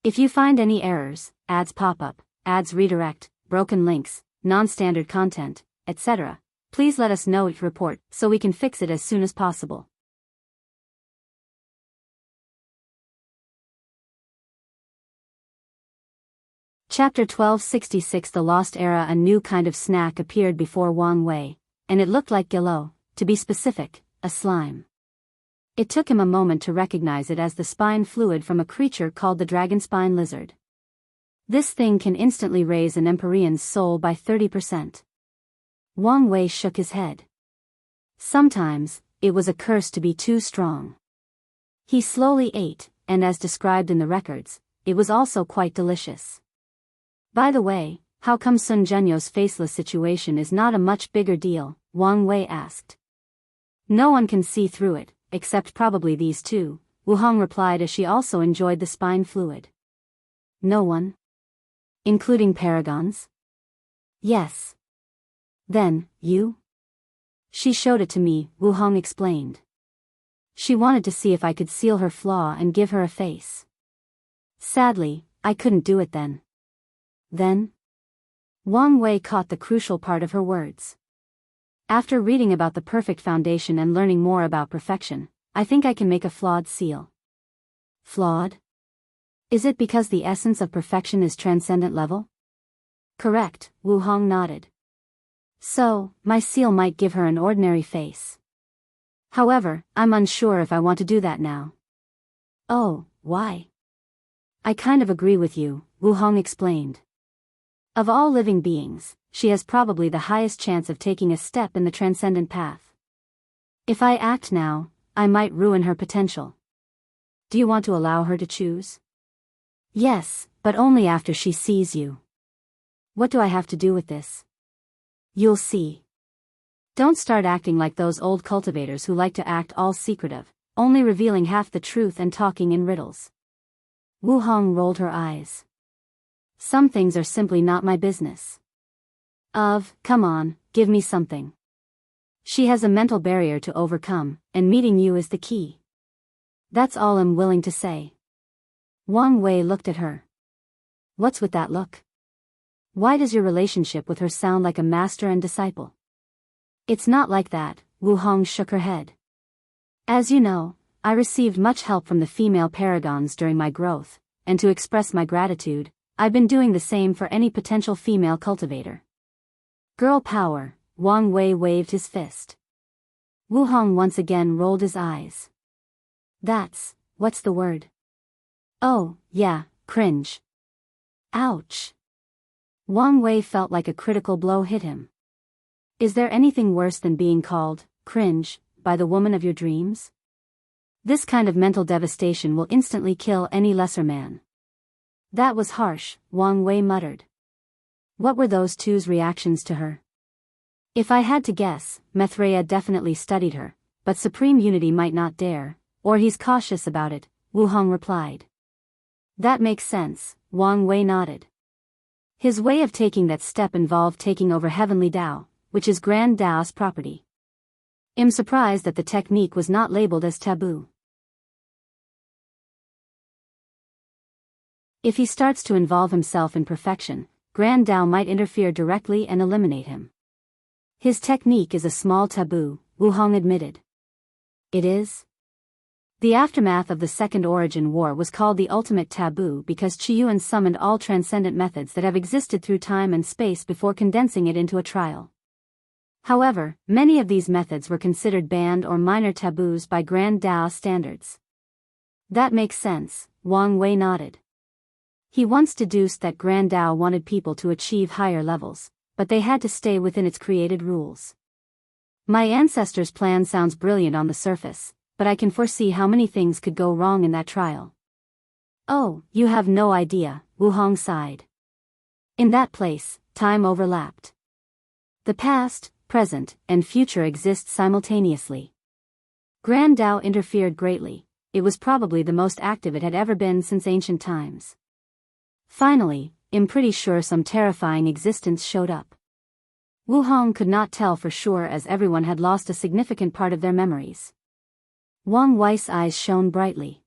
If you find any errors, ads pop up, ads redirect, broken links, non-standard content, etc., please let us know each report so we can fix it as soon as possible. Chapter 1266 The Lost Era. A new kind of snack appeared before Wang Wei, and it looked like Gillo, to be specific, a slime. It took him a moment to recognize it as the spine fluid from a creature called the dragonspine lizard. This thing can instantly raise an Empyrean's soul by 30%. Wang Wei shook his head. Sometimes, it was a curse to be too strong. He slowly ate, and as described in the records, it was also quite delicious. By the way, how come Sun Junyo's faceless situation is not a much bigger deal? Wang Wei asked. No one can see through it, except probably these two, Wu Hong replied as she also enjoyed the spine fluid. No one? Including paragons? Yes. Then, you? She showed it to me, Wu Hong explained. She wanted to see if I could seal her flaw and give her a face. Sadly, I couldn't do it then. Then? Wang Wei caught the crucial part of her words. After reading about the perfect foundation and learning more about perfection, I think I can make a flawed seal. Flawed? Is it because the essence of perfection is transcendent level? Correct, Wu Hong nodded. So, my seal might give her an ordinary face. However, I'm unsure if I want to do that now. Oh, why? I kind of agree with you, Wu Hong explained. Of all living beings, she has probably the highest chance of taking a step in the transcendent path. If I act now, I might ruin her potential. Do you want to allow her to choose? Yes, but only after she sees you. What do I have to do with this? You'll see. Don't start acting like those old cultivators who like to act all secretive, only revealing half the truth and talking in riddles. Wu Hong rolled her eyes. Some things are simply not my business. Come on, give me something. She has a mental barrier to overcome, and meeting you is the key. That's all I'm willing to say. Wang Wei looked at her. What's with that look? Why does your relationship with her sound like a master and disciple? It's not like that, Wu Hong shook her head. As you know, I received much help from the female paragons during my growth, and to express my gratitude, I've been doing the same for any potential female cultivator. Girl power, Wang Wei waved his fist. Wu Hong once again rolled his eyes. What's the word? Oh, yeah, cringe. Ouch. Wang Wei felt like a critical blow hit him. Is there anything worse than being called cringe by the woman of your dreams? This kind of mental devastation will instantly kill any lesser man. That was harsh, Wang Wei muttered. What were those two's reactions to her? If I had to guess, Mithraea definitely studied her, but Supreme Unity might not dare, or he's cautious about it, Wu Hong replied. That makes sense, Wang Wei nodded. His way of taking that step involved taking over Heavenly Dao, which is Grand Dao's property. I'm surprised that the technique was not labeled as taboo. If he starts to involve himself in perfection, Grand Dao might interfere directly and eliminate him. His technique is a small taboo, Wu Hong admitted. It is? The aftermath of the Second Origin War was called the Ultimate Taboo because Qiyuan summoned all transcendent methods that have existed through time and space before condensing it into a trial. However, many of these methods were considered banned or minor taboos by Grand Dao standards. That makes sense, Wang Wei nodded. He once deduced that Grand Dao wanted people to achieve higher levels, but they had to stay within its created rules. My ancestors' plan sounds brilliant on the surface, but I can foresee how many things could go wrong in that trial. Oh, you have no idea, Wu Hong sighed. In that place, time overlapped. The past, present, and future exist simultaneously. Grand Dao interfered greatly. It was probably the most active it had ever been since ancient times. Finally, I'm pretty sure some terrifying existence showed up. Wu Hong could not tell for sure as everyone had lost a significant part of their memories. Wang Wei's eyes shone brightly.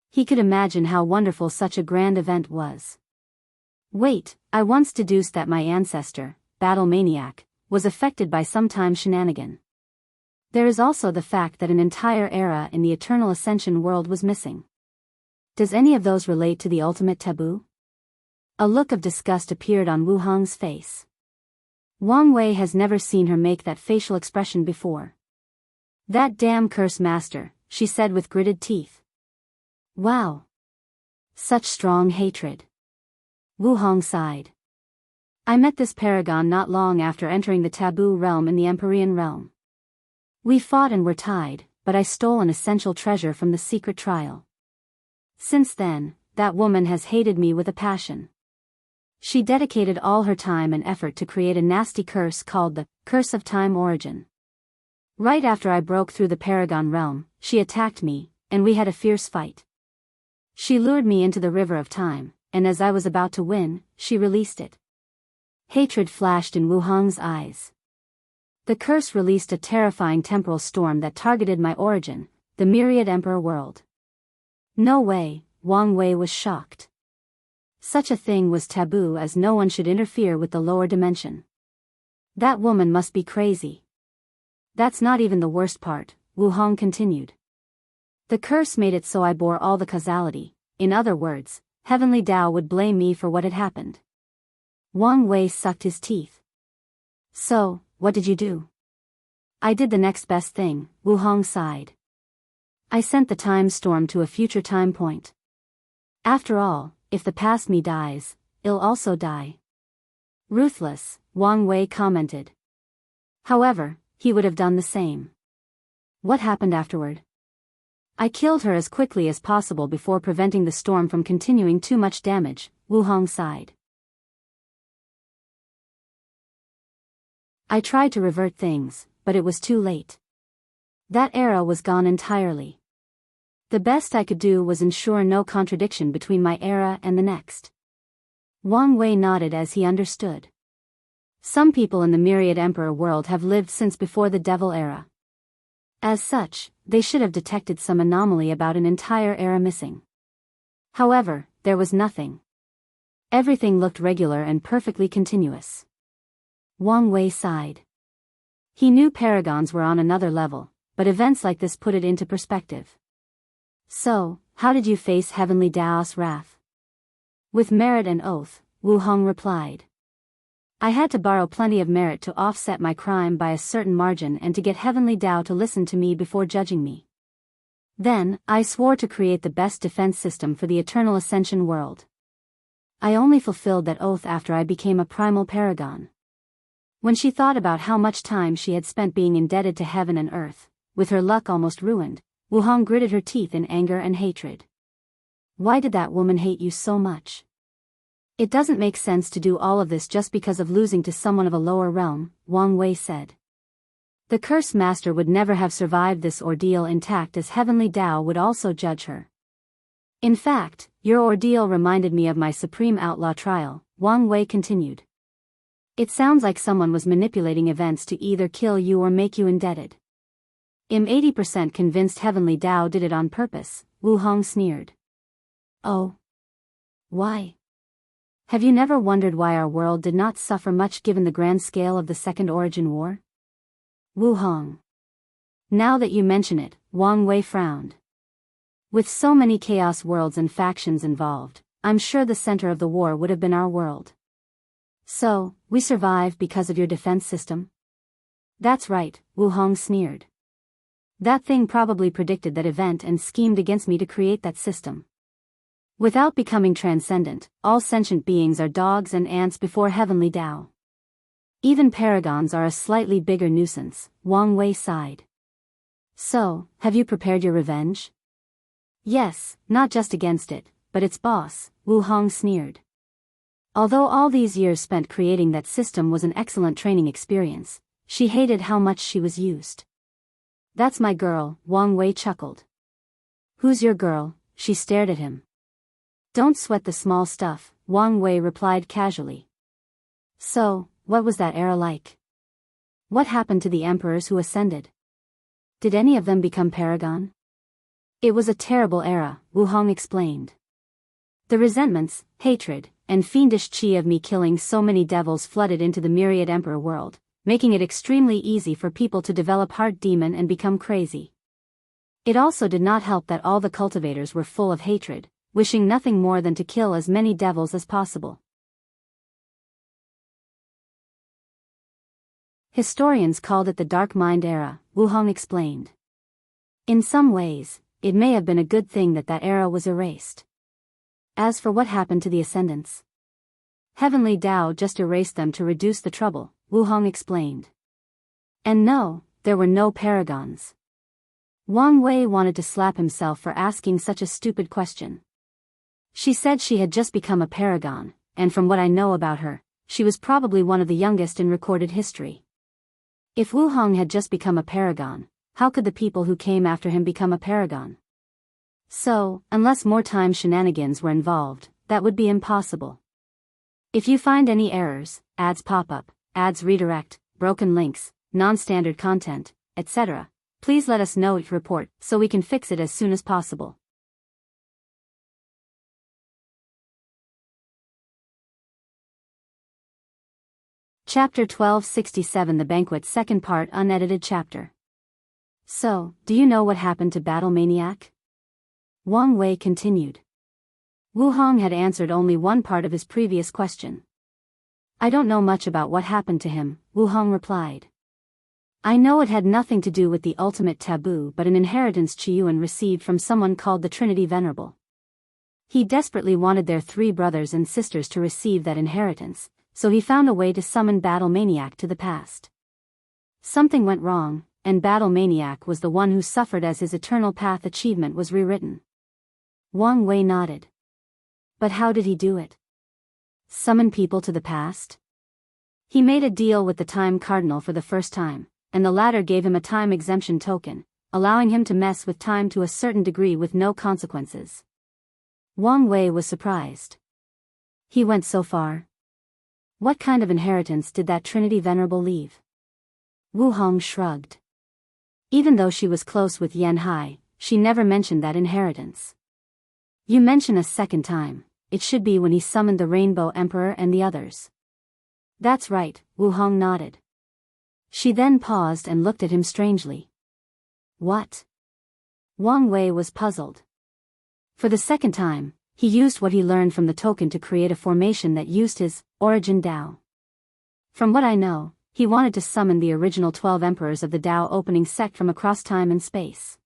He could imagine how wonderful such a grand event was. Wait, I once deduced that my ancestor, Battle Maniac, was affected by some time shenanigan. There is also the fact that an entire era in the Eternal Ascension world was missing. Does any of those relate to the ultimate taboo? A look of disgust appeared on Wu Hong's face. Wang Wei has never seen her make that facial expression before. That damn curse master, she said with gritted teeth. Wow. Such strong hatred. Wu Hong sighed. I met this paragon not long after entering the taboo realm in the Empyrean realm. We fought and were tied, but I stole an essential treasure from the secret trial. Since then, that woman has hated me with a passion. She dedicated all her time and effort to create a nasty curse called the Curse of Time Origin. Right after I broke through the Paragon realm, she attacked me, and we had a fierce fight. She lured me into the river of time, and as I was about to win, she released it. Hatred flashed in Wu Hong's eyes. The curse released a terrifying temporal storm that targeted my origin, the Myriad Emperor world. No way, Wang Wei was shocked. Such a thing was taboo as no one should interfere with the lower dimension. That woman must be crazy. That's not even the worst part, Wu Hong continued. The curse made it so I bore all the causality. In other words, Heavenly Dao would blame me for what had happened. Wang Wei sucked his teeth. So, what did you do? I did the next best thing, Wu Hong sighed. I sent the time storm to a future time point. After all, if the past me dies, it'll also die. Ruthless, Wang Wei commented. However, he would have done the same. What happened afterward? I killed her as quickly as possible before preventing the storm from continuing too much damage, Wu Hong sighed. I tried to revert things, but it was too late. That era was gone entirely. The best I could do was ensure no contradiction between my era and the next. Wang Wei nodded as he understood. Some people in the Myriad Emperor world have lived since before the Devil era. As such, they should have detected some anomaly about an entire era missing. However, there was nothing. Everything looked regular and perfectly continuous. Wang Wei sighed. He knew paragons were on another level, but events like this put it into perspective. So, how did you face Heavenly Dao's wrath? With merit and oath, Wu Hong replied. I had to borrow plenty of merit to offset my crime by a certain margin and to get Heavenly Dao to listen to me before judging me. Then, I swore to create the best defense system for the Eternal Ascension world. I only fulfilled that oath after I became a primal paragon. When she thought about how much time she had spent being indebted to heaven and earth, with her luck almost ruined, Wu Hong gritted her teeth in anger and hatred. Why did that woman hate you so much? It doesn't make sense to do all of this just because of losing to someone of a lower realm, Wang Wei said. The Curse Master would never have survived this ordeal intact, as Heavenly Dao would also judge her. In fact, your ordeal reminded me of my Supreme Outlaw trial, Wang Wei continued. It sounds like someone was manipulating events to either kill you or make you indebted. I'm 80% convinced Heavenly Dao did it on purpose, Wu Hong sneered. Oh. Why? Have you never wondered why our world did not suffer much given the grand scale of the Second Origin War? Wu Hong. Now that you mention it, Wang Wei frowned. With so many chaos worlds and factions involved, I'm sure the center of the war would have been our world. So, we survive because of your defense system? That's right, Wu Hong sneered. That thing probably predicted that event and schemed against me to create that system. Without becoming transcendent, all sentient beings are dogs and ants before Heavenly Dao. Even paragons are a slightly bigger nuisance, Wang Wei sighed. So, have you prepared your revenge? Yes, not just against it, but its boss, Wu Hong sneered. Although all these years spent creating that system was an excellent training experience, she hated how much she was used. That's my girl, Wang Wei chuckled. Who's your girl? She stared at him. Don't sweat the small stuff, Wang Wei replied casually. So, what was that era like? What happened to the emperors who ascended? Did any of them become paragon? It was a terrible era, Wu Hong explained. The resentments, hatred, and fiendish chi of me killing so many devils flooded into the myriad emperor world, making it extremely easy for people to develop heart demon and become crazy. It also did not help that all the cultivators were full of hatred, wishing nothing more than to kill as many devils as possible. Historians called it the Dark Mind Era, Wu Hong explained. In some ways, it may have been a good thing that that era was erased. As for what happened to the Ascendants, Heavenly Dao just erased them to reduce the trouble, Wu Hong explained. And no, there were no paragons. Wang Wei wanted to slap himself for asking such a stupid question. She said she had just become a paragon, and from what I know about her, she was probably one of the youngest in recorded history. If Wu Hong had just become a paragon, how could the people who came after him become a paragon? So, unless more time shenanigans were involved, that would be impossible. If you find any errors, ads pop up, ads redirect, broken links, non-standard content, etc., please let us know it report so we can fix it as soon as possible. Chapter 1267, The Banquet, second part, unedited chapter. So, do you know what happened to Battle Maniac? Wang Wei continued. Wu Hong had answered only one part of his previous question. I don't know much about what happened to him, Wu Hong replied. I know it had nothing to do with the ultimate taboo but an inheritance Chiyuan received from someone called the Trinity Venerable. He desperately wanted their 3 brothers and sisters to receive that inheritance, so he found a way to summon Battle Maniac to the past. Something went wrong, and Battle Maniac was the one who suffered as his Eternal Path achievement was rewritten. Wang Wei nodded. But how did he do it? Summon people to the past? He made a deal with the Time Cardinal for the first time, and the latter gave him a time exemption token, allowing him to mess with time to a certain degree with no consequences. Wang Wei was surprised. He went so far? What kind of inheritance did that Trinity Venerable leave? Wu Hong shrugged. Even though she was close with Yan Hai, she never mentioned that inheritance. You mention a second time, it should be when he summoned the Rainbow Emperor and the others. That's right, Wu Hong nodded. She then paused and looked at him strangely. What? Wang Wei was puzzled. For the second time, he used what he learned from the token to create a formation that used his origin Dao. From what I know, he wanted to summon the original 12 emperors of the Dao opening sect from across time and space.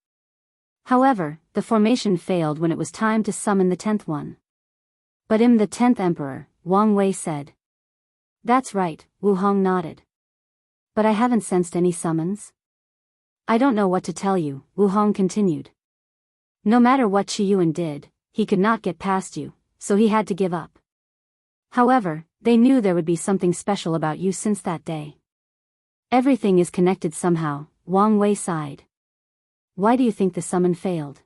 However, the formation failed when it was time to summon the 10th one. But I'm the 10th emperor, Wang Wei said. That's right, Wu Hong nodded. But I haven't sensed any summons. I don't know what to tell you, Wu Hong continued. No matter what Qi Yuan did, he could not get past you, so he had to give up. However, they knew there would be something special about you since that day. Everything is connected somehow, Wang Wei sighed. Why do you think the summon failed?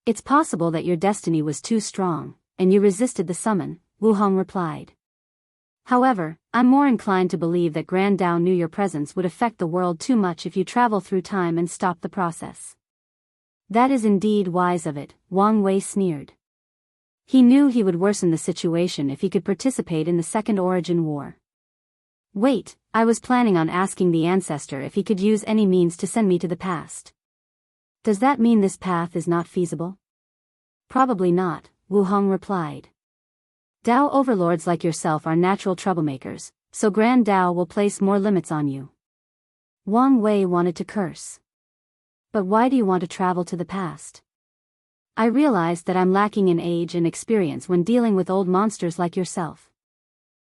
It's possible that your destiny was too strong, and you resisted the summon, Wu Hong replied. However, I'm more inclined to believe that Grand Dao knew your presence would affect the world too much if you travel through time and stop the process. That is indeed wise of it, Wang Wei sneered. He knew he would worsen the situation if he could participate in the Second Origin War. Wait, I was planning on asking the ancestor if he could use any means to send me to the past. Does that mean this path is not feasible? Probably not, Wu Hong replied. Dao overlords like yourself are natural troublemakers, so Grand Dao will place more limits on you. Wang Wei wanted to curse. But why do you want to travel to the past? I realized that I'm lacking in age and experience when dealing with old monsters like yourself.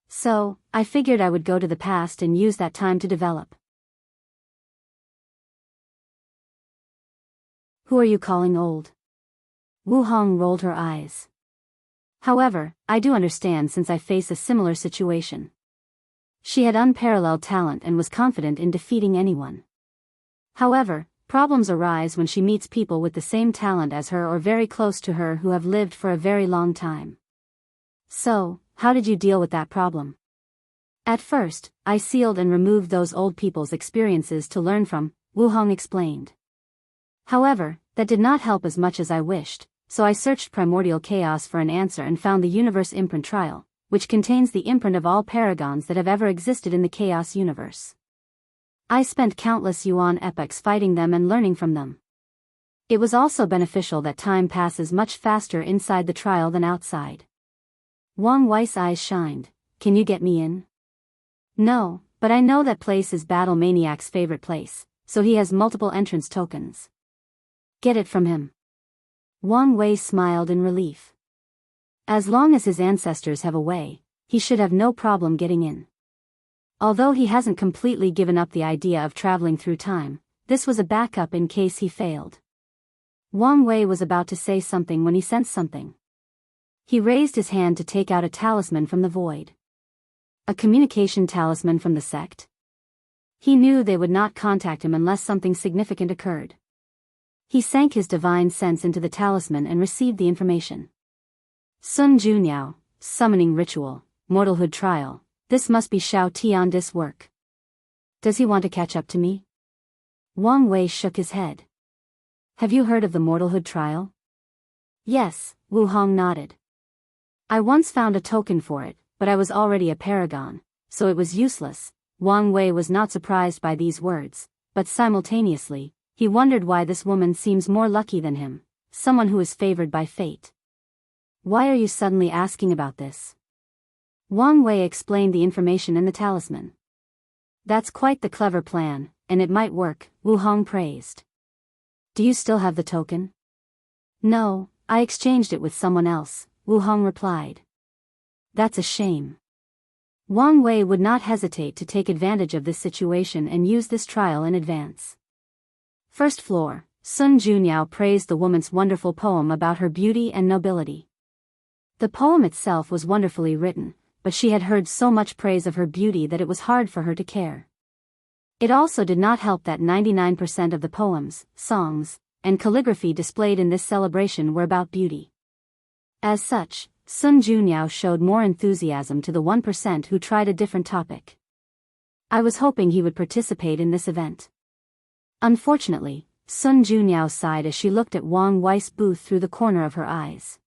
So, I figured I would go to the past and use that time to develop. Who are you calling old? Wu Hong rolled her eyes. However, I do understand since I face a similar situation. She had unparalleled talent and was confident in defeating anyone. However, problems arise when she meets people with the same talent as her or very close to her who have lived for a very long time. So, how did you deal with that problem? At first, I sealed and removed those old people's experiences to learn from, Wu Hong explained. However, that did not help as much as I wished, so I searched Primordial Chaos for an answer and found the Universe Imprint Trial, which contains the imprint of all paragons that have ever existed in the Chaos universe. I spent countless Yuan epochs fighting them and learning from them. It was also beneficial that time passes much faster inside the trial than outside. Wang Wei's eyes shined. Can you get me in? No, but I know that place is Battle Maniac's favorite place, so he has multiple entrance tokens. Get it from him. Wang Wei smiled in relief. As long as his ancestors have a way, he should have no problem getting in. Although he hasn't completely given up the idea of traveling through time, this was a backup in case he failed. Wang Wei was about to say something when he sensed something. He raised his hand to take out a talisman from the void. A communication talisman from the sect? He knew they would not contact him unless something significant occurred. He sank his divine sense into the talisman and received the information. Sun Junyao, Summoning Ritual, Mortalhood Trial, this must be Xiao Tiandis' work. Does he want to catch up to me? Wang Wei shook his head. Have you heard of the Mortalhood Trial? Yes, Wu Hong nodded. I once found a token for it, but I was already a paragon, so it was useless. Wang Wei was not surprised by these words, but simultaneously, he wondered why this woman seems more lucky than him, someone who is favored by fate. Why are you suddenly asking about this? Wang Wei explained the information in the talisman. That's quite the clever plan, and it might work, Wu Hong praised. Do you still have the token? No, I exchanged it with someone else, Wu Hong replied. That's a shame. Wang Wei would not hesitate to take advantage of this situation and use this trial in advance. First floor, Sun Junyao praised the woman's wonderful poem about her beauty and nobility. The poem itself was wonderfully written, but she had heard so much praise of her beauty that it was hard for her to care. It also did not help that 99% of the poems, songs, and calligraphy displayed in this celebration were about beauty. As such, Sun Junyao showed more enthusiasm to the 1% who tried a different topic. I was hoping he would participate in this event. Unfortunately, Sun Junyao sighed as she looked at Wang Wei's booth through the corner of her eyes.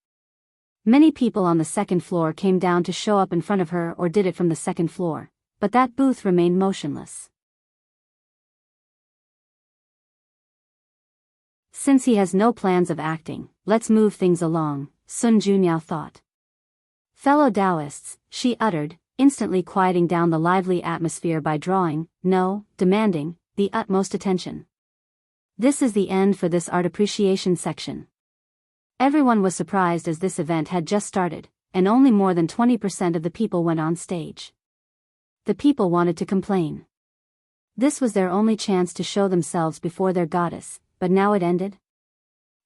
Many people on the second floor came down to show up in front of her or did it from the second floor, but that booth remained motionless. Since he has no plans of acting, let's move things along, Sun Junyao thought. Fellow Taoists, she uttered, instantly quieting down the lively atmosphere by demanding, the utmost attention. This is the end for this art appreciation section. Everyone was surprised as this event had just started, and only more than 20% of the people went on stage. The people wanted to complain. This was their only chance to show themselves before their goddess, but now it ended?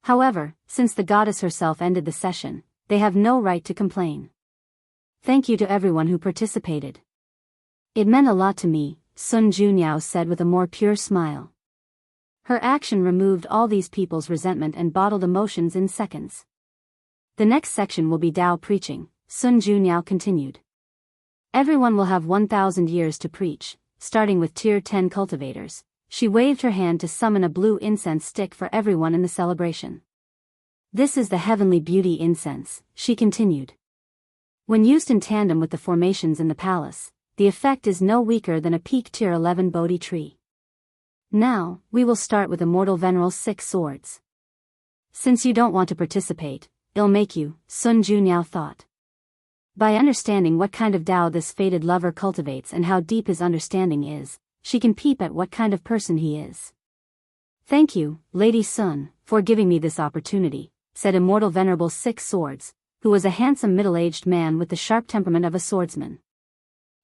However, since the goddess herself ended the session, they have no right to complain. Thank you to everyone who participated. It meant a lot to me, Sun Junyao said with a more pure smile. Her action removed all these people's resentment and bottled emotions in seconds. The next section will be Tao preaching, Sun Junyao continued. Everyone will have 1,000 years to preach, starting with Tier 10 cultivators. She waved her hand to summon a blue incense stick for everyone in the celebration. This is the heavenly beauty incense, she continued. When used in tandem with the formations in the palace, the effect is no weaker than a peak Tier 11 Bodhi tree. Now, we will start with Immortal Veneral's 6 swords. Since you don't want to participate, it'll make you, Sun Junyao thought. By understanding what kind of Tao this fated lover cultivates and how deep his understanding is, she can peep at what kind of person he is. Thank you, Lady Sun, for giving me this opportunity, said Immortal Venerable's 6 swords, who was a handsome middle-aged man with the sharp temperament of a swordsman.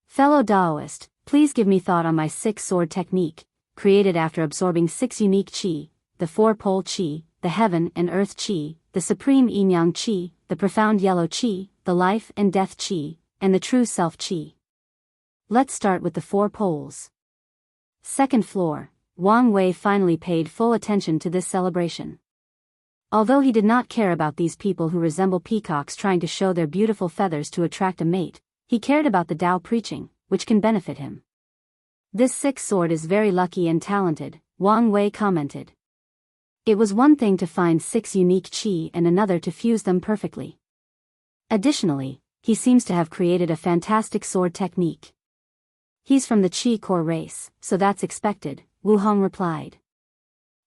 Fellow Taoist, please give me thought on my 6-sword technique, created after absorbing 6 unique qi, the 4-pole qi, the heaven and earth qi, the supreme yin-yang qi, the profound yellow qi, the life and death qi, and the true self qi. Let's start with the 4 poles. Second floor, Wang Wei finally paid full attention to this celebration. Although he did not care about these people who resemble peacocks trying to show their beautiful feathers to attract a mate, he cared about the Tao preaching, which can benefit him. This 6th sword is very lucky and talented, Wang Wei commented. It was one thing to find 6 unique qi and another to fuse them perfectly. Additionally, he seems to have created a fantastic sword technique. He's from the Qi core race, so that's expected, Wu Hong replied.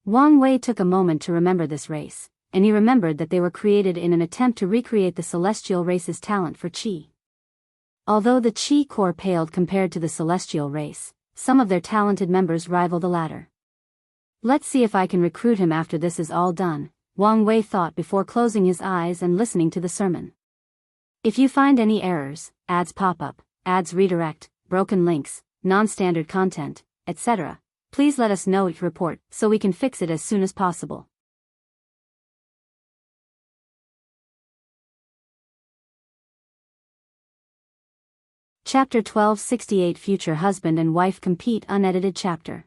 Wang Wei took a moment to remember this race, and he remembered that they were created in an attempt to recreate the celestial race's talent for Qi. Although the Qi core paled compared to the celestial race, some of their talented members rival the latter. Let's see if I can recruit him after this is all done, Wang Wei thought before closing his eyes and listening to the sermon. If you find any errors, ads pop up, ads redirect, broken links, non-standard content, etc., please let us know each report so we can fix it as soon as possible. Chapter 1268 Future Husband and Wife Compete Unedited Chapter.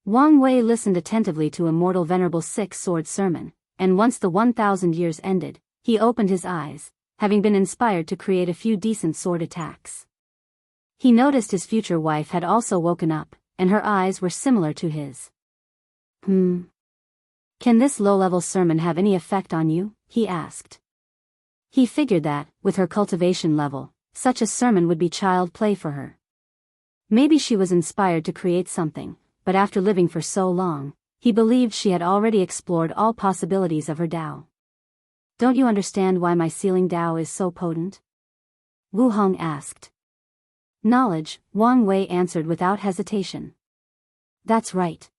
Wang Wei listened attentively to Immortal Venerable's 6-sword sermon, and once the 1,000 years ended, he opened his eyes, having been inspired to create a few decent sword attacks. He noticed his future wife had also woken up, and her eyes were similar to his. Can this low-level sermon have any effect on you? He asked. He figured that, with her cultivation level, such a sermon would be child play for her. Maybe she was inspired to create something, but after living for so long, he believed she had already explored all possibilities of her Tao. Don't you understand why my sealing Tao is so potent? Wu Hong asked. Knowledge, Wang Wei answered without hesitation. That's right.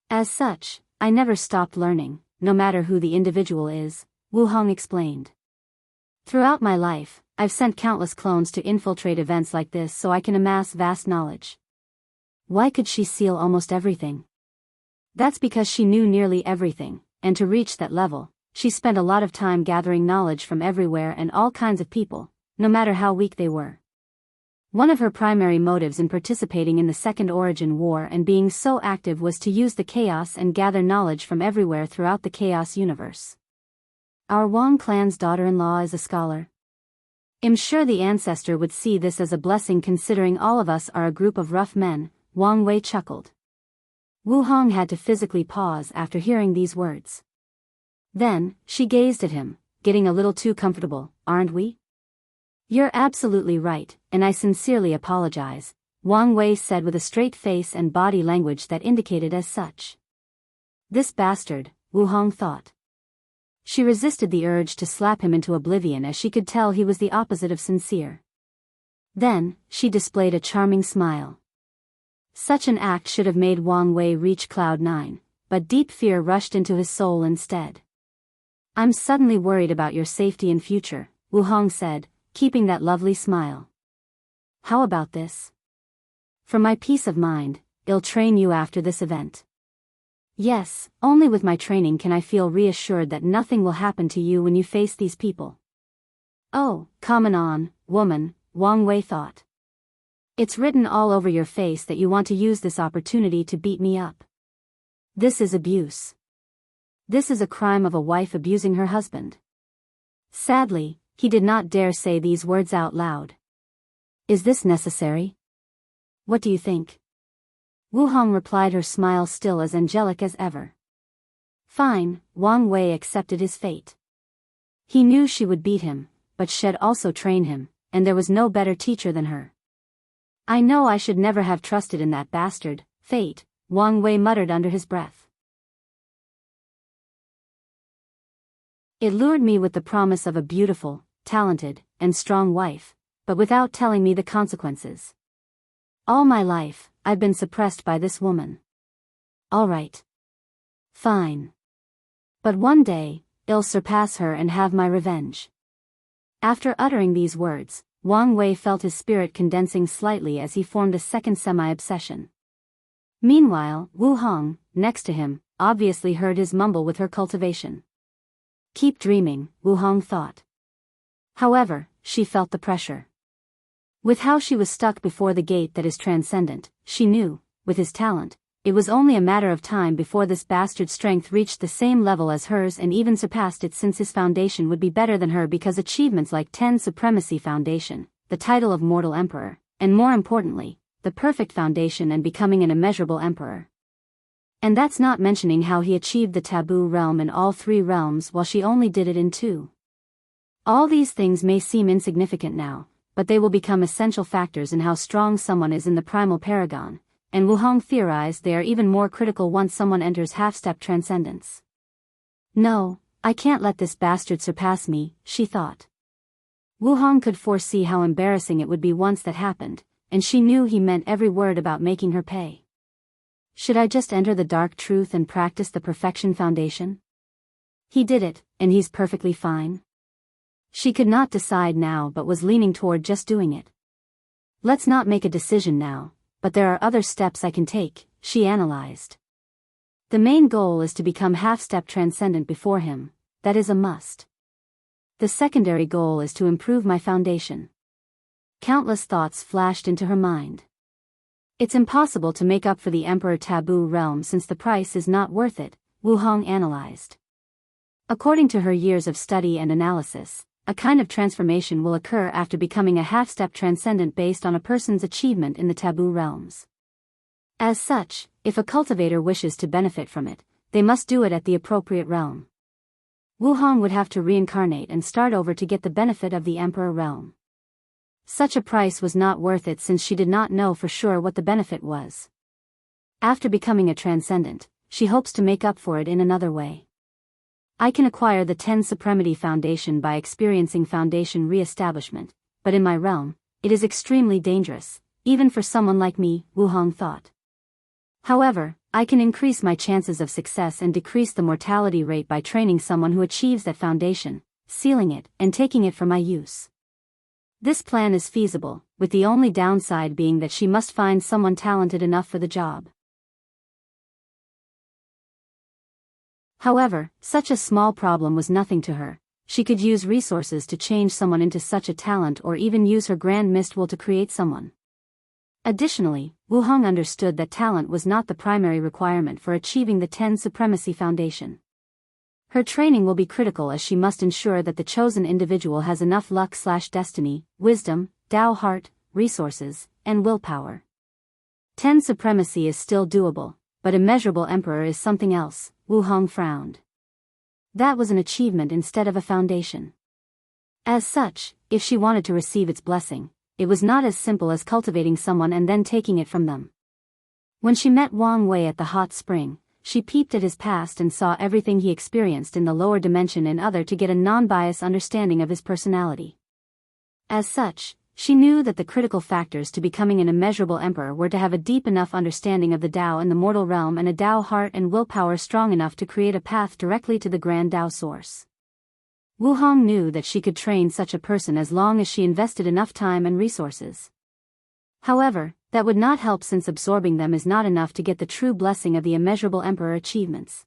As such, I never stopped learning, no matter who the individual is, Wu Hong explained. Throughout my life, I've sent countless clones to infiltrate events like this so I can amass vast knowledge. Why could she seal almost everything? That's because she knew nearly everything, and to reach that level, she spent a lot of time gathering knowledge from everywhere and all kinds of people, no matter how weak they were. One of her primary motives in participating in the Second Origin War and being so active was to use the chaos and gather knowledge from everywhere throughout the chaos universe. Our Wang clan's daughter-in-law is a scholar. I'm sure the ancestor would see this as a blessing considering all of us are a group of rough men, Wang Wei chuckled. Wu Hong had to physically pause after hearing these words. Then, she gazed at him, getting a little too comfortable, aren't we? You're absolutely right, and I sincerely apologize, Wang Wei said with a straight face and body language that indicated as such. This bastard, Wu Hong thought. She resisted the urge to slap him into oblivion as she could tell he was the opposite of sincere. Then, she displayed a charming smile. Such an act should have made Wang Wei reach cloud 9, but deep fear rushed into his soul instead. I'm suddenly worried about your safety and future, Wu Hong said, keeping that lovely smile. How about this? For my peace of mind, I'll train you after this event. Yes, only with my training can I feel reassured that nothing will happen to you when you face these people. Oh, come on, woman, Wang Wei thought. It's written all over your face that you want to use this opportunity to beat me up. This is abuse. This is a crime of a wife abusing her husband. Sadly, he did not dare say these words out loud. Is this necessary? What do you think? Wu Hong replied, her smile still as angelic as ever. Fine, Wang Wei accepted his fate. He knew she would beat him, but she'd also train him, and there was no better teacher than her. I know I should never have trusted in that bastard, fate, Wang Wei muttered under his breath. It lured me with the promise of a beautiful, talented, and strong wife, but without telling me the consequences. All my life, I've been suppressed by this woman. All right. Fine. But one day, I'll surpass her and have my revenge. After uttering these words, Wang Wei felt his spirit condensing slightly as he formed a second semi-obsession. Meanwhile, Wu Hong, next to him, obviously heard his mumble with her cultivation. Keep dreaming, Wu Hong thought. However, she felt the pressure. With how she was stuck before the gate that is transcendent, she knew, with his talent, it was only a matter of time before this bastard's strength reached the same level as hers and even surpassed it, since his foundation would be better than her because achievements like 10 Supremacy Foundation, the title of Mortal Emperor, and more importantly, the perfect foundation and becoming an immeasurable emperor. And that's not mentioning how he achieved the taboo realm in all 3 realms while she only did it in 2. All these things may seem insignificant now, but they will become essential factors in how strong someone is in the primal paragon, and Wu Hong theorized they are even more critical once someone enters half-step transcendence. No, I can't let this bastard surpass me, she thought. Wu Hong could foresee how embarrassing it would be once that happened, and she knew he meant every word about making her pay. Should I just enter the dark truth and practice the perfection foundation? He did it, and he's perfectly fine. She could not decide now but was leaning toward just doing it. Let's not make a decision now, but there are other steps I can take, she analyzed. The main goal is to become half-step transcendent before him, that is a must. The secondary goal is to improve my foundation. Countless thoughts flashed into her mind. It's impossible to make up for the Emperor Taboo realm since the price is not worth it, Wu Hong analyzed. According to her years of study and analysis, a kind of transformation will occur after becoming a half-step transcendent based on a person's achievement in the taboo realms. As such, if a cultivator wishes to benefit from it, they must do it at the appropriate realm. Wu Hong would have to reincarnate and start over to get the benefit of the Emperor realm. Such a price was not worth it since she did not know for sure what the benefit was. After becoming a transcendent, she hopes to make up for it in another way. I can acquire the 10 Supremacy Foundation by experiencing foundation re-establishment, but in my realm, it is extremely dangerous, even for someone like me, Wu Hong thought. However, I can increase my chances of success and decrease the mortality rate by training someone who achieves that foundation, sealing it, and taking it for my use. This plan is feasible, with the only downside being that she must find someone talented enough for the job. However, such a small problem was nothing to her. She could use resources to change someone into such a talent or even use her grand mist will to create someone. Additionally, Wu Hong understood that talent was not the primary requirement for achieving the 10 Supremacy Foundation. Her training will be critical as she must ensure that the chosen individual has enough luck/destiny, wisdom, Tao heart, resources, and willpower. 10 Supremacy is still doable, but immeasurable emperor is something else, Wu Hong frowned. That was an achievement instead of a foundation. As such, if she wanted to receive its blessing, it was not as simple as cultivating someone and then taking it from them. When she met Wang Wei at the hot spring, she peeped at his past and saw everything he experienced in the lower dimension in order to get a non-biased understanding of his personality. As such, she knew that the critical factors to becoming an immeasurable emperor were to have a deep enough understanding of the Tao in the mortal realm and a Tao heart and willpower strong enough to create a path directly to the grand Tao source. Wu Hong knew that she could train such a person as long as she invested enough time and resources. However, that would not help since absorbing them is not enough to get the true blessing of the immeasurable emperor achievements.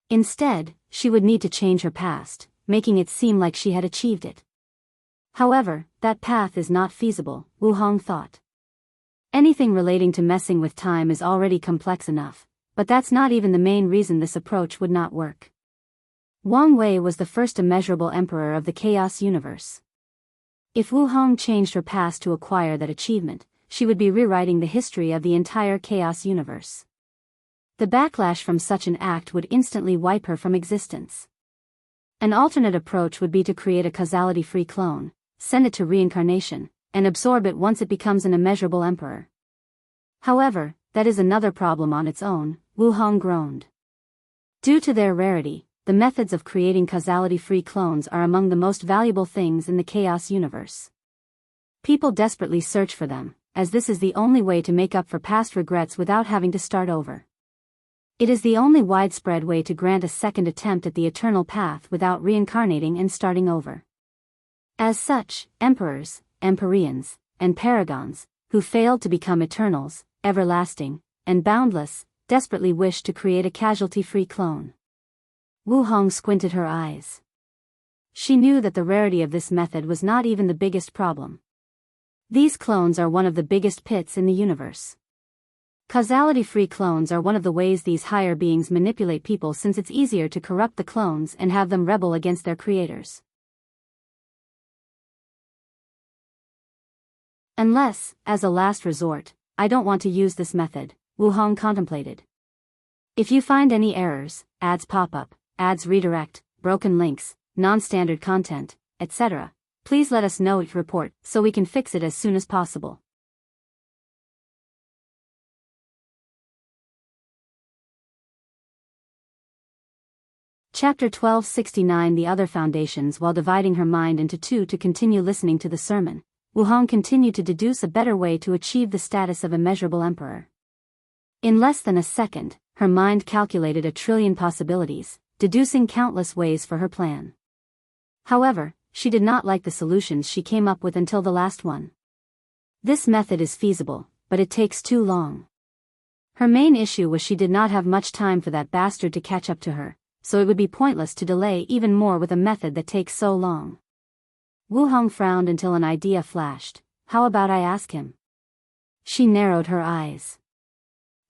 Instead, she would need to change her past, making it seem like she had achieved it. However, that path is not feasible, Wu Hong thought. Anything relating to messing with time is already complex enough, but that's not even the main reason this approach would not work. Wang Wei was the first immeasurable emperor of the chaos universe. If Wu Hong changed her past to acquire that achievement, she would be rewriting the history of the entire chaos universe. The backlash from such an act would instantly wipe her from existence. An alternate approach would be to create a causality-free clone, send it to reincarnation, and absorb it once it becomes an immeasurable emperor. However, that is another problem on its own, Wu Hong groaned. Due to their rarity, the methods of creating causality-free clones are among the most valuable things in the chaos universe. People desperately search for them, as this is the only way to make up for past regrets without having to start over. It is the only widespread way to grant a second attempt at the eternal path without reincarnating and starting over. As such, emperors, empyreans, and paragons, who failed to become eternals, everlasting, and boundless, desperately wished to create a casualty-free clone. Wu Hong squinted her eyes. She knew that the rarity of this method was not even the biggest problem. These clones are one of the biggest pits in the universe. Causality-free clones are one of the ways these higher beings manipulate people since it's easier to corrupt the clones and have them rebel against their creators. Unless, as a last resort, I don't want to use this method, Wu Hong contemplated. If you find any errors, ads pop up, ads redirect, broken links, non-standard content, etc., please let us know each report so we can fix it as soon as possible. Chapter 1269 The Other Foundations. While dividing her mind into two to continue listening to the sermon, Wu Hong continued to deduce a better way to achieve the status of immeasurable emperor. In less than a second, her mind calculated 1 trillion possibilities, deducing countless ways for her plan. However, she did not like the solutions she came up with until the last one. This method is feasible, but it takes too long. Her main issue was she did not have much time for that bastard to catch up to her, so it would be pointless to delay even more with a method that takes so long. Wu Hong frowned until an idea flashed. How about I ask him? She narrowed her eyes.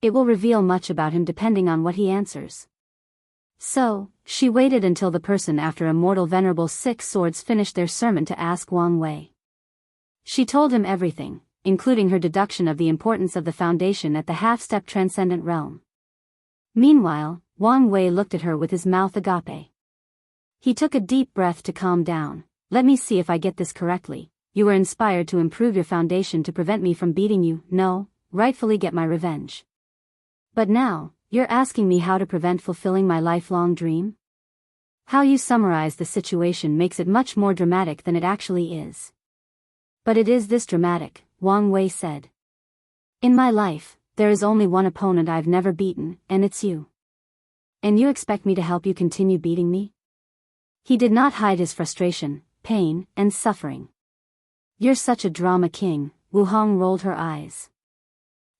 It will reveal much about him depending on what he answers. So, she waited until the person after Immortal Venerable Six Swords finished their sermon to ask Wang Wei. She told him everything, including her deduction of the importance of the foundation at the half-step transcendent realm. Meanwhile, Wang Wei looked at her with his mouth agape. He took a deep breath to calm down. Let me see if I get this correctly. You were inspired to improve your foundation to prevent me from beating you, no, rightfully get my revenge. But now, you're asking me how to prevent fulfilling my lifelong dream? How you summarize the situation makes it much more dramatic than it actually is. But it is this dramatic, Wang Wei said. In my life, there is only one opponent I've never beaten, and it's you. And you expect me to help you continue beating me? He did not hide his frustration, pain, and suffering. You're such a drama king, Wu Hong rolled her eyes.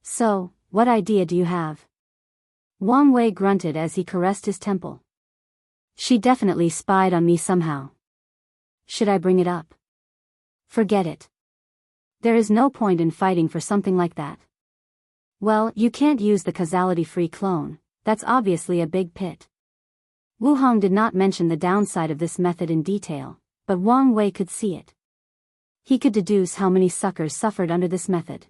So, what idea do you have? Wang Wei grunted as he caressed his temple. She definitely spied on me somehow. Should I bring it up? Forget it. There is no point in fighting for something like that. Well, you can't use the causality-free clone, that's obviously a big pit. Wu Hong did not mention the downside of this method in detail, but Wang Wei could see it. He could deduce how many suckers suffered under this method.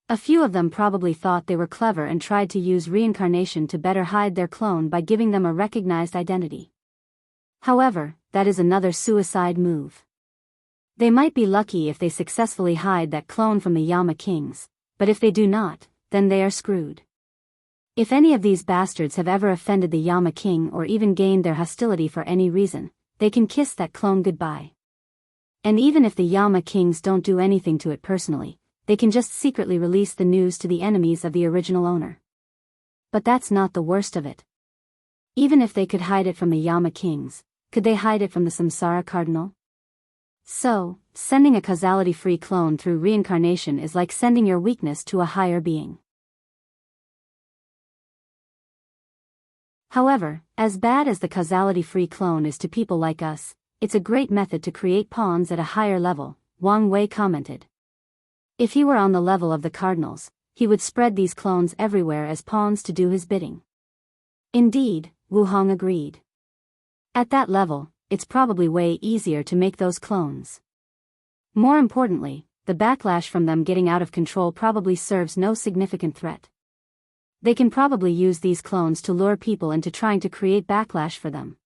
A few of them probably thought they were clever and tried to use reincarnation to better hide their clone by giving them a recognized identity. However, that is another suicide move. They might be lucky if they successfully hide that clone from the Yama Kings, but if they do not, then they are screwed. If any of these bastards have ever offended the Yama King or even gained their hostility for any reason, they can kiss that clone goodbye. And even if the Yama Kings don't do anything to it personally, they can just secretly release the news to the enemies of the original owner. But that's not the worst of it. Even if they could hide it from the Yama Kings, could they hide it from the Samsara Cardinal? So, sending a causality-free clone through reincarnation is like sending your weakness to a higher being. However, as bad as the causality-free clone is to people like us, it's a great method to create pawns at a higher level, Wang Wei commented. If he were on the level of the cardinals, he would spread these clones everywhere as pawns to do his bidding. Indeed, Wu Hong agreed. At that level, it's probably way easier to make those clones. More importantly, the backlash from them getting out of control probably serves no significant threat. They can probably use these clones to lure people into trying to create backlash for them.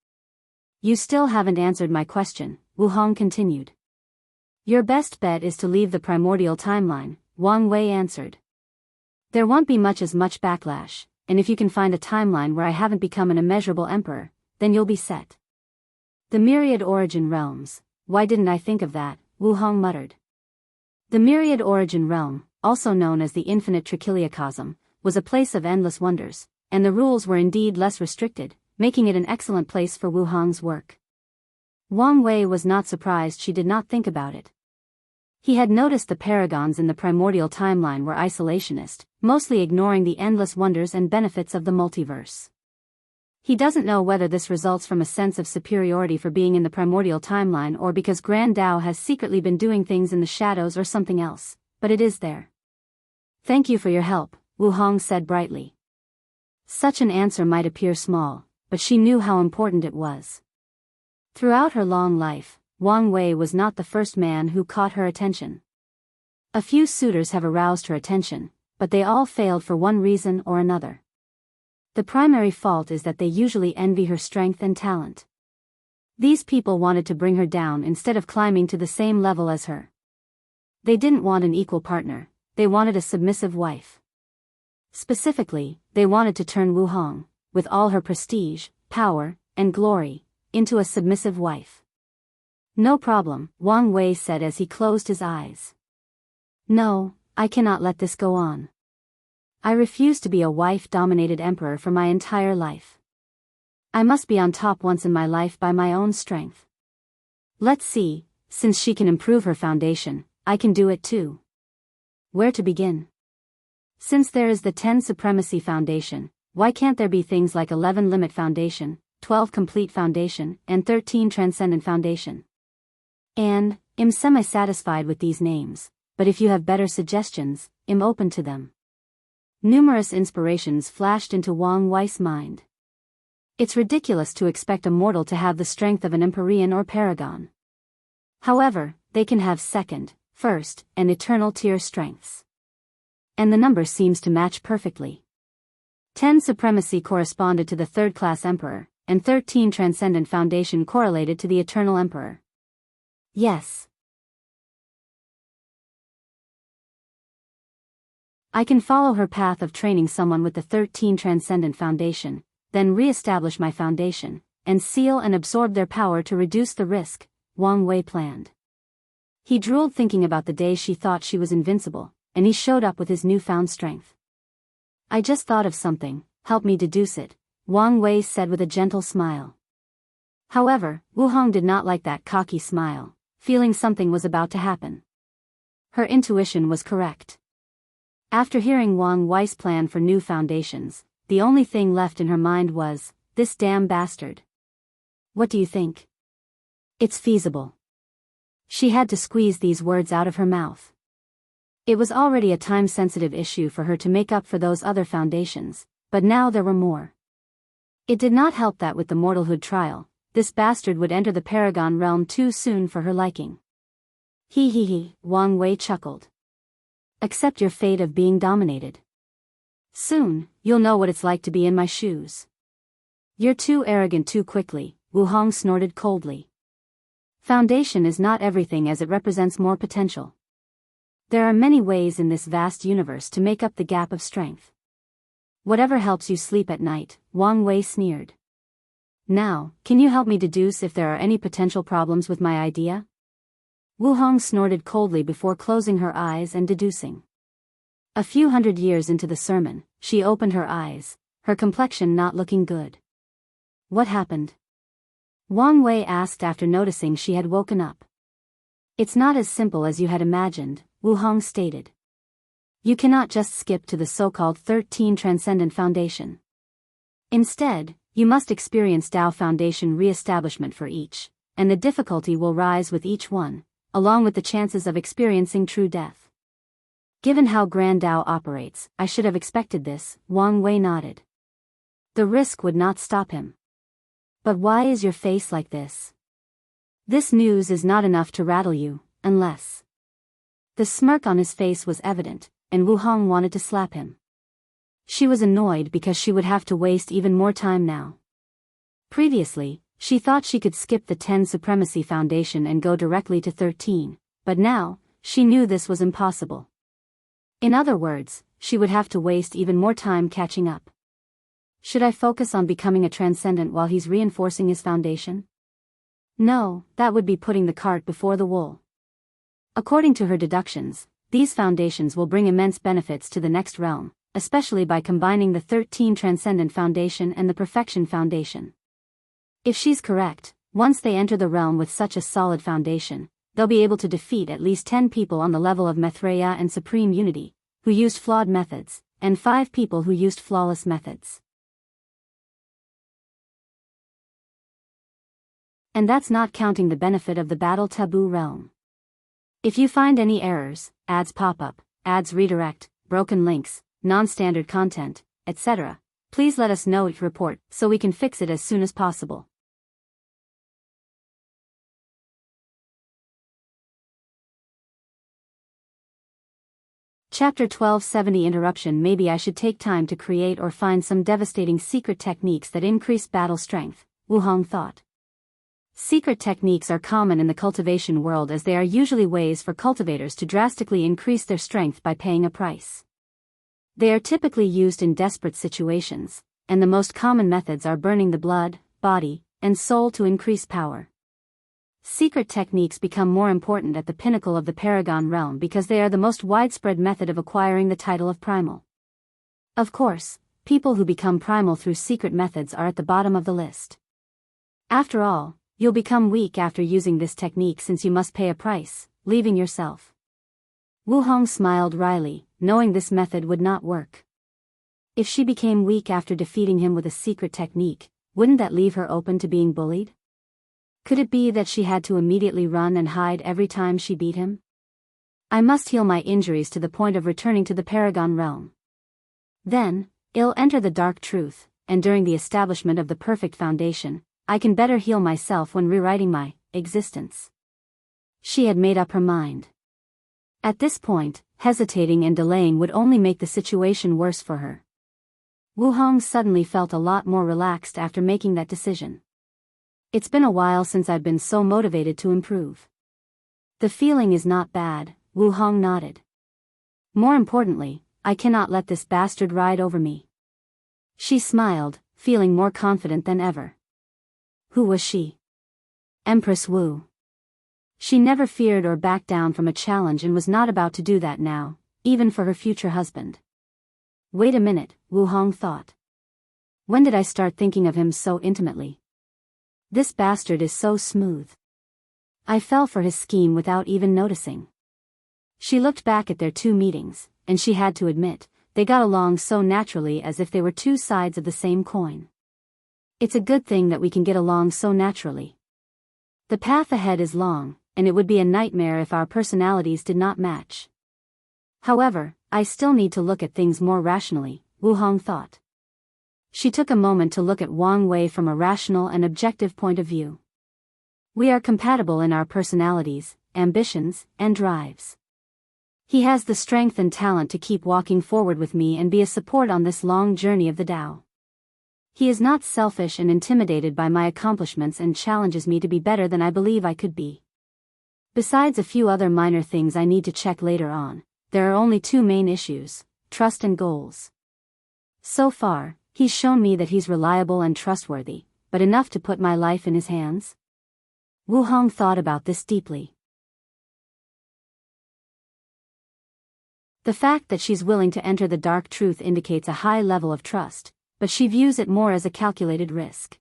You still haven't answered my question, Wu Hong continued. Your best bet is to leave the primordial timeline, Wang Wei answered. There won't be much backlash, and if you can find a timeline where I haven't become an immeasurable emperor, then you'll be set. The myriad origin realms, why didn't I think of that, Wu Hong muttered. The myriad origin realm, also known as the infinite trichiliocosm, was a place of endless wonders, and the rules were indeed less restricted, making it an excellent place for Wu Hong's work. Wang Wei was not surprised she did not think about it. He had noticed the paragons in the primordial timeline were isolationist, mostly ignoring the endless wonders and benefits of the multiverse. He doesn't know whether this results from a sense of superiority for being in the primordial timeline or because Grand Tao has secretly been doing things in the shadows or something else, but it is there. Thank you for your help, Wu Hong said brightly. Such an answer might appear small, but she knew how important it was. Throughout her long life, Wang Wei was not the first man who caught her attention. A few suitors have aroused her attention, but they all failed for one reason or another. The primary fault is that they usually envy her strength and talent. These people wanted to bring her down instead of climbing to the same level as her. They didn't want an equal partner, they wanted a submissive wife. Specifically, they wanted to turn Wu Hong, with all her prestige, power, and glory, into a submissive wife. No problem, Wang Wei said as he closed his eyes. No, I cannot let this go on. I refuse to be a wife-dominated emperor for my entire life. I must be on top once in my life by my own strength. Let's see, since she can improve her foundation, I can do it too. Where to begin? Since there is the 10 Supremacy Foundation, why can't there be things like 11 Limit Foundation, 12 Complete Foundation, and 13 Transcendent Foundation? And, I'm semi-satisfied with these names, but if you have better suggestions, I'm open to them. Numerous inspirations flashed into Wang Wei's mind. It's ridiculous to expect a mortal to have the strength of an Empyrean or Paragon. However, they can have second, first, and eternal tier strengths. And the number seems to match perfectly. 10 Supremacy corresponded to the third-class Emperor, and 13 Transcendent Foundation correlated to the Eternal Emperor. Yes. I can follow her path of training someone with the 13 Transcendent Foundation, then re-establish my foundation, and seal and absorb their power to reduce the risk, Wang Wei planned. He drooled thinking about the day she thought she was invincible, and he showed up with his newfound strength. I just thought of something, help me deduce it, Wang Wei said with a gentle smile. However, Wu Hong did not like that cocky smile, feeling something was about to happen. Her intuition was correct. After hearing Wang Wei's plan for new foundations, the only thing left in her mind was, this damn bastard. What do you think? It's feasible. She had to squeeze these words out of her mouth. It was already a time-sensitive issue for her to make up for those other foundations, but now there were more. It did not help that with the Mortalhood trial, this bastard would enter the Paragon realm too soon for her liking. He, Wang Wei chuckled. Accept your fate of being dominated. Soon, you'll know what it's like to be in my shoes. You're too arrogant too quickly, Wu Hong snorted coldly. Foundation is not everything as it represents more potential. There are many ways in this vast universe to make up the gap of strength. Whatever helps you sleep at night, Wang Wei sneered. Now, can you help me deduce if there are any potential problems with my idea? Wu Hong snorted coldly before closing her eyes and deducing. A few hundred years into the sermon, she opened her eyes, her complexion not looking good. What happened? Wang Wei asked after noticing she had woken up. It's not as simple as you had imagined, Wu Hong stated. You cannot just skip to the so-called 13 Transcendent Foundation. Instead, you must experience Tao Foundation re-establishment for each, and the difficulty will rise with each one, along with the chances of experiencing true death. Given how Grand Tao operates, I should have expected this, Wang Wei nodded. The risk would not stop him. But why is your face like this? This news is not enough to rattle you, unless... The smirk on his face was evident, and Wu Hong wanted to slap him. She was annoyed because she would have to waste even more time now. Previously, she thought she could skip the 10 Supremacy Foundation and go directly to 13, but now, she knew this was impossible. In other words, she would have to waste even more time catching up. Should I focus on becoming a transcendent while he's reinforcing his foundation? No, that would be putting the cart before the wool. According to her deductions, these foundations will bring immense benefits to the next realm, especially by combining the 13 Transcendent Foundation and the Perfection Foundation. If she's correct, once they enter the realm with such a solid foundation, they'll be able to defeat at least 10 people on the level of Maitreya and Supreme Unity, who used flawed methods, and 5 people who used flawless methods. And that's not counting the benefit of the Battle Taboo realm. If you find any errors, ads pop up, ads redirect, broken links, non-standard content, etc., please let us know each report so we can fix it as soon as possible. Chapter 1270 Interruption. Maybe I should take time to create or find some devastating secret techniques that increase battle strength, Wu Hong thought. Secret techniques are common in the cultivation world as they are usually ways for cultivators to drastically increase their strength by paying a price. They are typically used in desperate situations, and the most common methods are burning the blood, body, and soul to increase power. Secret techniques become more important at the pinnacle of the Paragon realm because they are the most widespread method of acquiring the title of Primal. Of course, people who become Primal through secret methods are at the bottom of the list. After all, you'll become weak after using this technique since you must pay a price, leaving yourself. Wu Hong smiled wryly, knowing this method would not work. If she became weak after defeating him with a secret technique, wouldn't that leave her open to being bullied? Could it be that she had to immediately run and hide every time she beat him? I must heal my injuries to the point of returning to the Paragon realm. Then, I'll enter the dark truth, and during the establishment of the perfect foundation, I can better heal myself when rewriting my existence. She had made up her mind. At this point, hesitating and delaying would only make the situation worse for her. Wu Hong suddenly felt a lot more relaxed after making that decision. It's been a while since I've been so motivated to improve. The feeling is not bad, Wu Hong nodded. More importantly, I cannot let this bastard ride over me. She smiled, feeling more confident than ever. Who was she? Empress Wu. She never feared or backed down from a challenge and was not about to do that now, even for her future husband. Wait a minute, Wu Hong thought. When did I start thinking of him so intimately? This bastard is so smooth. I fell for his scheme without even noticing. She looked back at their 2 meetings, and she had to admit, they got along so naturally as if they were 2 sides of the same coin. It's a good thing that we can get along so naturally. The path ahead is long, and it would be a nightmare if our personalities did not match. However, I still need to look at things more rationally, Wu Hong thought. She took a moment to look at Wang Wei from a rational and objective point of view. We are compatible in our personalities, ambitions, and drives. He has the strength and talent to keep walking forward with me and be a support on this long journey of the Tao. He is not selfish and intimidated by my accomplishments and challenges me to be better than I believe I could be. Besides a few other minor things I need to check later on, there are only 2 main issues, trust and goals. So far, he's shown me that he's reliable and trustworthy, but enough to put my life in his hands? Wu Hong thought about this deeply. The fact that she's willing to enter the dark truth indicates a high level of trust, but she views it more as a calculated risk.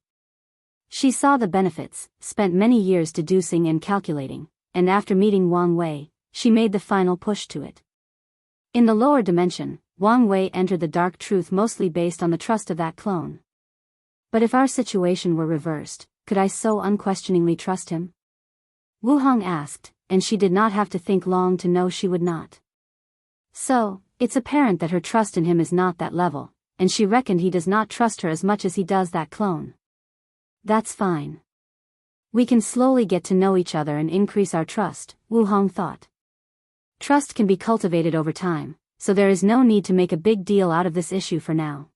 She saw the benefits, spent many years deducing and calculating, and after meeting Wang Wei, she made the final push to it. In the lower dimension, Wang Wei entered the dark truth mostly based on the trust of that clone. But if our situation were reversed, could I so unquestioningly trust him? Wu Hong asked, and she did not have to think long to know she would not. So, it's apparent that her trust in him is not that level, and she reckoned he does not trust her as much as he does that clone. That's fine. We can slowly get to know each other and increase our trust, Wu Hong thought. Trust can be cultivated over time, so there is no need to make a big deal out of this issue for now.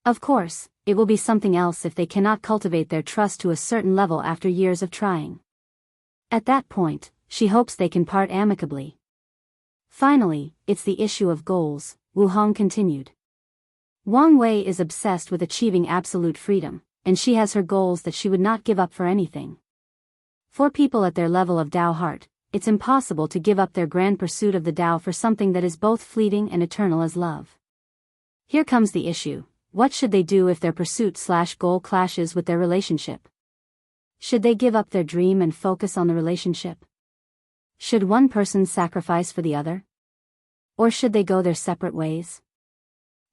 Of course, it will be something else if they cannot cultivate their trust to a certain level after years of trying. At that point, she hopes they can part amicably. Finally, it's the issue of goals, Wu Hong continued. Wang Wei is obsessed with achieving absolute freedom, and she has her goals that she would not give up for anything. For people at their level of Tao heart, it's impossible to give up their grand pursuit of the Tao for something that is both fleeting and eternal as love. Here comes the issue: what should they do if their pursuit/goal clashes with their relationship? Should they give up their dream and focus on the relationship? Should one person sacrifice for the other? Or should they go their separate ways?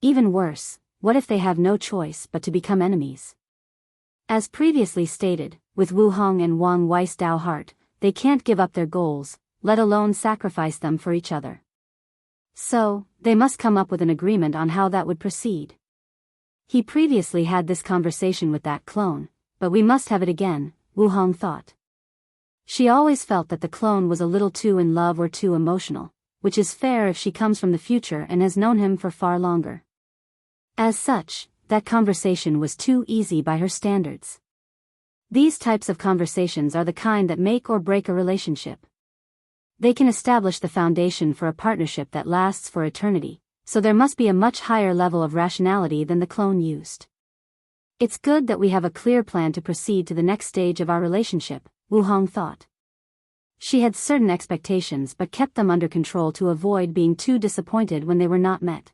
Even worse, what if they have no choice but to become enemies? As previously stated, with Wu Hong and Wang Wei's Tao heart, they can't give up their goals, let alone sacrifice them for each other. So, they must come up with an agreement on how that would proceed. He previously had this conversation with that clone, but we must have it again, Wu Hong thought. She always felt that the clone was a little too in love or too emotional, which is fair if she comes from the future and has known him for far longer. As such, that conversation was too easy by her standards. These types of conversations are the kind that make or break a relationship. They can establish the foundation for a partnership that lasts for eternity, so there must be a much higher level of rationality than the clone used. It's good that we have a clear plan to proceed to the next stage of our relationship, Wu Hong thought. She had certain expectations but kept them under control to avoid being too disappointed when they were not met.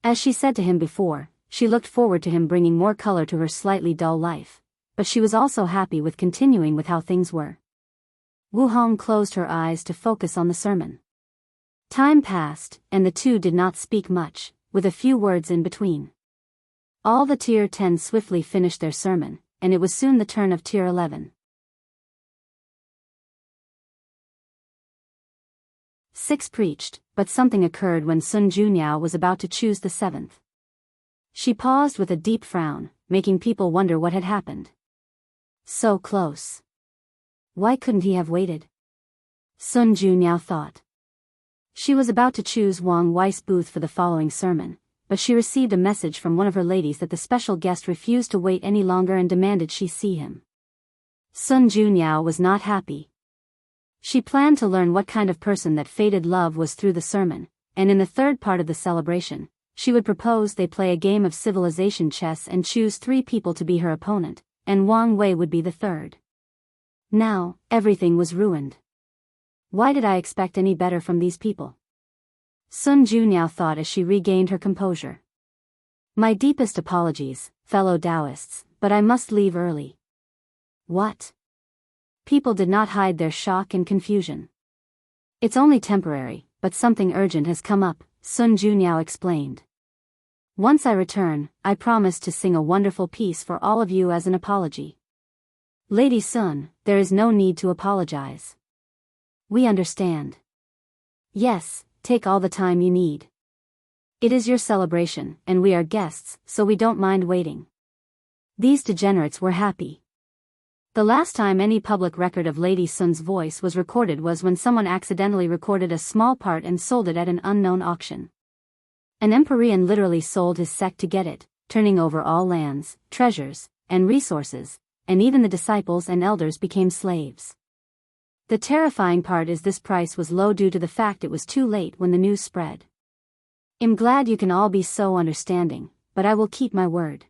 As she said to him before, she looked forward to him bringing more color to her slightly dull life, but she was also happy with continuing with how things were. Wu Hong closed her eyes to focus on the sermon. Time passed, and the two did not speak much, with a few words in between. All the Tier 10 swiftly finished their sermon, and it was soon the turn of Tier 11. 6 preached, but something occurred when Sun Junyao was about to choose the 7th. She paused with a deep frown, making people wonder what had happened. So close. Why couldn't he have waited? Sun Junyao thought. She was about to choose Wang Wei's booth for the following sermon, but she received a message from one of her ladies that the special guest refused to wait any longer and demanded she see him. Sun Junyao was not happy. She planned to learn what kind of person that fated love was through the sermon, and in the third part of the celebration, she would propose they play a game of civilization chess and choose 3 people to be her opponent, and Wang Wei would be the third. Now, everything was ruined. Why did I expect any better from these people? Sun Junyao thought as she regained her composure. My deepest apologies, fellow Taoists, but I must leave early. What? People did not hide their shock and confusion. It's only temporary, but something urgent has come up, Sun Junyao explained. Once I return, I promise to sing a wonderful piece for all of you as an apology. Lady Sun, there is no need to apologize. We understand. Yes, take all the time you need. It is your celebration, and we are guests, so we don't mind waiting. These degenerates were happy. The last time any public record of Lady Sun's voice was recorded was when someone accidentally recorded a small part and sold it at an unknown auction. An Empyrean literally sold his sect to get it, turning over all lands, treasures, and resources, and even the disciples and elders became slaves. The terrifying part is this price was low due to the fact it was too late when the news spread. I'm glad you can all be so understanding, but I will keep my word.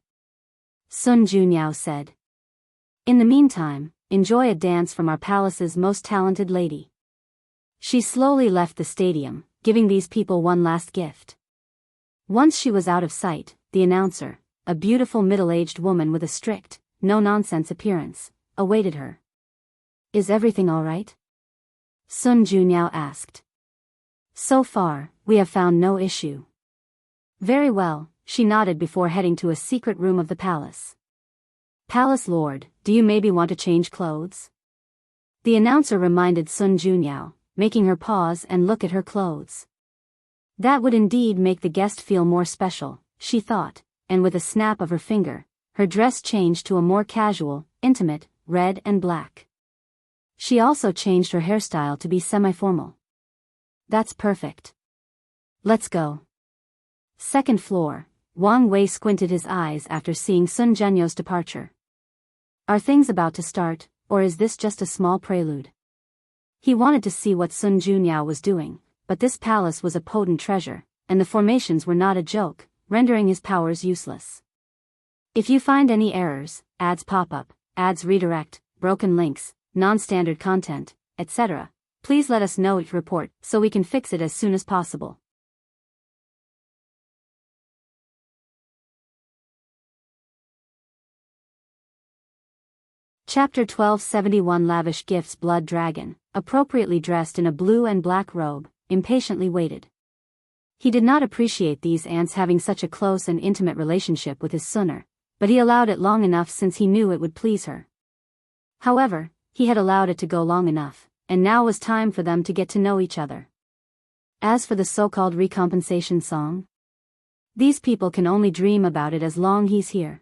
Sun Junyao said. In the meantime, enjoy a dance from our palace's most talented lady. She slowly left the stadium, giving these people one last gift. Once she was out of sight, the announcer, a beautiful middle-aged woman with a strict, no-nonsense appearance, awaited her. Is everything all right? Sun Junyao asked. So far, we have found no issue. Very well, she nodded before heading to a secret room of the palace. Palace Lord, do you maybe want to change clothes? The announcer reminded Sun Junyao, making her pause and look at her clothes. That would indeed make the guest feel more special, she thought, and with a snap of her finger, her dress changed to a more casual, intimate, red and black. She also changed her hairstyle to be semi-formal. That's perfect. Let's go. Second floor, Wang Wei squinted his eyes after seeing Sun Zhenyo's departure. Are things about to start, or is this just a small prelude? He wanted to see what Sun Junyao was doing, but this palace was a potent treasure, and the formations were not a joke, rendering his powers useless. If you find any errors, ads pop up, ads redirect, broken links, non-standard content, etc., please let us know each report so we can fix it as soon as possible. Chapter 1271 Lavish gifts. Blood Dragon, appropriately dressed in a blue and black robe, impatiently waited. He did not appreciate these ants having such a close and intimate relationship with his Sunner, but he allowed it long enough since he knew it would please her. However, he had allowed it to go long enough, and now was time for them to get to know each other. As for the so-called recompensation song, these people can only dream about it as long he's here.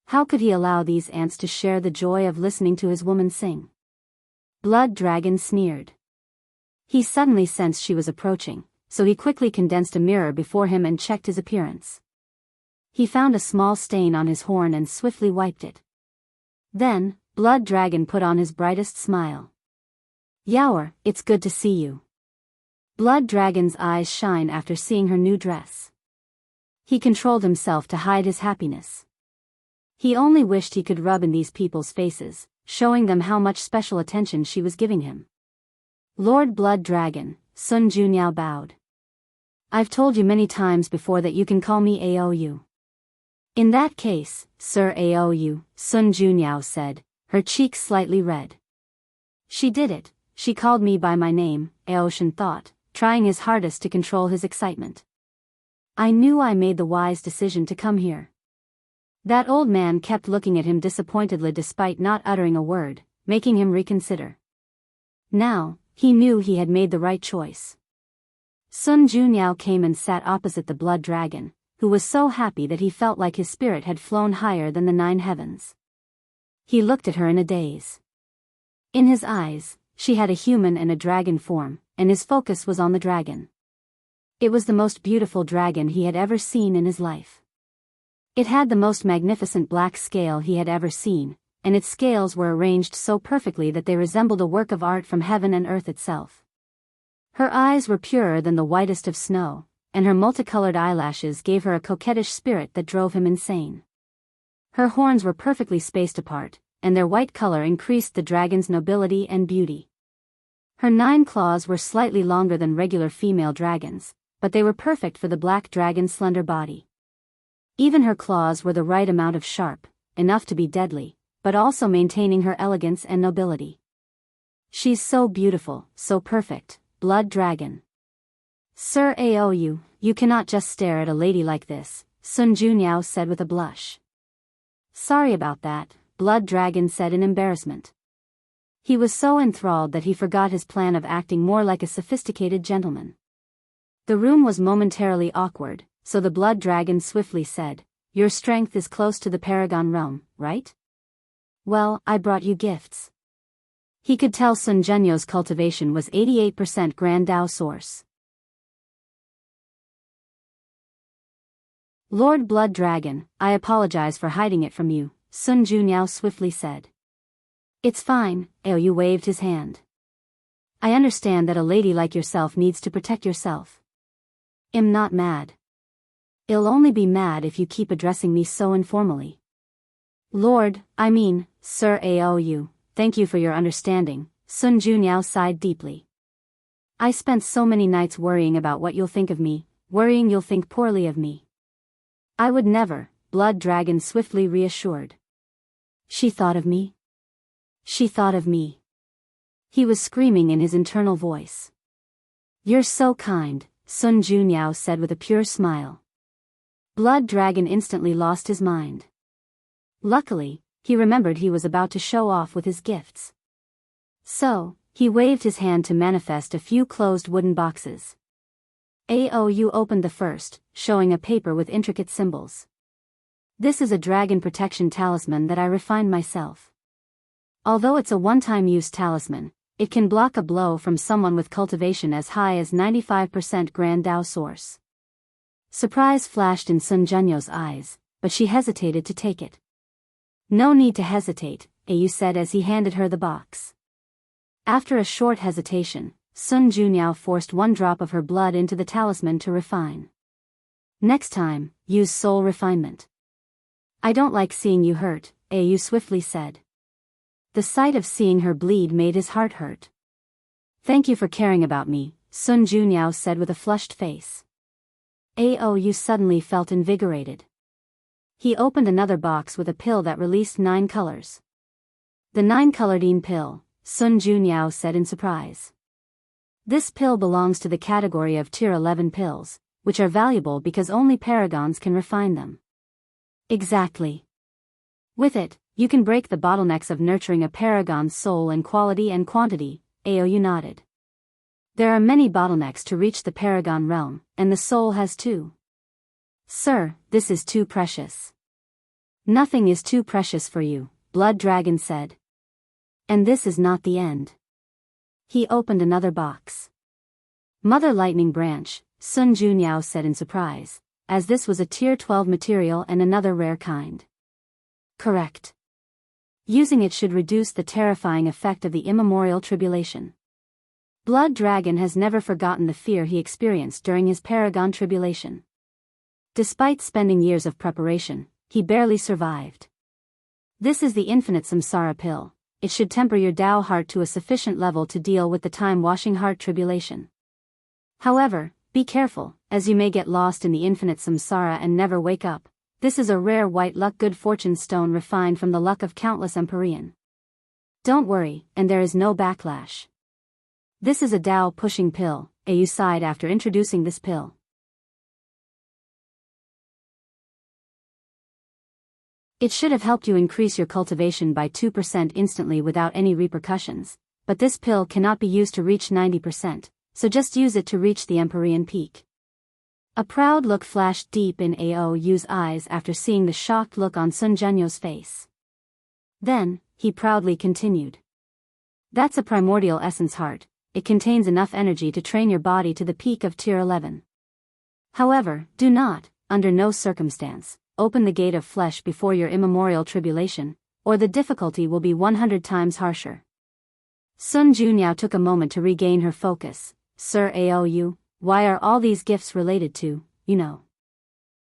How could he allow these ants to share the joy of listening to his woman sing? Blood Dragon sneered. He suddenly sensed she was approaching, so he quickly condensed a mirror before him and checked his appearance. He found a small stain on his horn and swiftly wiped it. Then, Blood Dragon put on his brightest smile. Yaoer, it's good to see you. Blood Dragon's eyes shine after seeing her new dress. He controlled himself to hide his happiness. He only wished he could rub in these people's faces, showing them how much special attention she was giving him. Lord Blood Dragon, Sun Junyao bowed. I've told you many times before that you can call me Aou. In that case, Sir Aou, Sun Junyao said, her cheeks slightly red. She did it, she called me by my name, Aoshan thought, trying his hardest to control his excitement. I knew I made the wise decision to come here. That old man kept looking at him disappointedly despite not uttering a word, making him reconsider. Now, he knew he had made the right choice. Sun Junyao came and sat opposite the Blood Dragon, who was so happy that he felt like his spirit had flown higher than the 9 heavens. He looked at her in a daze. In his eyes, she had a human and a dragon form, and his focus was on the dragon. It was the most beautiful dragon he had ever seen in his life. It had the most magnificent black scale he had ever seen, and its scales were arranged so perfectly that they resembled a work of art from heaven and earth itself. Her eyes were purer than the whitest of snow, and her multicolored eyelashes gave her a coquettish spirit that drove him insane. Her horns were perfectly spaced apart, and their white color increased the dragon's nobility and beauty. Her 9 claws were slightly longer than regular female dragons, but they were perfect for the black dragon's slender body. Even her claws were the right amount of sharp, enough to be deadly, but also maintaining her elegance and nobility. She's so beautiful, so perfect, Blood Dragon. Sir Aou, you cannot just stare at a lady like this, Sun Junyao said with a blush. Sorry about that, Blood Dragon said in embarrassment. He was so enthralled that he forgot his plan of acting more like a sophisticated gentleman. The room was momentarily awkward, so the Blood Dragon swiftly said, your strength is close to the Paragon realm, right? Well, I brought you gifts. He could tell Sun Zhenyo's cultivation was 88% Grand Dao source. Lord Blood Dragon, I apologize for hiding it from you, Sun Junyao swiftly said. It's fine, Aou waved his hand. I understand that a lady like yourself needs to protect yourself. I'm not mad. I'll only be mad if you keep addressing me so informally. Sir Aou, thank you for your understanding, Sun Junyao sighed deeply. I spent so many nights worrying about what you'll think of me, worrying you'll think poorly of me. I would never, Blood Dragon swiftly reassured. She thought of me? She thought of me. He was screaming in his internal voice. You're so kind, Sun Junyao said with a pure smile. Blood Dragon instantly lost his mind. Luckily, he remembered he was about to show off with his gifts. So, he waved his hand to manifest a few closed wooden boxes. Aou opened the first, showing a paper with intricate symbols. This is a dragon protection talisman that I refined myself. Although it's a one-time use talisman, it can block a blow from someone with cultivation as high as 95% Grand Dao source. Surprise flashed in Sun Junyo's eyes, but she hesitated to take it. No need to hesitate, Aou said as he handed her the box. After a short hesitation, Sun Junyao forced one drop of her blood into the talisman to refine. Next time, use soul refinement. I don't like seeing you hurt, Aou swiftly said. The sight of seeing her bleed made his heart hurt. Thank you for caring about me, Sun Junyao said with a flushed face. Aou suddenly felt invigorated. He opened another box with a pill that released 9 colors. The 9-colored pill, Sun Junyao said in surprise. This pill belongs to the category of Tier 11 pills, which are valuable because only paragons can refine them. Exactly. With it, you can break the bottlenecks of nurturing a paragon's soul in quality and quantity, Aou nodded. There are many bottlenecks to reach the paragon realm, and the soul has too. Sir, this is too precious. Nothing is too precious for you, Blood Dragon said. And this is not the end. He opened another box. Mother Lightning Branch, Sun Junyao said in surprise, as this was a Tier 12 material and another rare kind. Correct. Using it should reduce the terrifying effect of the immemorial tribulation. Blood Dragon has never forgotten the fear he experienced during his Paragon tribulation. Despite spending years of preparation, he barely survived. This is the infinite samsara pill. It should temper your Tao heart to a sufficient level to deal with the time-washing heart tribulation. However, be careful, as you may get lost in the infinite samsara and never wake up. This is a rare white luck good fortune stone refined from the luck of countless Empyrean. Don't worry, and there is no backlash. This is a Tao pushing pill, Aou sighed after introducing this pill. It should have helped you increase your cultivation by 2% instantly without any repercussions, but this pill cannot be used to reach 90%, so just use it to reach the Empyrean peak. A proud look flashed deep in Aou's eyes after seeing the shocked look on Sun Junyo's face. Then, he proudly continued. That's a primordial essence heart. It contains enough energy to train your body to the peak of Tier 11. However, do not, under no circumstance, open the gate of flesh before your immemorial tribulation, or the difficulty will be 100 times harsher. Sun Junyao took a moment to regain her focus. Sir Aou, why are all these gifts related to, you know?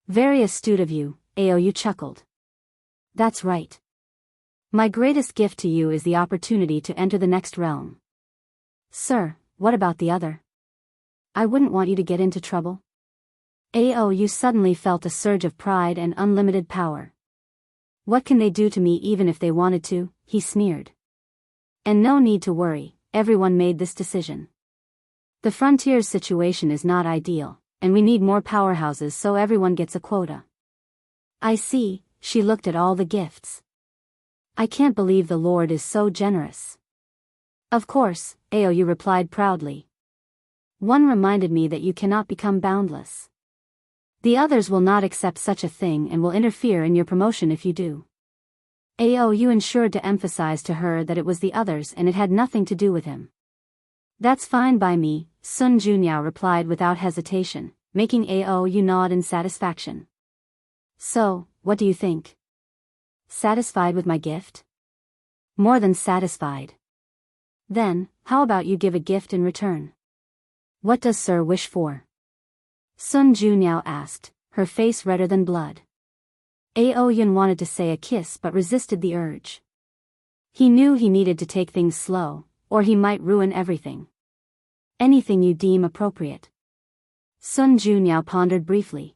Very astute of you, Aou chuckled. That's right. My greatest gift to you is the opportunity to enter the next realm. Sir, what about the other? I wouldn't want you to get into trouble. Aou suddenly felt a surge of pride and unlimited power. What can they do to me even if they wanted to, he sneered. And no need to worry, everyone made this decision. The frontier's situation is not ideal, and we need more powerhouses so everyone gets a quota. I see, she looked at all the gifts. I can't believe the Lord is so generous. Of course, Aou replied proudly. One reminded me that you cannot become boundless. The others will not accept such a thing and will interfere in your promotion if you do. Aou ensured to emphasize to her that it was the others and it had nothing to do with him. That's fine by me, Sun Junyao replied without hesitation, making Aou nod in satisfaction. So, what do you think? Satisfied with my gift? More than satisfied. Then, how about you give a gift in return? What does Sir wish for? Sun Junyao asked, her face redder than blood. Aoyun wanted to say a kiss but resisted the urge. He knew he needed to take things slow, or he might ruin everything. Anything you deem appropriate. Sun Junyao pondered briefly.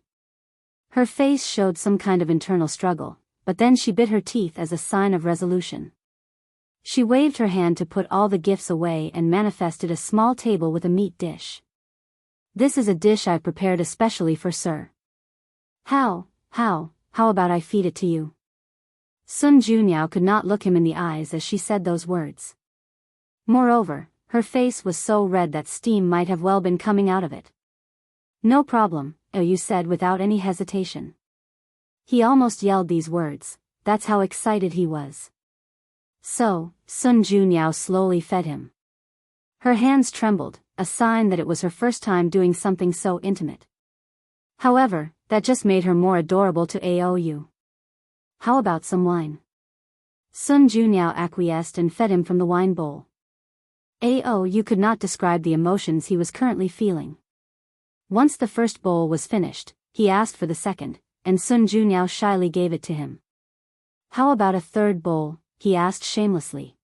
Her face showed some kind of internal struggle, but then she bit her teeth as a sign of resolution. She waved her hand to put all the gifts away and manifested a small table with a meat dish. This is a dish I prepared especially for Sir. How about I feed it to you? Sun Junyao could not look him in the eyes as she said those words. Moreover, her face was so red that steam might have well been coming out of it. No problem, you said without any hesitation. He almost yelled these words, that's how excited he was. So, Sun Junyao slowly fed him. Her hands trembled, a sign that it was her first time doing something so intimate. However, that just made her more adorable to Aou. How about some wine? Sun Junyao acquiesced and fed him from the wine bowl. Aou could not describe the emotions he was currently feeling. Once the first bowl was finished, he asked for the second, and Sun Junyao shyly gave it to him. How about a third bowl? He asked shamelessly.